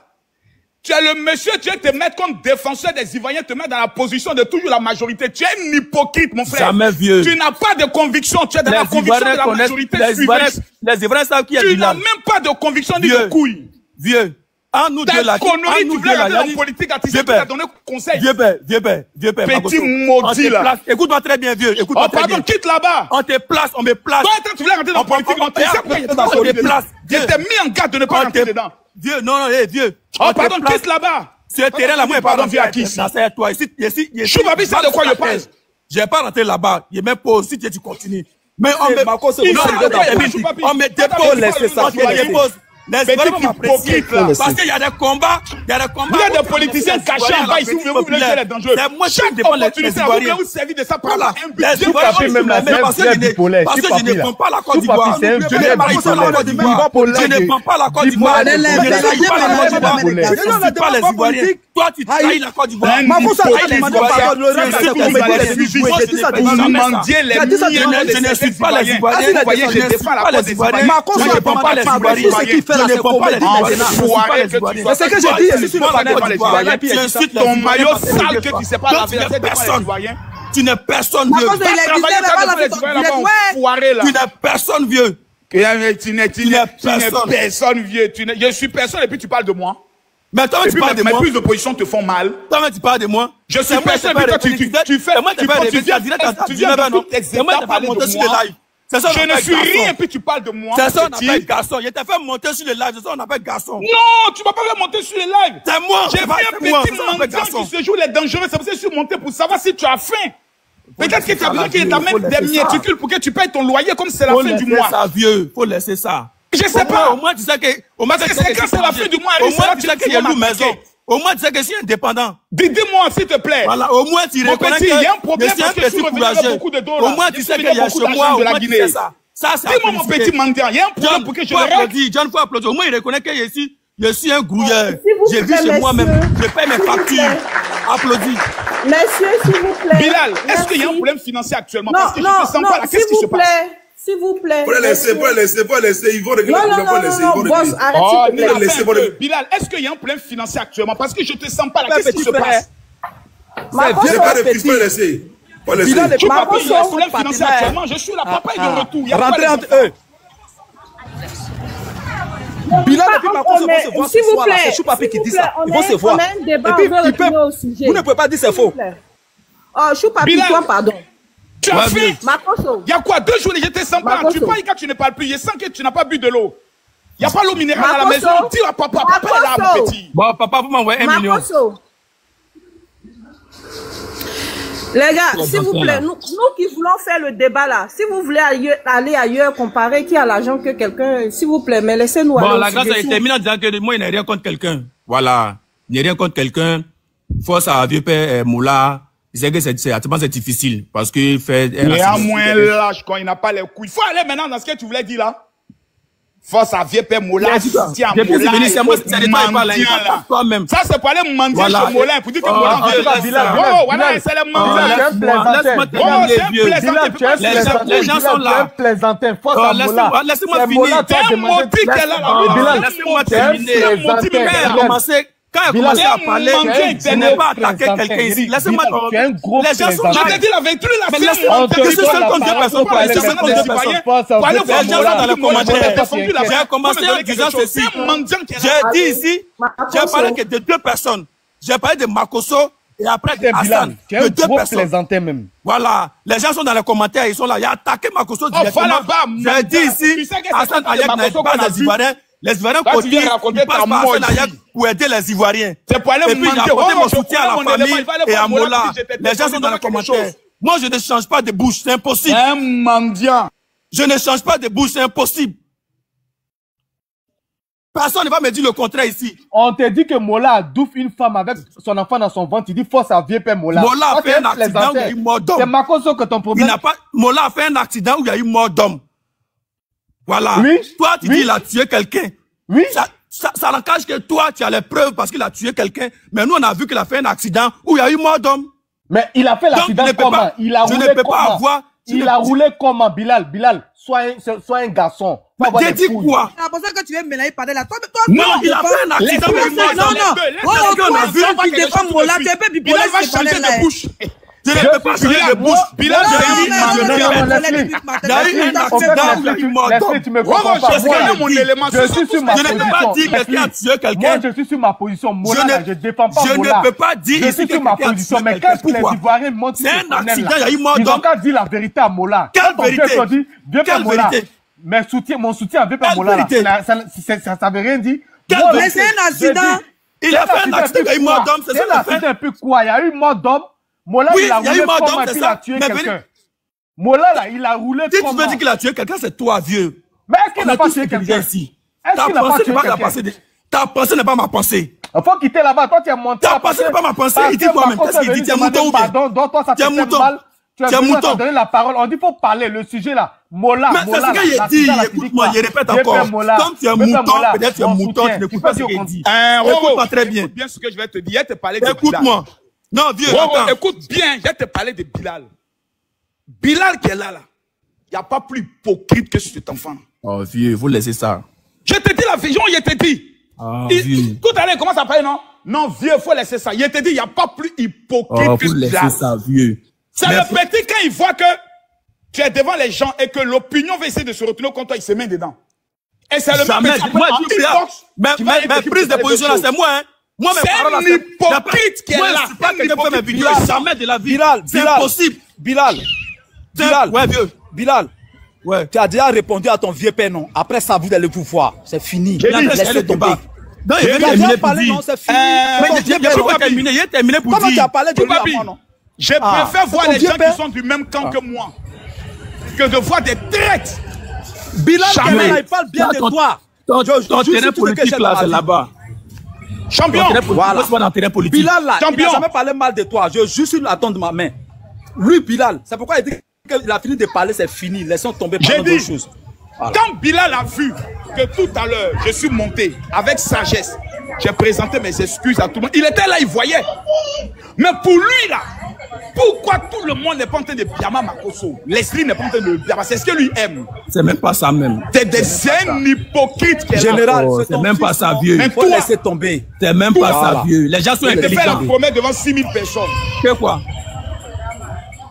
Tu es le monsieur, tu es te mettre comme défenseur des Ivoiriens, te mettre dans la position de toujours la majorité. Tu es un hypocrite, mon frère. Jamais vieux. Tu n'as pas de conviction. Tu es dans la conviction de la majorité. Les Ivoiriens savent qui est Bilal. Tu n'as même pas de conviction ni de couilles. Vieux. En nous deux là. Connerie, tu voulais rentrer en politique à Tissé, tu t'as donné conseil. Vieux père. Petit maudit là. Écoute-moi très bien, vieux. Écoute-moi très bien. Pardon, quitte là-bas. On te place, on me place. Toi, tu voulais rentrer dans la politique, on te place. Je t'ai mis en garde de ne pas rentrer dedans. Vieux, non, vieux. Oh, pardon, quitte là-bas. Ce terrain là, moi, pardon, vieux à qui? C'est toi. Ici. Choupapi, c'est de quoi je parle? Je vais pas rentrer là-bas. Il me pose si tu continues. Mais on me dépose. On me dépose. Parce qu'il y a des combats. Il y a des politiciens cachés en bas ici. Vous voulez faire les dangereux. C'est moi qui défends les Ivoiriens. Vous servir de ça par là. Parce que je ne prends pas la Côte d'Ivoire. Je ne prends pas la Côte d'Ivoire. Je ne suis pas les Ivoiriens. Toi, tu trahis la Côte d'Ivoire. Je ne suis pas les Ivoiriens. Je ne suis pas les Ivoiriens. Je ne prends pas les Ivoiriens. Je ne prends pas les Ivoiriens. C'est ce que j'ai dit. Je suis pas les Ivoiriens. Tu insultes ton maillot sale que tu sais pas la vérité des Ivoiriens. Tu n'es personne vieux. Tu n'es personne vieux. Tu n'es personne vieux. Je suis personne et puis tu parles de moi. Mais toi, tu parles de moi. Mes prises de position te font mal. Toi, tu parles de moi. Je suis personne et puis toi, tu fais. Tu viens dans toutes tes étapes parler de moi. Je ne suis rien, puis tu parles de moi. C'est ça, on appelle garçon. Je t'ai fait monter sur le live, c'est ça, on appelle garçon. Non, tu m'as pas fait monter sur le live. C'est moi. J'ai vu un petit mendiant qui se joue les dangereux. C'est pour ça que je suis monté pour savoir si tu as faim. Peut-être que tu as besoin qu'il t'amène des miéticules pour que tu payes ton loyer comme c'est la fin du mois. Faut laisser ça, vieux. Faut laisser ça. Je sais pas. Au moins, tu sais que. Au moins, c'est quand c'est la fin du mois. Au moins, tu sais qu'il y a une maison. Au moins, tu sais que je suis indépendant. Dis-moi, s'il te plaît. Voilà, au moins, tu reconnais que il y a un problème parce que je suis revenu avec beaucoup de dollars. Au moins, tu sais qu'il y a chez moi, au moins, tu sais ça. Dis-moi, mon petit mendiant, il y a un problème pour que je le règle. John faut applaudir. Au moins, il reconnaît que je suis un grouilleur. J'ai vu chez moi-même. Je paye mes factures. Applaudis. Messieurs, s'il vous plaît. Bilal, est-ce qu'il y a un problème financier actuellement? Parce que je ne sens pas là. Qu'est-ce qui se passe? S'il vous plaît. Faut les laisser. Ils vont régler le problème. Non, boss, arrête. Bilal, est-ce qu'il y a un problème financier actuellement? Parce que je ne te sens pas là. Qu'est-ce qui se passe? C'est pas de fils, faut les laisser. Bilal, il y a un problème financier actuellement. Je suis là, papa est de retour. Rentrez entre eux. Bilal et puis Makoso vont se voir ce soir. C'est Choupapi qui dit ça. Ils vont se voir. Et puis, vous ne pouvez pas dire c'est faux. Choupapi, toi, pardon. Tu as fait. Makoso. Il y a quoi 2 jours, j'étais sans pas. Tu parles quand tu ne parles plus. Je sens que tu n'as pas bu de l'eau. Il n'y a pas l'eau minérale à la maison. Dis à papa, papa est là, mon petit. Bon, papa, vous m'envoyez 1 million. Les gars, s'il vous plaît, nous qui voulons faire le débat là, si vous voulez aller ailleurs, comparer qui a l'argent que quelqu'un, s'il vous plaît, mais laissez-nous aller. Bon, la grâce a été terminée en disant que moi, il n'y a rien contre quelqu'un. Voilà. Il n'y a rien contre quelqu'un. Force à vieux père Moula. Il sait que c'est difficile parce qu'il fait. Il est à moins lâche quand il n'a pas les couilles. Il faut aller maintenant dans ce que tu voulais dire là. Force à vieux père Moula. Ça, c'est pour aller mendier chez Moulin pour dire que Moulin vient. Voilà, c'est le mendiant. Les gens sont là. Laissez-moi finir. Laissez-moi terminer. Quand elle a commencé à parler, je n'ai pas attaqué quelqu'un ici. Laissez-moi. Les gens sont là. Je t'ai dit la vérité, mais laissez-moi. Je suis seul contre 2 personnes pour aller. Les gens sont dans les commentaires. J'ai commencé en disant ceci. J'ai dit ici, j'ai parlé que de 2 personnes. J'ai parlé de Makoso et après de Hassan. De 2 personnes. Voilà. Les gens sont dans les commentaires, ils sont là. Il a attaqué Makoso directement. J'ai dit ici, Hassan Ayek n'est pas des Ivoiriens. Les Ivoiriens continuent de passer pour aider les Ivoiriens. C'est pour aller et puis j'ai apporté mon soutien à la famille et à Mola. Les gens sont dans les commentaires. Moi, je ne change pas de bouche, c'est impossible. Un mendiant. Je ne change pas de bouche, c'est impossible. Personne ne va me dire le contraire ici. On te dit que Mola a douffé une femme avec son enfant dans son ventre. Il dit force à vieux père Mola. Mola a fait un accident où il y a eu mort d'homme. C'est Makoso que ton problème. Mola a fait un accident où il y a eu mort d'homme. Voilà. Oui. Toi, tu dis qu'il a tué quelqu'un. Oui. Ça n'engage que toi, tu as les preuves parce qu'il a tué quelqu'un. Mais nous, on a vu qu'il a fait un accident où il y a eu mort d'homme. Mais il a fait l'accident comment? Il a roulé comment? Il a roulé comment, Bilal? Sois un garçon. J'ai dit quoi? C'est pour ça que tu veux me parler là. Toi, non, il a fait un accident où il y a eu mort d'homme. Non, tu défends Mola, tu es pas bipolaire. Il va changer de bouche. Je ne peux pas changer de bouche. Bilal, il y a eu un accident où il y a eu mort d'homme. Tu me comprends pas. Je suis sur ma position. Je ne peux pas dire quelqu'un a tué quelqu'un. Moi, je suis sur ma position. Mola, je défends pas Mola. Je ne peux pas dire je suis sur ma position. Mais quand les Ivoiriens montent sur c'est un accident, il y a eu mort d'homme. Ils ont qu'à dire la vérité à Mola. Quelle vérité? Quelle vérité? Mon soutien à Vieux Mola, ça veut rien dire. Mais c'est un accident. Il a fait un accident, il y a eu mort d'homme. C'est ça le fait. Un peu quoi? Il y a eu mort d'homme. Mola, oui, il a roulé comment et puis il a tué quelqu'un. Mola, là, il a roulé comment? Si tu veux dire qu'il a tué quelqu'un, c'est toi, vieux. Mais est-ce qu'il n'a pas tué quelqu'un ici? Est-ce qu'il n'a pas tué quelqu'un? Ta pensée n'est pas ma pensée. Il faut quitter là-bas. Toi, tu es monté. Ta pensée n'est pas ma pensée. Il dit toi-même. Qu'est-ce qu'il dit? Tu es mouton ou bien? Pardon, toi, ça te fait mal. Tu as mouton. Donner la parole. On dit faut parler. Le sujet là. Mola. Mais c'est ce qu'il dit. Écoute-moi, il répète encore. Comme tu es mouton, peut-être tu es mouton, tu n'écoutes pas ce qu'il dit. Écoute-moi très bien. Écoute bien ce que je vais te dire. Je vais te parler de Bilal. Écoute-moi. Non, vieux, attends. Écoute bien, je vais te parler de Bilal. Bilal qui est là. Il n'y a pas plus hypocrite que cet enfant. Oh, vieux, vous laissez ça. Je te dis la vision, il te dit. Ah, vieux. Tout à l'heure, comment ça s'appelle, non? Non, vieux, il faut laisser ça. Il te dit, il n'y a pas plus hypocrite que vous Bilal. laissez ça, vieux. C'est le petit quand il voit que tu es devant les gens et que l'opinion va essayer de se retourner contre toi, il se met dedans. Et c'est le même petit. Moi, mais prise de position là, c'est moi, hein. Moi, c'est un hypocrite qui est là. Je ne pas quelqu'un fait mes vidéos, jamais de la vie. C'est impossible. Bilal. Ouais, vieux. Bilal. Ouais. Tu as déjà répondu à ton vieux père, non? Après ça, vous allez le pouvoir. C'est fini. Laisse-le tomber. Non, il a déjà parlé, non? C'est fini. Mais il est terminé pour dire. Comment tu as parlé de lui à moi, non? Je préfère voir les gens qui sont du même camp que moi que de voir des traites. Bilal, il parle bien de toi. Ton terrain politique là, c'est là-bas. Champion, voilà. Bilal là, il n'a jamais parlé mal de toi. Je juste la donne de ma main. Lui, Bilal, c'est pourquoi il dit qu'il a fini de parler, c'est fini. Laissons tomber par d'autres choses. Voilà. Quand Bilal a vu que tout à l'heure, je suis monté avec sagesse, j'ai présenté mes excuses à tout le monde. Il était là, il voyait. Mais pour lui là, pourquoi tout le monde n'est pas en train de biama Makoso? Leslie n'est pas en train de biama. C'est ce que lui aime. C'est même pas ça même. C'est un hypocrite qui est général. Oh, c'est même pas ça, vieux. Il faut laisser tomber. C'est même pas ça, vieux. Les gens sont intelligents. Il te fait la promesse devant 6000 personnes. Que quoi?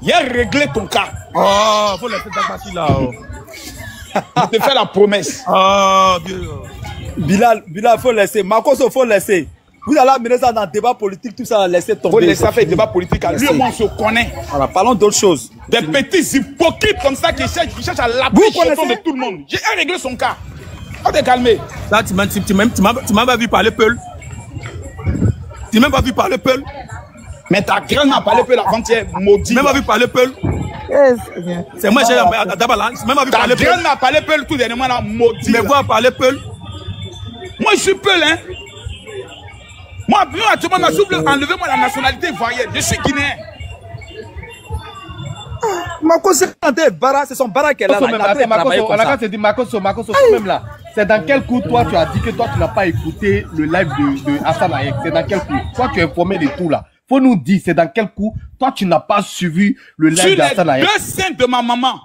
Il a réglé ton cas. Oh, faut laisser ta partie là. Il te fait la promesse. Oh, vieux. Bilal, faut laisser. Makoso, faut laisser. Vous allez amener ça dans le débat politique, tout ça, laissez tomber. Vous laissez faire débat politique. Lui et moi, on se connaît. Voilà, parlons d'autre chose. Des petits hypocrites comme ça qui cherchent à laver de tout le monde. J'ai réglé son cas. On t'est calmé. Là, tu m'as pas vu parler Peul. Tu m'as pas vu parler Peul. Mais ta graine n'a parlé Peul avant-hier, maudit. Tu m'as pas vu parler Peul. C'est moi, j'ai d'abord là. Tu m'as pas vu parler Peul. Ta graine n'a parlé Peul tout dernièrement là, maudit. Mais voir parler Peul. Moi, je suis Peul, hein. Moi, tu m'as enlevé la nationalité ivoirienne. Je suis guinéen. Makoso, c'est son bara qu'elle a. Makoso, même là. C'est dans quel coup, toi, tu as dit que toi, tu n'as pas écouté le live de Hassan Ayek? C'est dans quel coup? Toi, tu es informé de tout là. Faut nous dire, c'est dans quel coup, toi, tu n'as pas suivi le live d'Hassan Ayek? Sur les 2 seins de ma maman,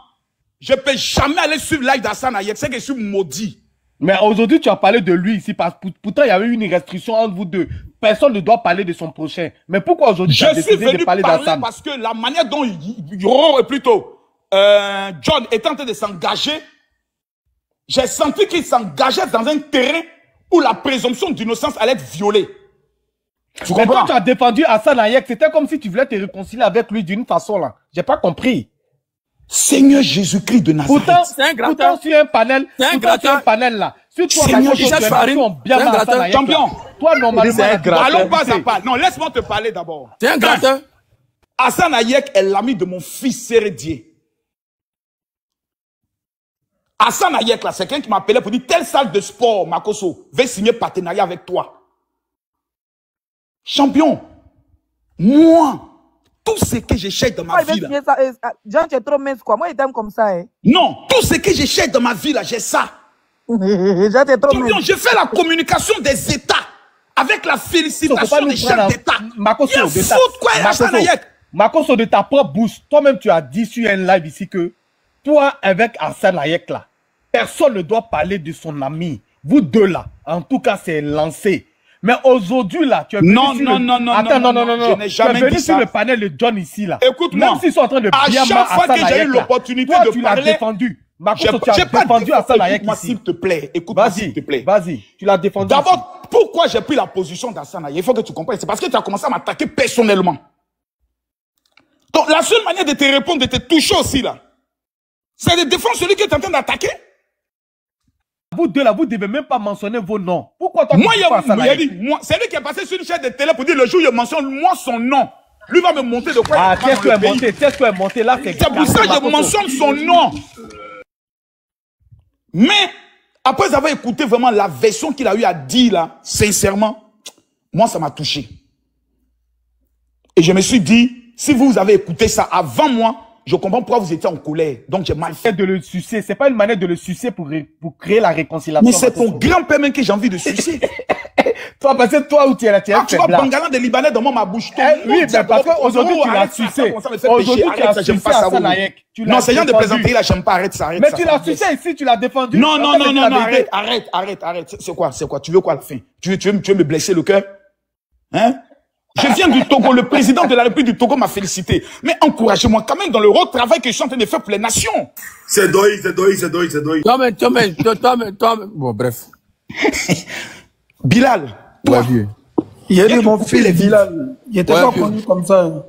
je ne peux jamais aller suivre le live d'Hassan Ayek. C'est que je suis maudit. Mais aujourd'hui, tu as parlé de lui ici, parce que pourtant, il y avait une restriction entre vous deux. Personne ne doit parler de son prochain. Mais pourquoi aujourd'hui, tu as décidé de parler d'Hassan? Parce que la manière dont John est en train de s'engager, j'ai senti qu'il s'engageait dans un terrain où la présomption d'innocence allait être violée. Tu comprends? Quand tu as défendu Hassan Ayek, c'était comme si tu voulais te réconcilier avec lui d'une façon là. J'ai pas compris. Seigneur Jésus-Christ de Nazareth. Pourtant, sur un panel, là. Sur toi, Seigneur Jésus-Christ. Champion. Toi, normalement, allons pas à pas. Non, laisse-moi te parler d'abord. C'est un gratteur. Hassan Ayek est l'ami de mon fils Sérédier. Hassan Ayek, là, c'est quelqu'un qui m'appelait pour dire telle salle de sport, Makoso, veut signer partenariat avec toi. Champion, moi, tout ce que je cherche dans ma vie, là. Jean, tu es trop mince, quoi. Moi, il t'aime comme ça, hein. Non, tout ce que je cherche dans ma vie, là, j'ai ça. Jean, tu es trop mince. Je fais la communication des États avec la félicitation des chefs d'État. Makoso, de ta propre bouche, toi-même, tu as dit sur un live ici que toi, avec Hassan Ayek, là, personne ne doit parler de son ami. Vous deux, là, en tout cas, c'est lancé. Mais aujourd'hui, là, tu es venu non, sur je n'ai jamais tu es venu dit sur ça. le panel de John ici, là. Écoute-moi, même s'ils sont en train de à bien chaque fois que j'ai eu l'opportunité de tu parler, l'as défendu. Makoso, tu as défendu Hassan Ayek ici. S'il te plaît, écoute-moi, s'il te plaît. Vas-y, tu l'as défendu. D'abord, pourquoi j'ai pris la position d'Hassan Ayek? Il faut que tu comprennes. C'est parce que tu as commencé à m'attaquer personnellement. Donc, la seule manière de te répondre, de te toucher aussi, là, c'est de défendre celui qui est en train d'attaquer. Vous deux là, vous ne devez même pas mentionner vos noms. Pourquoi toi moi, c'est lui qui est passé sur une chaîne de télé pour dire le jour où il mentionne moi son nom. Lui va me monter de quoi. Ah, qu'est-ce que est monté là? C'est pour ça que je mentionne son nom. Mais, après avoir écouté vraiment la version qu'il a eu à dire là, sincèrement, moi ça m'a touché. Et je me suis dit, si vous avez écouté ça avant moi, je comprends pourquoi vous étiez en colère. Donc j'ai mal fait. De le sucer, c'est pas une manière de le sucer pour créer la réconciliation. Mais c'est ton grand-père même que j'ai envie de sucer. Toi, parce que toi où tu es là, tu es tu vois Bangalan des Libanais dans ma bouche. Oui, mais parce qu'aujourd'hui tu l'as sucé. Aujourd'hui tu l'as sucé Hassan Ayek. Non, c'est genre de plaisanterie là, j'aime pas, arrête ça, arrête. Mais tu l'as sucé ici, tu l'as défendu. Non, arrête. C'est quoi? Tu veux quoi à la fin? Tu veux me blesser le cœur? Hein? Je viens du Togo, le président de la République du Togo m'a félicité. Mais encouragez-moi quand même dans le gros travail que je suis en train de faire pour les nations. C'est doy. Toi, bon, bref. Bilal, toi. Il y a eu mon fils Bilal. Il était pas connu comme ça.